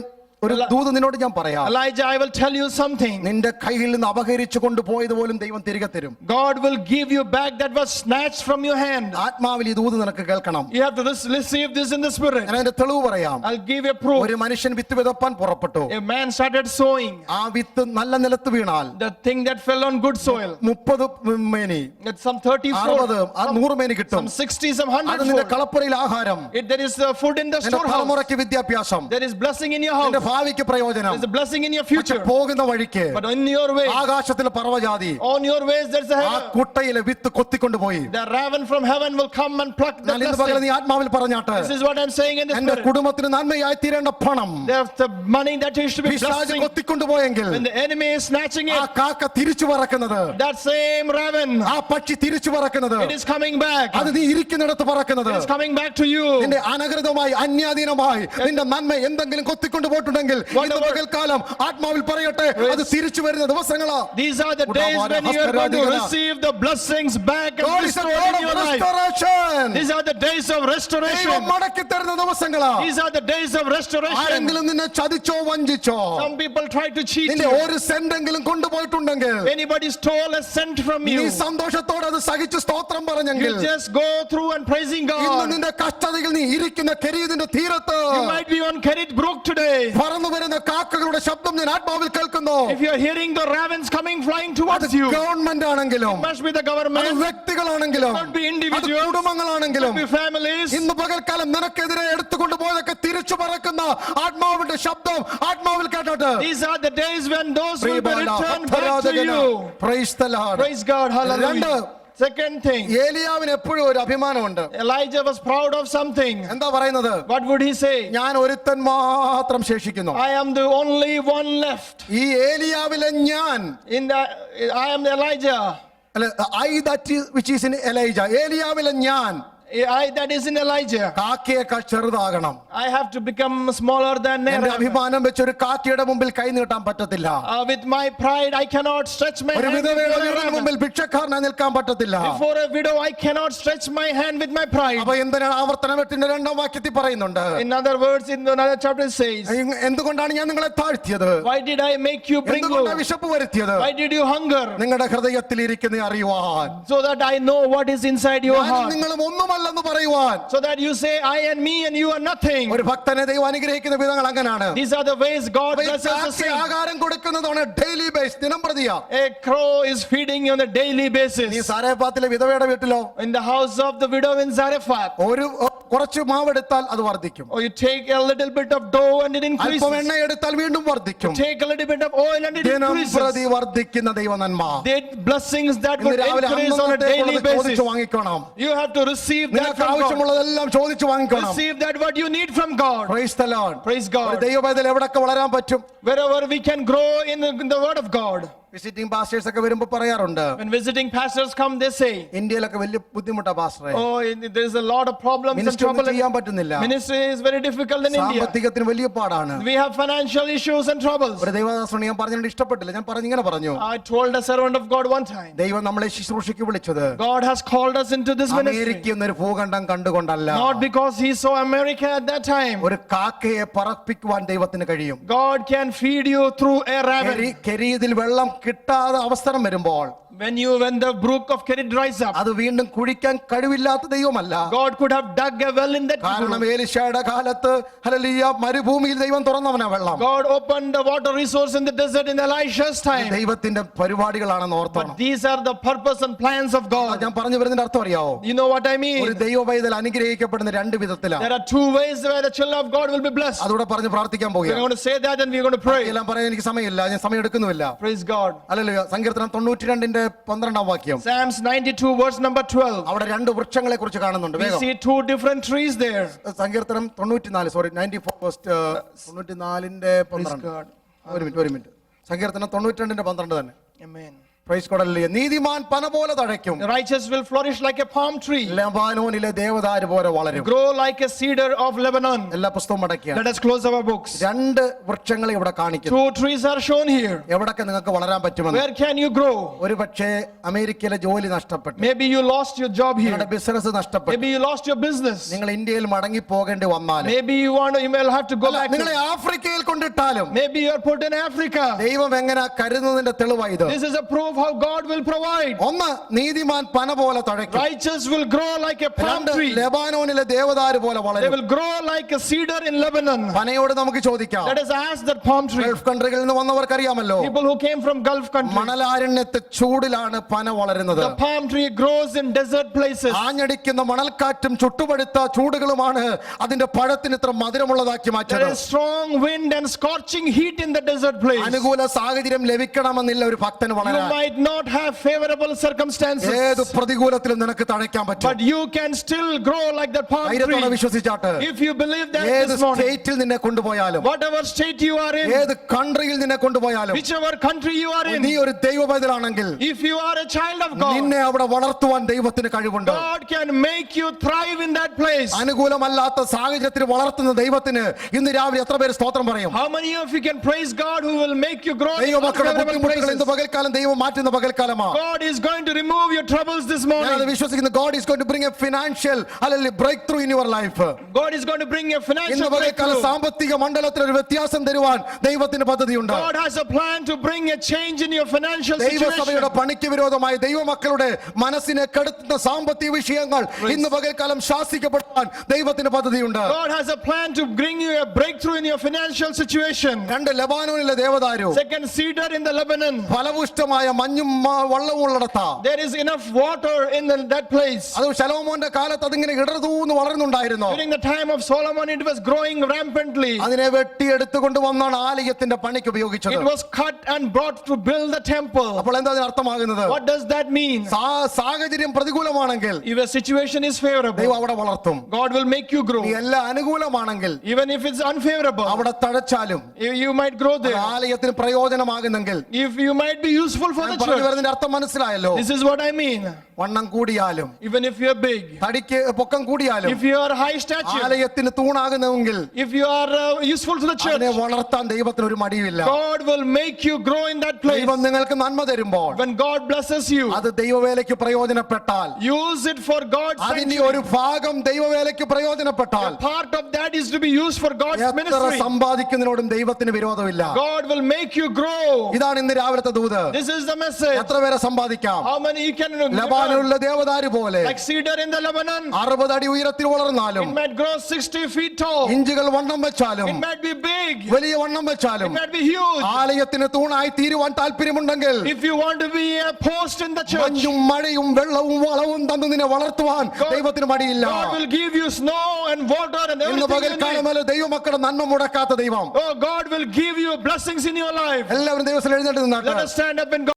ഒരു ദൂത് നിന്നോട് ഞാൻ പറയാം. Elijah, I will tell you something. നിന്റെ കയ്യിൽ നിന്ന് അപഹരിച്ചു കൊണ്ടുപോയത് പോലും ദൈവം തിരികെ തരും. God will give you back that was snatched from your hand. ആത്മാവിൽ ഈ ദൂത് നിനക്ക് കേൾക്കണം. You have to receive this in the spirit. ഞാൻ അതിന്റെ തെളിവ് പറയാം. I'll give you proof. ഒരു മനുഷ്യൻ വിത്ത് വിതപ്പാൻ പുറപ്പെട്ടു. A man started sowing. ആ വിത്ത് നല്ല നിലത്ത് വീണാൽ The thing that fell on good soil, 30 Meni, it's some 30 fold, 60 100 മേനി കിട്ടും. some 60, some 100 അത് നിന്റെ fold. കളപ്പുരയിൽ ആഹാരം, There is food in the നിന്റെ storehouse. തലമുറയ്ക്ക് വിദ്യാഭ്യാസം, There is blessing in your നിന്റെ house. ഭാവിക്ക് പ്രയോജനം. There's a blessing in your പക്ഷെ future. പോകുന്ന വഴിക്ക് But on your way, ആകാശത്തിൽ പറവജാതി on your ways, there's a ആ heaven. കുട്ടയിലെ with കൊത്തിക്കൊണ്ടുപോയി. The raven from heaven will come and pluck the എന്നാൽ ഇന്ന് പകരം blessing. നീ ആത്മാവിൽ പറഞ്ഞാട്ട്, This is what I'm saying in the എന്റെ spirit. കുടുംബത്തിന് നന്മയായി തീരേണ്ട പണം There's the money that used to be പിശാച് blessing. കൊത്തിക്കൊണ്ടുപോയെങ്കിൽ When the enemy is snatching ആ it, കാക്ക തിരിച്ചു പറക്കുന്നത്, that same raven, ആ പക്ഷി തിരിച്ചു പറക്കുന്നത്, it is coming back. അത് നീ ഇരിക്കുന്നിടത്ത് പറക്കുന്നത്, It is coming back to you. നിന്റെ അനധികൃതമായി അന്യാധീനമായി നിന്റെ നന്മ എന്തെങ്കിലും കൊത്തിക്കൊണ്ടു പോയിട്ടുണ്ടെങ്കിൽ ഉണ്ടെങ്കിൽ ഇന്ന് പകൽക്കാലം ആത്മാവിൽ പറയട്ടെ അത് തിരിച്ചു വരുന്ന ദിവസങ്ങളാ. These are the days when you are going to receive the blessings back and God is a restored God in of your life. restoration. These are the days of ദൈവം restoration. മടക്കി തരുന്ന ദിവസങ്ങളാ. These are the days of restoration. ആരെങ്കിലും നിന്നെ ചതിച്ചോ വഞ്ചിച്ചോ, Some people try to cheat നിന്റെ you. ഒരു സെന്റെങ്കിലും കൊണ്ടുപോയിട്ടുണ്ടെങ്കിൽ Anybody stole a cent from നീ you, സന്തോഷത്തോടെ അത് സഹിച്ച് സ്തോത്രം പറഞ്ഞെങ്കിൽ you just go through and praising ഇന്ന് God. നിന്റെ കഷ്ടതയിൽ നീ ഇരിക്കുന്ന കെരീതിന്റെ തീരത്ത് You might be on Kerit Brook today. പറന്നു വരുന്ന കാക്കകളുടെ ശബ്ദം ഞാൻ ആത്മാവിൽ കേൾക്കുന്നു. If you are hearing the ravens coming flying അത് towards you, ഗവൺമെന്റ് ആണെങ്കിലും must be the അത് government, വ്യക്തികളാണെങ്കിലും must be അത് individuals, കുടുംബങ്ങളാണെങ്കിലും must be families. ഇന്ന് പകൽക്കാലം നിനക്കെതിരെ എടുത്തുകൊണ്ട് പോയതൊക്കെ തിരിച്ചു പറക്കുന്ന ആത്മാവിന്റെ ശബ്ദം ആത്മാവിൽ കേട്ടോട്ട്. These are the days when those will be returned back to you. Praise the Lord. Praise God. Hallelujah. Second thing, ഏലിയാവിന് എപ്പോഴും ഒരു അഭിമാനമുണ്ട്. Elijah was proud of something. എന്താ പറയുന്നത്? What would he say? ഞാൻ ഒരുത്തൻ മാത്രം ശേഷിക്കുന്നു. I am the only one left. ഈ ഏലിയാവിലെ ഞാൻ I am the Elijah. അല്ല, I that is which is in Elijah. ഏലിയാവിലെ ഞാൻ I that is in Elijah. കാക്കയേക്കാൾ ചെറുതാകണം. I have to become smaller than എന്റെ Ahab. അഭിമാനം വെച്ച് ഒരു കാക്കയുടെ മുമ്പിൽ കൈ നീട്ടാൻ പറ്റത്തില്ല. With my pride, I cannot stretch my ഒരു hand വിധവയുടെ before വീടിന് Ahab. മുമ്പിൽ ഭിക്ഷക്കാരനായി നിൽക്കാൻ പറ്റത്തില്ല. Before a widow, I cannot stretch my hand with my pride. അപ്പൊ എന്തിനാണ് ആവർത്തനം 8-ന്റെ 2-ാം വാക്യത്തിൽ പറയുന്നുണ്ട്, In other words, in another chapter it says, എന്തുകൊണ്ടാണ് ഞാൻ നിങ്ങളെ താഴ്ത്തിയത്, why did I make you bring low? എന്തുകൊണ്ടാണ് വിശപ്പ് വരുത്തിയത്, Why did you hunger? നിങ്ങളുടെ ഹൃദയത്തിൽ ഇരിക്കുന്ന അറിയുവാൻ, So that I know what is inside your ഞാനും heart. നിങ്ങളും ഒന്നുമല്ലെന്ന് പറയുവാൻ. So that you say, I and me and you are nothing. ഒരു ഭക്തനെ ദൈവം അനുഗ്രഹിക്കുന്ന വിധങ്ങൾ അങ്ങനെയാണ്. These are the ways God അപ്പൊ ഈ blesses the കാക്കയ്ക്ക് saint. ആഹാരം കൊടുക്കുന്നതാണ് ഡെയിലി ബേസ്, ദിനം പ്രതിയാ. A crow is feeding you on a daily നീ basis. സാരേഫാത്തിലെ വിധവയുടെ വീട്ടിലോ In the house of the widow in Zarephath, ഒരു കുറച്ച് മാവെടുത്താൽ അത് വർദ്ധിക്കും, or you take a little bit of dough and it increases. അല്പം എണ്ണ എടുത്താൽ വീണ്ടും വർദ്ധിക്കും. Take a little bit of oil and it ദിനം പ്രതി increases. വർദ്ധിക്കുന്ന ദൈവനന്മ The blessings that ഇന്ന് would രാവിലെ increase on a daily basis. ചോദിച്ചു വാങ്ങിക്കണം. You have to receive that നിനക്ക് from God. ആവശ്യമുള്ളതെല്ലാം ചോദിച്ചു വാങ്ങിക്കണം. Receive that what you need from God. Praise the Lord. Praise ഒരു God. ദൈവവേദന എവിടൊക്കെ വളരാൻ പറ്റും. Wherever we can grow in the word of God. Visiting pastors ഒക്കെ വരുമ്പോൾ പറയാറുണ്ട്, When visiting pastors come, they say, ഇന്ത്യയിലൊക്കെ വലിയ ബുദ്ധിമുട്ടാ പാസ്റ്ററെ, oh, there is a lot of problems and minister trouble. ചെയ്യാൻ പറ്റുന്നില്ല, Ministry is very difficult in India. സാമ്പത്തികത്തിന് വലിയ പാടാണ്. We have financial issues and troubles. ഒരു ദൈവദാസനെ ഞാൻ പറഞ്ഞിട്ട് ഇഷ്ടപ്പെട്ടില്ല. ഞാൻ ഇങ്ങനെ പറഞ്ഞു, I told a servant of God one time, ദൈവം നമ്മളെ ശുശ്രൂഷയ്ക്ക് വിളിച്ചത് God has called us into this ministry. America എന്നൊരു ഭൂഖണ്ഡം കണ്ടുകൊണ്ടല്ല, Not because he saw America at that time. ഒരു കാക്കയെ പറപ്പിക്കുവാൻ ദൈവത്തിന് കഴിയും. God can feed you through a raven. കെരീതിൽ വെള്ളം കിട്ടാതെ അവസരം വരുമ്പോൾ, When the brook of Kerit dries up, അത് വീണ്ടും കുഴിക്കാൻ കഴിവില്ലാത്ത ദൈവമല്ല. God could have dug a well in that കാരണം brook. ഏലിശയുടെ കാലത്ത് ഹല്ലേലൂയ മരുഭൂമിയിൽ ദൈവം തുറന്നവനാ വെള്ളം. God opened the water resource in the desert in Elisha's time. ദൈവത്തിന്റെ പരിപാടികളാണെന്ന് ഓർത്തോണം. But these are the purpose and plans of God. ഞാൻ പറഞ്ഞു വരുന്നതിന്റെ അർത്ഥം അറിയാവോ? You know what I ഒരു mean? ദൈവ പൈതൽ അനുഗ്രഹിക്കപ്പെടുന്ന രണ്ട് വിധത്തിലാണ്. There are two ways where the children of God will be blessed. അതുകൂടെ പറഞ്ഞ് പ്രാർത്ഥിക്കാൻ We're പോകുക. going to say that and we're going to pray. എല്ലാം പറയാൻ എനിക്ക് സമയമില്ല, ഞാൻ സമയം എടുക്കുന്നുമില്ല. Praise God. ഹല്ലേലൂയ. സങ്കീർത്തനം 92-ന്റെ 12-ാം വാക്യം, Psalms 92 verse number 12. അവിടെ രണ്ട് വൃക്ഷങ്ങളെ കുറിച്ച് കാണുന്നുണ്ട്. We വേഗം see two different trees there. സങ്കീർത്തനം 94-ന്റെ 12. ഒരു മിനിറ്റ്. സങ്കീർത്തനം 92-ന്റെ 12 തന്നെ. Amen. Praise God. ഹല്ലേലൂയ. നീതിമാൻ പന പോലെ തഴയ്ക്കും, The righteous will flourish like a palm tree, ലെബാനോനിലെ ദേവദാരു പോലെ വളരും. grow like a cedar of Lebanon. എല്ലാ പുസ്തകവും മടക്കിയാണ്. Let us close our books. രണ്ട് വൃക്ഷങ്ങളെ ഇവിടെ കാണിക്കുന്നു. Two trees are shown here. എവിടൊക്കെ നിങ്ങൾക്ക് വളരാൻ പറ്റുമെന്ന്. Where can you grow? ഒരു പക്ഷേ അമേരിക്കയിലെ ജോലി നഷ്ടപ്പെട്ടു, Maybe you lost your job നിങ്ങളുടെ here. ബിസിനസ് നഷ്ടപ്പെട്ടു, Maybe you lost your business. നിങ്ങൾ ഇന്ത്യയിൽ മടങ്ങി പോകേണ്ടി വന്നാലും, Maybe you will have to go back. നിങ്ങളെ ആഫ്രിക്കയിൽ കൊണ്ടിട്ടാലും Maybe you are put in Africa. ദൈവം എങ്ങനെ കരുതുന്നതിന്റെ തെളിവായി ഇത്. This is a proof how God will provide. ഒന്ന്, നീതിമാൻ പന പോലെ തഴയ്ക്കും. Righteous will grow like a palm രണ്ട്, tree. ലെബാനോനിലെ ദേവദാരു പോലെ They വളരും. will grow like a cedar in Lebanon. പനയോട് നമുക്ക് ചോദിക്കാം. Let us ask that palm tree. Gulf കൺട്രികളിൽ നിന്ന് വന്നവർക്കറിയാമല്ലോ, People who came from Gulf countries. മണലാരണ്യത്തെ ചൂടിലാണ് പന വളരുന്നത്. The palm tree grows in desert places. ആഞ്ഞടിക്കുന്ന മണൽക്കാറ്റും ചുട്ടുപഴുത്ത ചൂടുകളുമാണ് അതിന്റെ പഴത്തിന് ഇത്ര മധുരമുള്ളതാക്കി There മാറ്റുന്നത്. is strong wind and scorching heat in the desert place. അനുകൂല സാഹചര്യം ലഭിക്കണമെന്നില്ല ഒരു ഭക്തന് You വളരാൻ. might not have favorable circumstances, ഏത് പ്രതികൂലത്തിലും നിനക്ക് തഴയ്ക്കാൻ പറ്റും. but you can still grow like that palm ധൈര്യത്തോടെ tree. വിശ്വസിച്ചാട്ട് If you believe that ഏത് this morning, സ്റ്റേറ്റിൽ നിന്നെ കൊണ്ടുപോയാലും whatever state you are in, ഏത് കൺട്രിയിൽ നിന്നെ കൊണ്ടുപോയാലും whichever country you are നീ in, ഒരു ദൈവപൈതലാണെങ്കിൽ if you are a child of God, നിന്നെ അവിടെ വളർത്തുവാൻ ദൈവത്തിന് കഴിവുണ്ട്. God can make you thrive in that place. അനുകൂലമല്ലാത്ത സാഹചര്യത്തിൽ വളർത്തുന്ന ദൈവത്തിന് ഇന്ന് രാവിലെ എത്ര പേര് സ്തോത്രം പറയും? How many of you can praise God who will make you grow in ദൈവമക്കളുടെ unfavorable ബുദ്ധിമുട്ടുകൾ places? ഇന്ന് പകൽക്കാലം ദൈവം മാറ്റുന്ന പകൽക്കാലമാണ്. God is going to remove your troubles this ഞാനത് morning. വിശ്വസിക്കുന്നു. God is going to bring a financial അല്ലെങ്കിൽ break through in your life. God is going to bring a ഇന്ന് financial പകൽക്കാലം breakthrough. സാമ്പത്തിക മണ്ഡലത്തിൽ ഒരു വ്യത്യാസം തരുവാൻ ദൈവത്തിന് പദ്ധതിയുണ്ട്. God has a plan to bring a change in your financial ദൈവസഭയുടെ situation. പണിക്ക് വിരോധമായി ദൈവമക്കളുടെ മനസ്സിനെ കെടുത്തുന്ന സാമ്പത്തിക വിഷയങ്ങൾ ഇന്ന് പകൽക്കാലം ശാസിക്കപ്പെടുവാൻ ദൈവത്തിന് പദ്ധതിയുണ്ട്. God has a plan to bring you a breakthrough in your financial situation. രണ്ട് ലെബാനോനിലെ ദേവദാരു Second, cedar in the Lebanon. ഫലപുഷ്ടമായ മഞ്ഞും വള്ളവും ഉള്ളിടത്താ. There is enough water in that place. അത് ശലോമോന്റെ കാലത്ത് അതിങ്ങനെ ഇടർതൂന്ന് വളർന്നുണ്ടായിരുന്നു. During the time of Solomon, it was growing rampantly. അതിനെ വെട്ടിയെടുത്തുകൊണ്ട് വന്നാണ് ആലയത്തിന്റെ പണിക്ക് ഉപയോഗിച്ചത്. It was cut and brought to build the temple. അപ്പോൾ എന്താ അതിന് അർത്ഥമാകുന്നത്? What does that mean? സാഹചര്യം പ്രതികൂലമാണെങ്കിൽ If a situation is favorable, ദൈവം അവിടെ വളർത്തും. God will make you grow. നീ എല്ലാം അനുകൂലമാണെങ്കിൽ Even if it's unfavorable, അവിടെ തഴച്ചാലും you might grow there. ആലയത്തിന് പ്രയോജനമാകുന്നെങ്കിൽ If you might be useful for the പറഞ്ഞു church. വരുന്നതിന്റെ അർത്ഥം മനസ്സിലായല്ലോ. This is what I mean. വണ്ണം കൂടിയാലും Even if you're big, തടിക്ക് പൊക്കം കൂടിയാലും if you are high stature, ആലയത്തിന് തൂണാകുന്നെങ്കിൽ if you are useful to the church, അതിനെ വളർത്താൻ ദൈവത്തിന് ഒരു മടിയില്ല. God will make you grow in that place. ദൈവം നിങ്ങൾക്ക് നന്മ തരുമ്പോൾ When God blesses you, അത് ദൈവവേലയ്ക്ക് പ്രയോജനപ്പെട്ടാൽ use it for God's അതിന്റെ sanctuary. ഒരു ഭാഗം ദൈവവേലയ്ക്ക് പ്രയോജനപ്പെട്ടാൽ Part of that is to be used for God's എത്ര ministry. സമ്പാദിക്കുന്നതിനോടും ദൈവത്തിന് വിരോധമില്ല. God will make you grow. ഇതാണ് ഇന്ന് രാവിലത്തെ ദൂത്. This is the message. എത്ര പേരെ സമ്പാദിക്കാം? How many you can ലബാനിലുള്ള ദേവദാരു പോലെ like cedar in the Lebanon? 60 അടി ഉയരത്തിൽ വളർന്നാലും It might grow 60 feet tall. ഇഞ്ചുകൾ വണ്ണം വെച്ചാലും It might be big. വലിയ വണ്ണം It വെച്ചാലും might be huge. ആലയത്തിന് തൂണായി തീരുവാൻ താല്പര്യമുണ്ടെങ്കിൽ If you want to be a post in the church, മഞ്ഞും മഴയും വെള്ളവും വളവും തന്നു നിന്നെ വളർത്തുവാൻ ദൈവത്തിന് മടിയില്ല. God will give you snow and water and ഇന്ന് everything you പകൽക്കാലം need. ദൈവമക്കളുടെ നന്മ മുടക്കാത്ത ദൈവം. Oh, God will give you blessings in your life. എല്ലാവരും ദൈവത്തിൽ എഴുന്നേറ്റ് നിന്നാട്ടെ. Let us stand up and go.